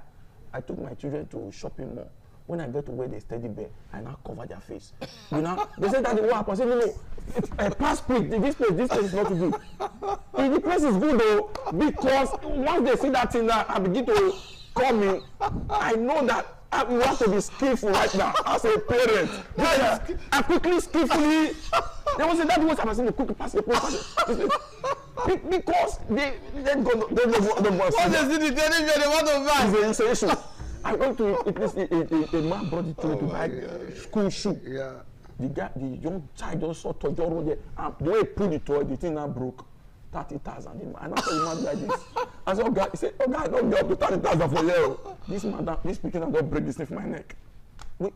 Speaker 7: I took my children to shopping mall. When I get to where they steady there, I now cover their face. You know, they say that the what happened. I say, no, pass quick. This place is not too good. The place is good though, because once they see that thing now, I begin to call me. I know that we want to be skillful right now as a parent. I quickly, skillfully. They will say that was happening to quickly pass the place. Because they don't know what they want to buy. It's an installation. I went to a man brought it to buy school shoe. Yeah. The young child just saw toy door there. The way he pulled the toy, the thing now broke. 30,000. And I said, man like this. I said, oh God, he said, oh God, I don't get up to 30,000 for you. This man, this picture now don't break this thing for my neck.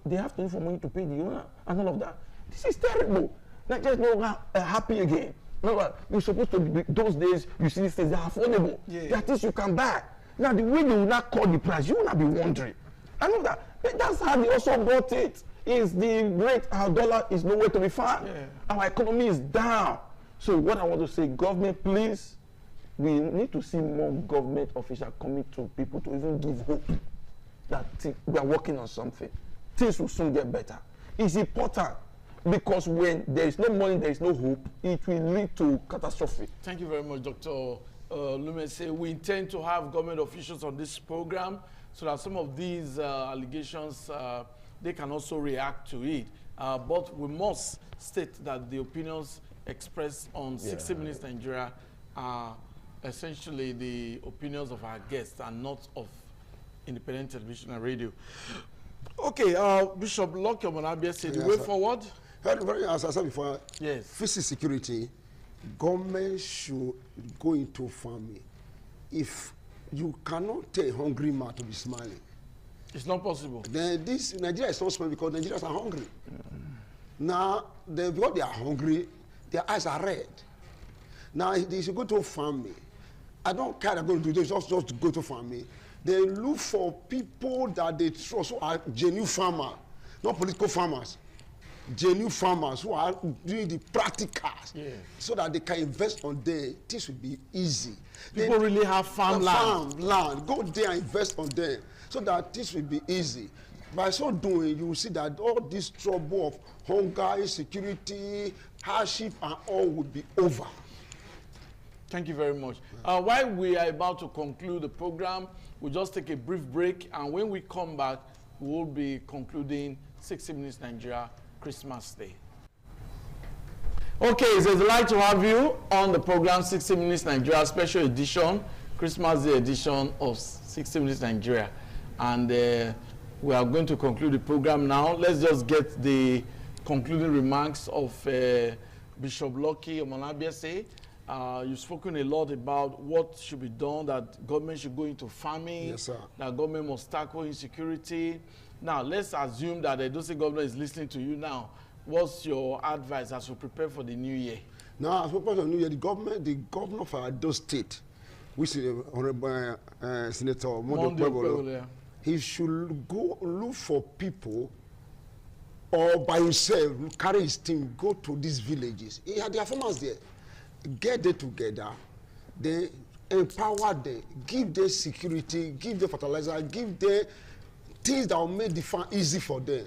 Speaker 7: They have to use for money to pay the owner and all of that. This is terrible. Not just no happy again. No, you're supposed to be, those days, you see these things, they're affordable. Yeah. That is, you can buy. Now, the way they will not call the price, you will not be wondering. I know that. That's how they also bought it. Is the rate, our dollar is nowhere to be found. Yeah. Our economy is down. So what I want to say, government, please, we need to see more government officials coming to people to even give hope that we are working on something. Things will soon get better. It's important. Because when there is no money, there is no hope, it will lead to catastrophe.
Speaker 5: Thank you very much, Dr. Lumese. We intend to have government officials on this program so that some of these allegations, they can also react to it. But we must state that the opinions expressed on 60 Minutes Nigeria are essentially the opinions of our guests and not of independent television and radio. Okay, Bishop Lokion Monabia said the way forward.
Speaker 23: As I said before, physical security, government should go into farming. If you cannot tell a hungry man to be smiling,
Speaker 5: it's not possible.
Speaker 23: Then Nigeria is not smiling because Nigerians are hungry. Now, because they are hungry, their eyes are red. Now, they should go to farming. I don't care they're going to do this, just go to farming. They look for people that they trust who are genuine farmers, not political farmers. Genuine farmers who are doing the practicals, so that they can invest on them. This will be easy.
Speaker 5: People really have farmland.
Speaker 23: Go there and invest on them, so that this will be easy. By so doing, you will see that all this trouble of hunger, insecurity, hardship, and all will be over.
Speaker 5: Thank you very much. While we are about to conclude the program, we'll just take a brief break, and when we come back, we'll be concluding 60 Minutes Nigeria Christmas Day. Okay, it's a delight to have you on the program 60 Minutes Nigeria Special Edition, Christmas Day edition of 60 Minutes Nigeria. And we are going to conclude the program now. Let's just get the concluding remarks of Bishop Lucky Omonabiese. You've spoken a lot about what should be done, that government should go into farming,
Speaker 23: yes, sir.
Speaker 5: That government must tackle insecurity. Now, let's assume that the Edo State government is listening to you now. What's your advice as we prepare for the new year?
Speaker 23: Now, as we prepare for the new year, the governor of Edo State, which is Honorable Senator Mondo Pueblo, he should go look for people or by himself, carry his team, go to these villages. He had their farmers there. Get them together, then empower them, give them security, give them fertilizer, give them things that will make the farm easy for them,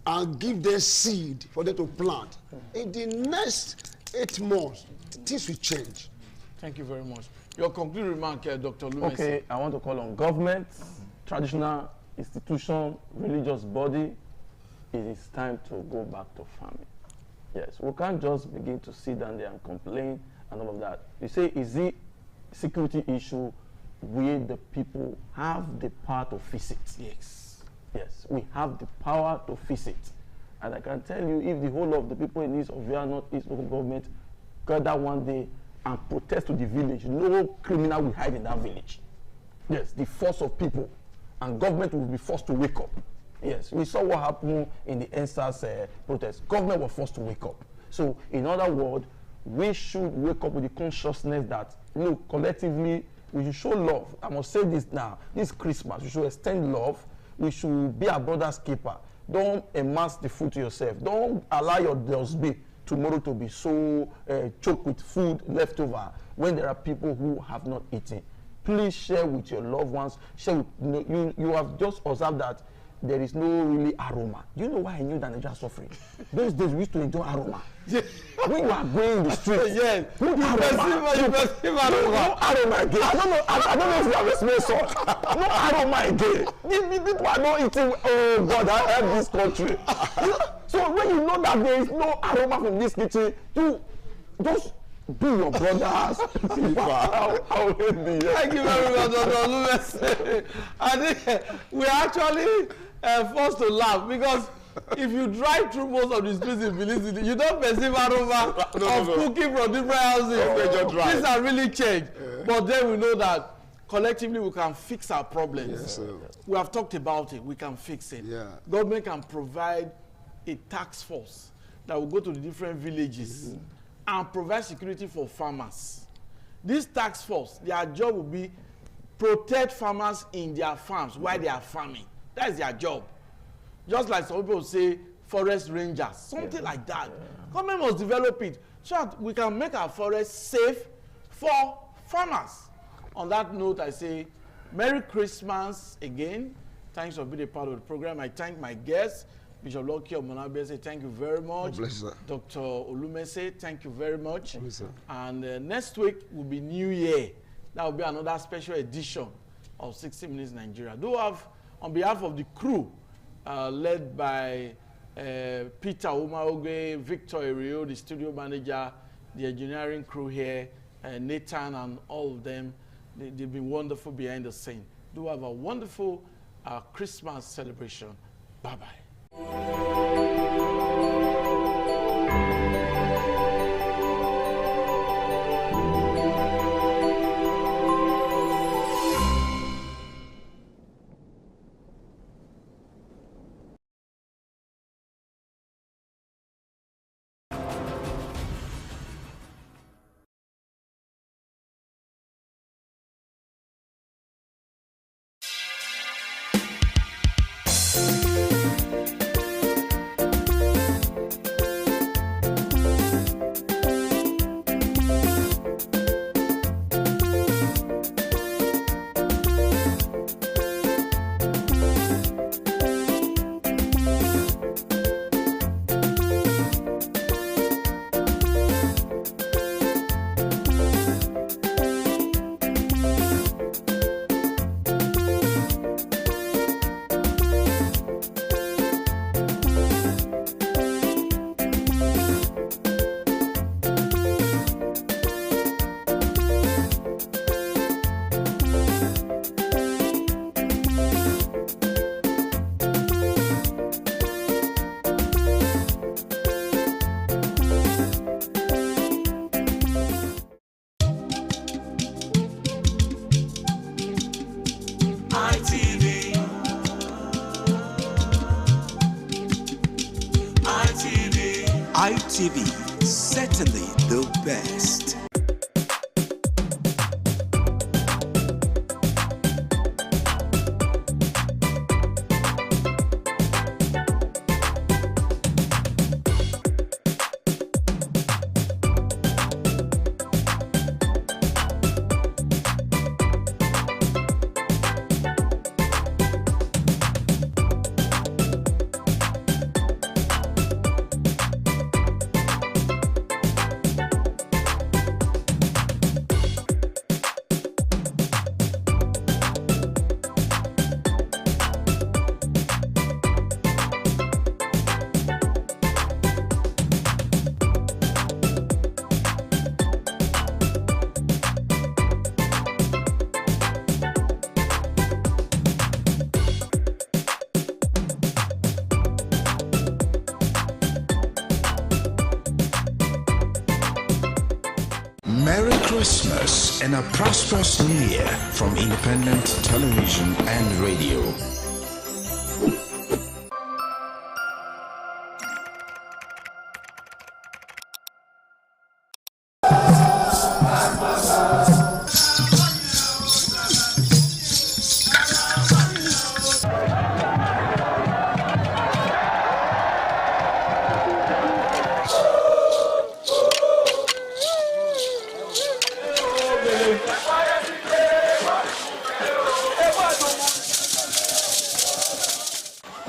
Speaker 23: and give them seed for them to plant. In the next 8 months, things will change.
Speaker 5: Thank you very much. Your concluding remark, Dr. Olumese.
Speaker 7: Okay, I want to call on government, traditional institution, religious body. It is time to go back to farming. Yes, we can't just begin to sit down there and complain and all of that. You say, is it security issue? We, the people, have the power to fix it.
Speaker 5: Yes.
Speaker 7: Yes, we have the power to fix it. And I can tell you, if the whole of the people in East Ovia Northeast local government gather one day and protest to the village, no criminal will hide in that village. Yes, the force of people, and government will be forced to wake up. Yes, we saw what happened in the NSAS protest. Government was forced to wake up. So, in other words, we should wake up with the consciousness that, look, collectively, we should show love. I must say this now. This Christmas, we should extend love. We should be our brother's keeper. Don't amass the food to yourself. Don't allow your dustbin tomorrow to be so choked with food left over when there are people who have not eaten. Please share with your loved ones. Share with, you have just observed that there is no really aroma. Do you know why I knew that Nigeria was suffering? Those days we used to enjoy aroma. When you are going in the street,
Speaker 5: yes,
Speaker 7: no aroma again. I don't know if you have a smell salt. No aroma again. People are not eating. Oh God, I have this country. So when you know that there is no aroma from this kitchen, you just be your brothers.
Speaker 5: Thank you very much, Dr. Olumese. I think we actually forced to laugh because if you drive through most of the streets in Benin City, you don't perceive aroma of cooking from different houses. Things are really changed. But then we know that collectively we can fix our problems.
Speaker 23: Yes, sir.
Speaker 5: We have talked about it. We can fix it.
Speaker 23: Yeah.
Speaker 5: Government can provide a task force that will go to the different villages and provide security for farmers. This task force, their job will be protect farmers in their farms while they are farming. That's their job. Just like some people say, forest rangers, something like that. Government must develop it so that we can make our forests safe for farmers. On that note, I say, Merry Christmas again. Thanks for being a part of the program. I thank my guests, Bishop Lucky Omonabiese, thank you very much.
Speaker 23: Bless you,
Speaker 5: Dr. Olumese, thank you very much.
Speaker 23: Bless you.
Speaker 5: And next week will be New Year. That will be another special edition of 60 Minutes Nigeria. Do have, on behalf of the crew, led by Peter Umaoge, Victor Erio, the studio manager, the engineering crew here, Nathan and all of them, they've been wonderful behind the scene. Do have a wonderful Christmas celebration. Bye-bye.
Speaker 15: ITV. ITV, certainly the best. Merry Christmas and a prosperous New Year from Independent Television and Radio.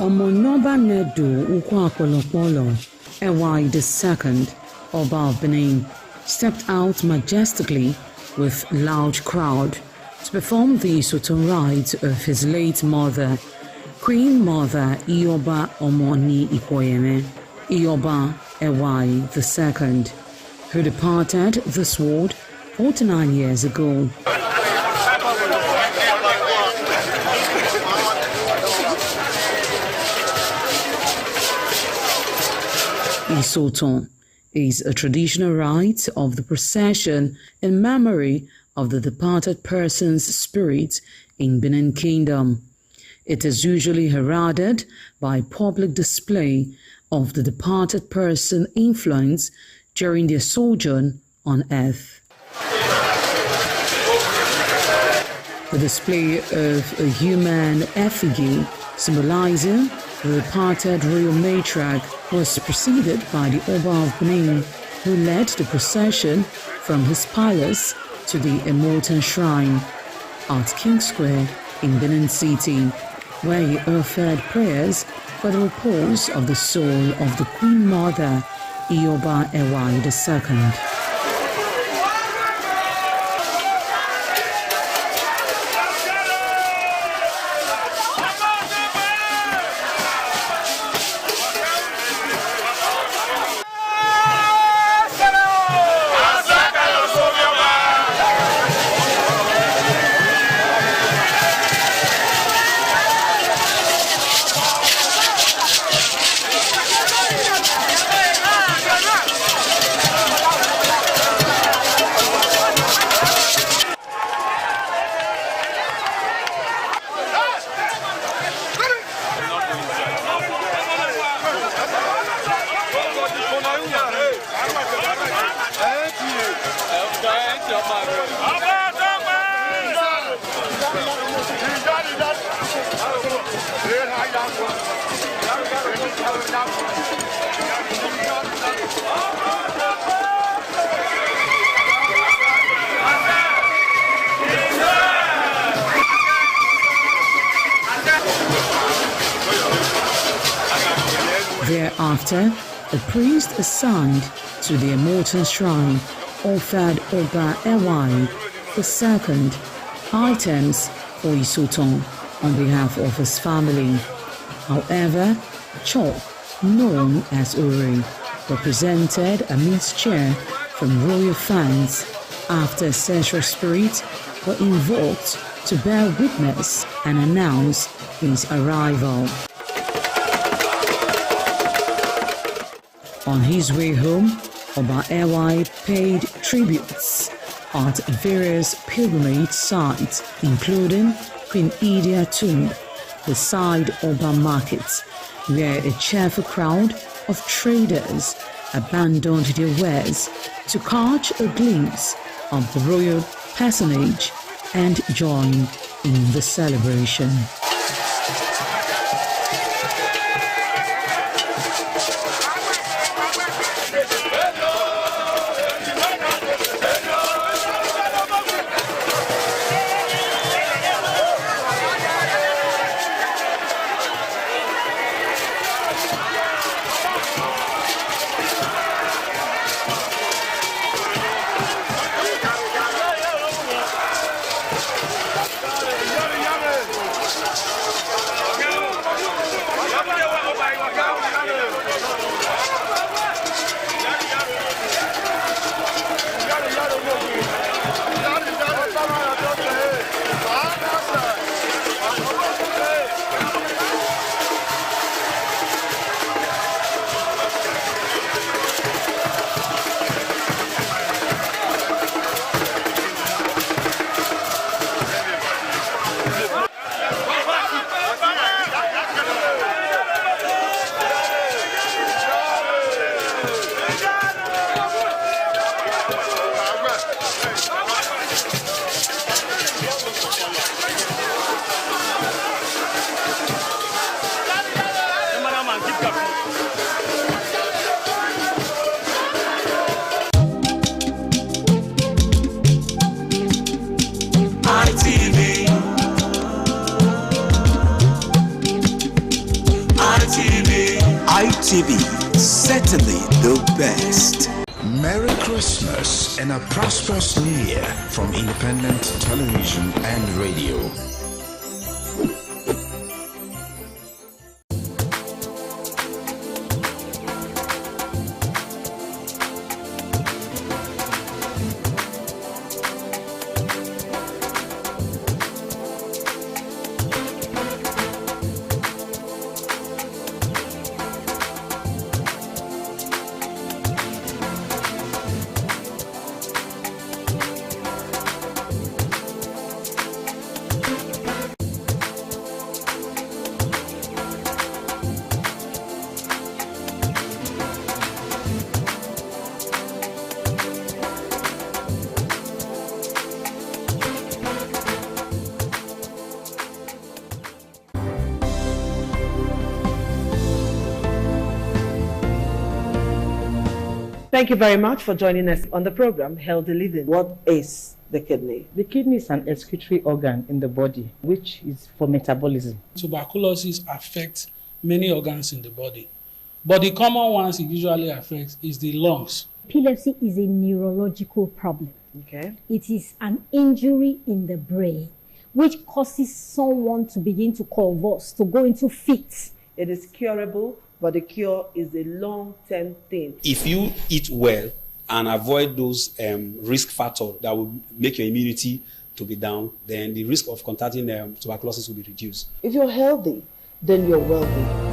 Speaker 19: Omonoba Nedu Ukwakolopolo, Ewai II, Oba of Benin, stepped out majestically with loud crowd to perform the Soton rites of his late mother, Queen Mother Ioba Omoni Ikoyeme, Ioba Ewai II, who departed this world 49 years ago. Isoton is a traditional rite of the procession in memory of the departed person's spirit in Benin Kingdom. It is usually heralded by public display of the departed person's influence during their sojourn on earth. The display of a human effigy symbolizing the departed royal matriarch was preceded by the Oba of Benin, who led the procession from his palace to the Immortal Shrine at King Square in Benin City, where he offered prayers for the repose of the soul of the Queen Mother, Ioba Ewai II. Thereafter, the priest assigned to the Immortal Shrine offered Oba Ewai II items for Isoton on behalf of his family. However, chalk, known as Uri, represented a mixture from royal fans after ancestral spirits were invoked to bear witness and announce his arrival. On his way home, Oba Ewai paid tributes at various pilgrimage sites, including Queen Idia tomb beside Oba Market, where a cheerful crowd of traders abandoned their wares to catch a glimpse of the royal personage and join in the celebration.
Speaker 15: ITV, certainly the best. Merry Christmas and a prosperous New Year from Independent Television and Radio.
Speaker 8: Thank you very much for joining us on the program Healthy Living. What is the kidney?
Speaker 9: The kidney is an excretory organ in the body, which is for metabolism.
Speaker 10: Tuberculosis affects many organs in the body, but the common ones it usually affects is the lungs.
Speaker 24: Epilepsy is a neurological problem.
Speaker 8: Okay.
Speaker 24: It is an injury in the brain which causes someone to begin to convulse, to go into fits.
Speaker 8: It is curable, but the cure is a long-term thing.
Speaker 25: If you eat well and avoid those risk factors that will make your immunity to be down, then the risk of contracting tuberculosis will be reduced.
Speaker 8: If you're healthy, then you're wealthy.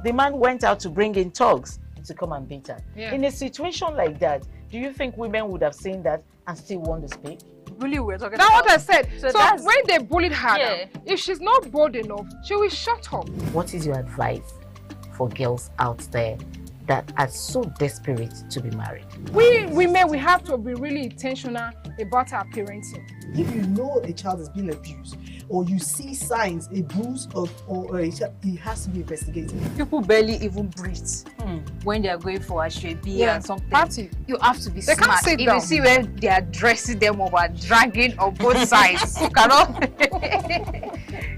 Speaker 20: The man went out to bring in thugs to come and beat her.
Speaker 2: Yeah.
Speaker 20: In a situation like that, do you think women would have seen that and still want to speak?
Speaker 26: Really, we're talking
Speaker 27: That's
Speaker 26: about.
Speaker 27: what I said. So
Speaker 20: that's-
Speaker 27: when they bullied her,
Speaker 20: Yeah.
Speaker 27: now, if she's not bold enough, she will shut up.
Speaker 20: What is your advice for girls out there that are so desperate to be married?
Speaker 27: We women, we have to be really intentional about our parenting.
Speaker 28: If you know a child is being abused, or you see signs, a bruise or a child, it has to be investigated.
Speaker 26: People barely even breathe when they are going for a shrebi and something.
Speaker 27: Party.
Speaker 26: You have to be
Speaker 27: They can't
Speaker 26: smart.
Speaker 27: sit
Speaker 26: If
Speaker 27: down.
Speaker 26: you see where they are dressing them over, dragging on both sides, you cannot.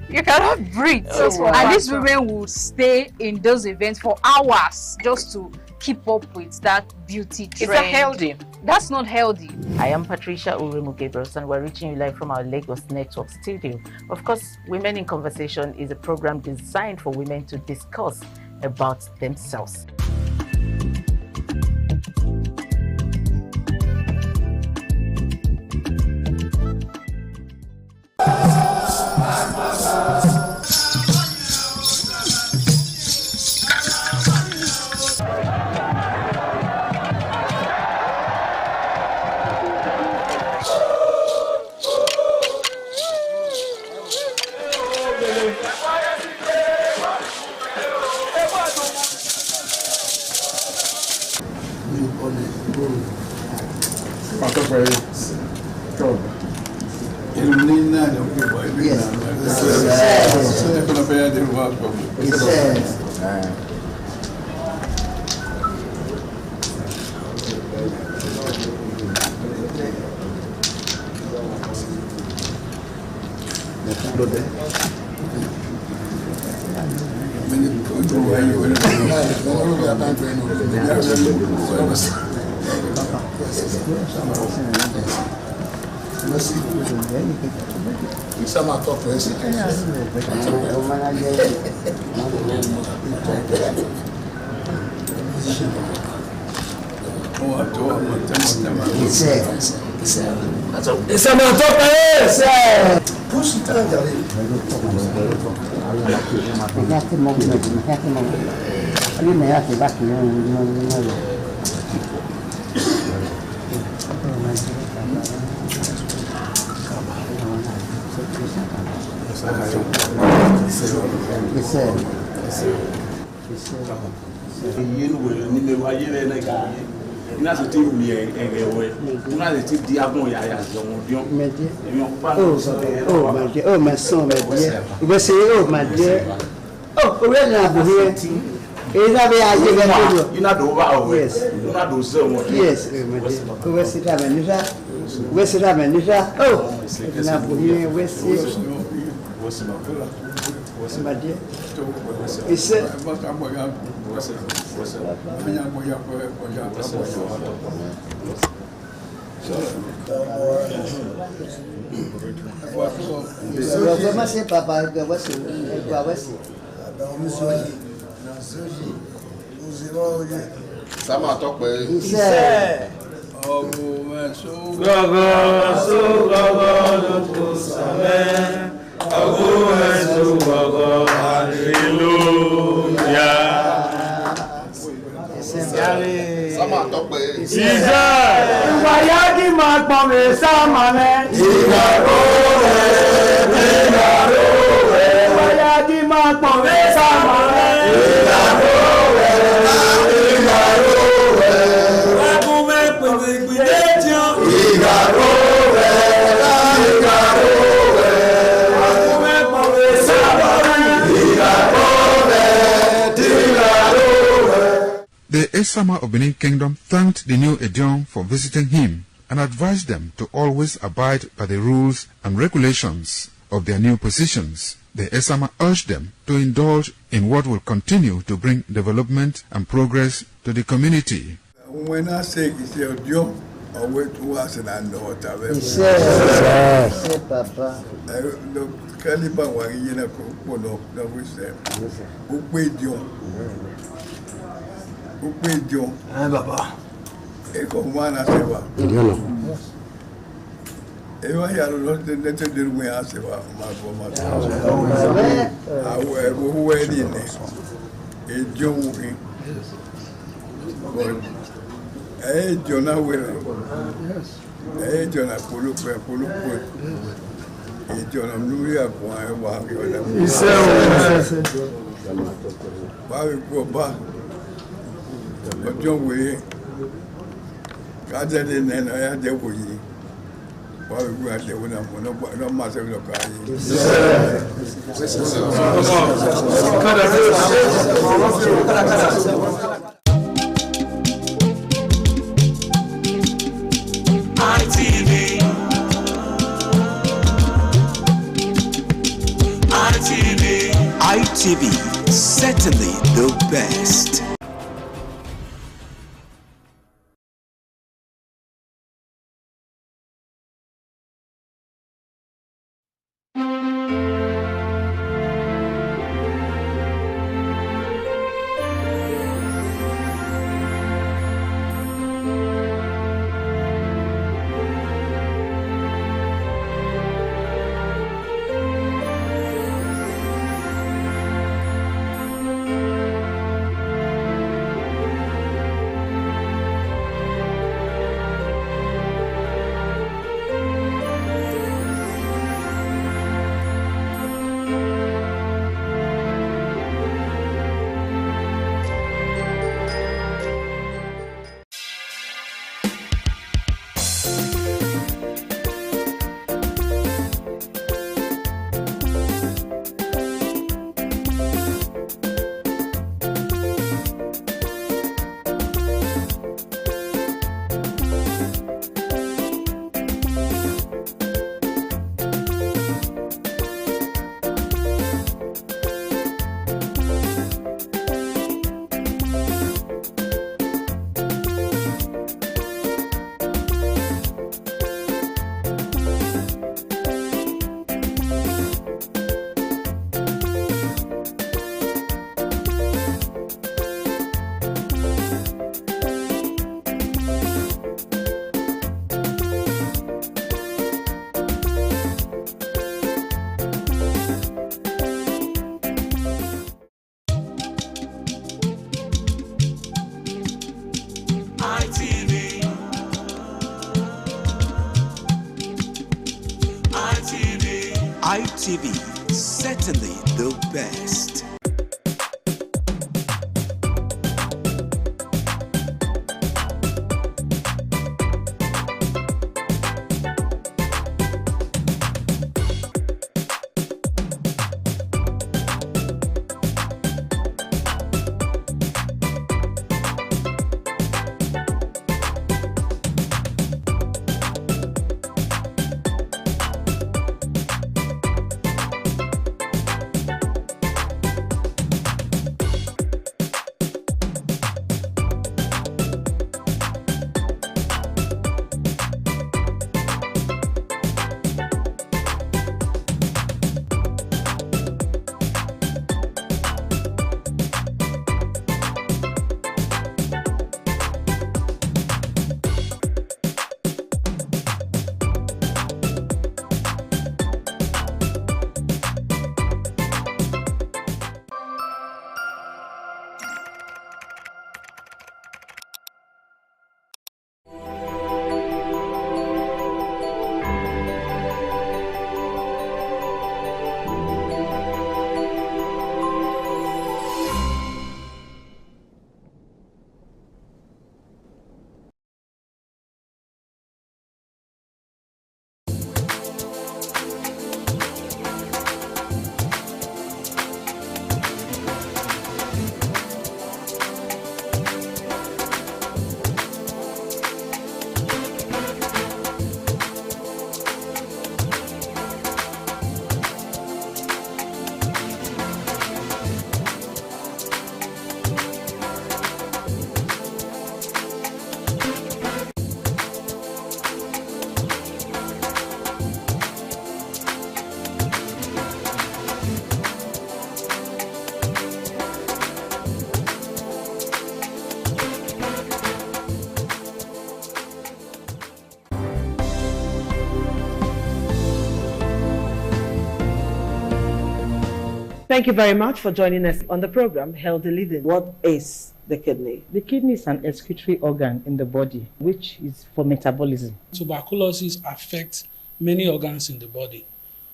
Speaker 26: You cannot breathe. And these women will stay in those events for hours just to keep up with that beauty trend.
Speaker 20: Is that healthy?
Speaker 26: That's not healthy.
Speaker 20: I am Patricia Uremu Gabriels and we're reaching you live from our Lagos Network studio. Of course, Women in Conversation is a program designed for women to discuss about themselves.
Speaker 1: Oh, my son, my dear. You will say, oh, my dear. Oh, where are you here? Is that where I give you? You're not over. Yes. You're not over. Yes, my dear. Where's it happening? Where's it happening? Oh, it's not here. Where's it? My dear. It's
Speaker 3: The Esama of Benin Kingdom thanked the new Edion for visiting him and advised them to always abide by the rules and regulations of their new positions. The Esama urged them to indulge in what will continue to bring development and progress to the community.
Speaker 6: When I say it's your job, I wait to us and I know what I will
Speaker 1: say. Papa.
Speaker 6: The caliber was in a cocoa, no, we say. Who paid you? Who paid you? Baba. Eko mwana sewa. Ewa ya lolote nete dirumwe asewa maboma. Awe huwe nini? Ejo muhi. Ejo na wele. Ejo na kulukwe. Ejo na mnuri ya kwa ewa kiwada. Isewa. Bawi kwa ba. Ojo wele. Kaja de nena ya de wuyi. Wa wi gba de wona mo no ma se lo ka yi.
Speaker 15: ITV, certainly the best. ITV, certainly the best.
Speaker 8: Thank you very much for joining us on the program, Healthy Living. What is the kidney?
Speaker 9: The kidney is an excretory organ in the body, which is for metabolism.
Speaker 10: Tuberculosis affects many organs in the body,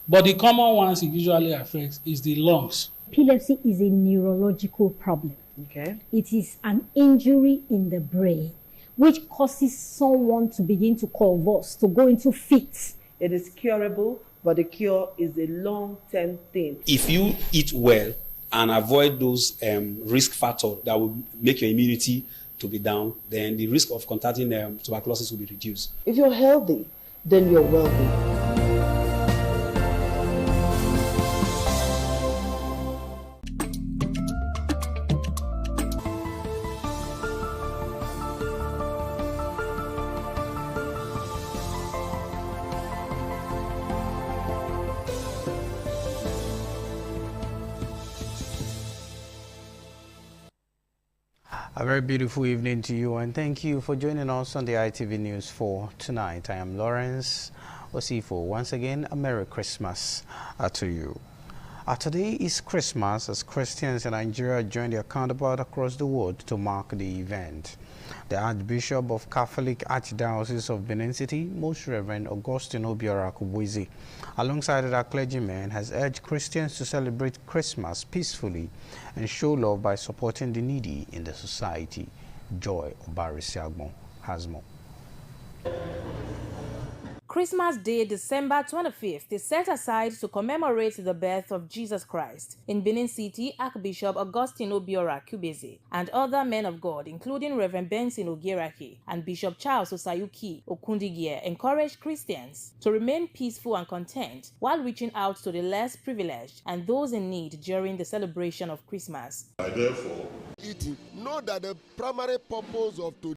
Speaker 10: but the common ones it usually affects is the lungs.
Speaker 24: Epilepsy is a neurological problem.
Speaker 8: Okay.
Speaker 24: It is an injury in the brain, which causes someone to begin to convulse, to go into fits.
Speaker 8: It is curable, but the cure is a long-term thing.
Speaker 25: If you eat well and avoid those risk factors that will make your immunity to be down, then the risk of contracting tuberculosis will be reduced.
Speaker 8: If you're healthy, then you're wealthy.
Speaker 11: A very beautiful evening to you, and thank you for joining us on the ITV News for tonight. I am Lawrence Osifo. Once again, a Merry Christmas to you. Today is Christmas as Christians in Nigeria join their counterparts across the world to mark the event. The Archbishop of Catholic Archdiocese of Benin City, Most Reverend Augustine Obiora Kubwezi, alongside other clergymen, has urged Christians to celebrate Christmas peacefully and show love by supporting the needy in the society. Joy Obarisiagmo has more.
Speaker 12: Christmas Day, December 25th, is set aside to commemorate the birth of Jesus Christ. In Benin City, Archbishop Augustine Obiora Kubwezi and other men of God, including Reverend Benson Ogieraki and Bishop Charles Osayuki Okundigie, encouraged Christians to remain peaceful and content while reaching out to the less privileged and those in need during the celebration of Christmas.
Speaker 13: Therefore, know that the primary purpose of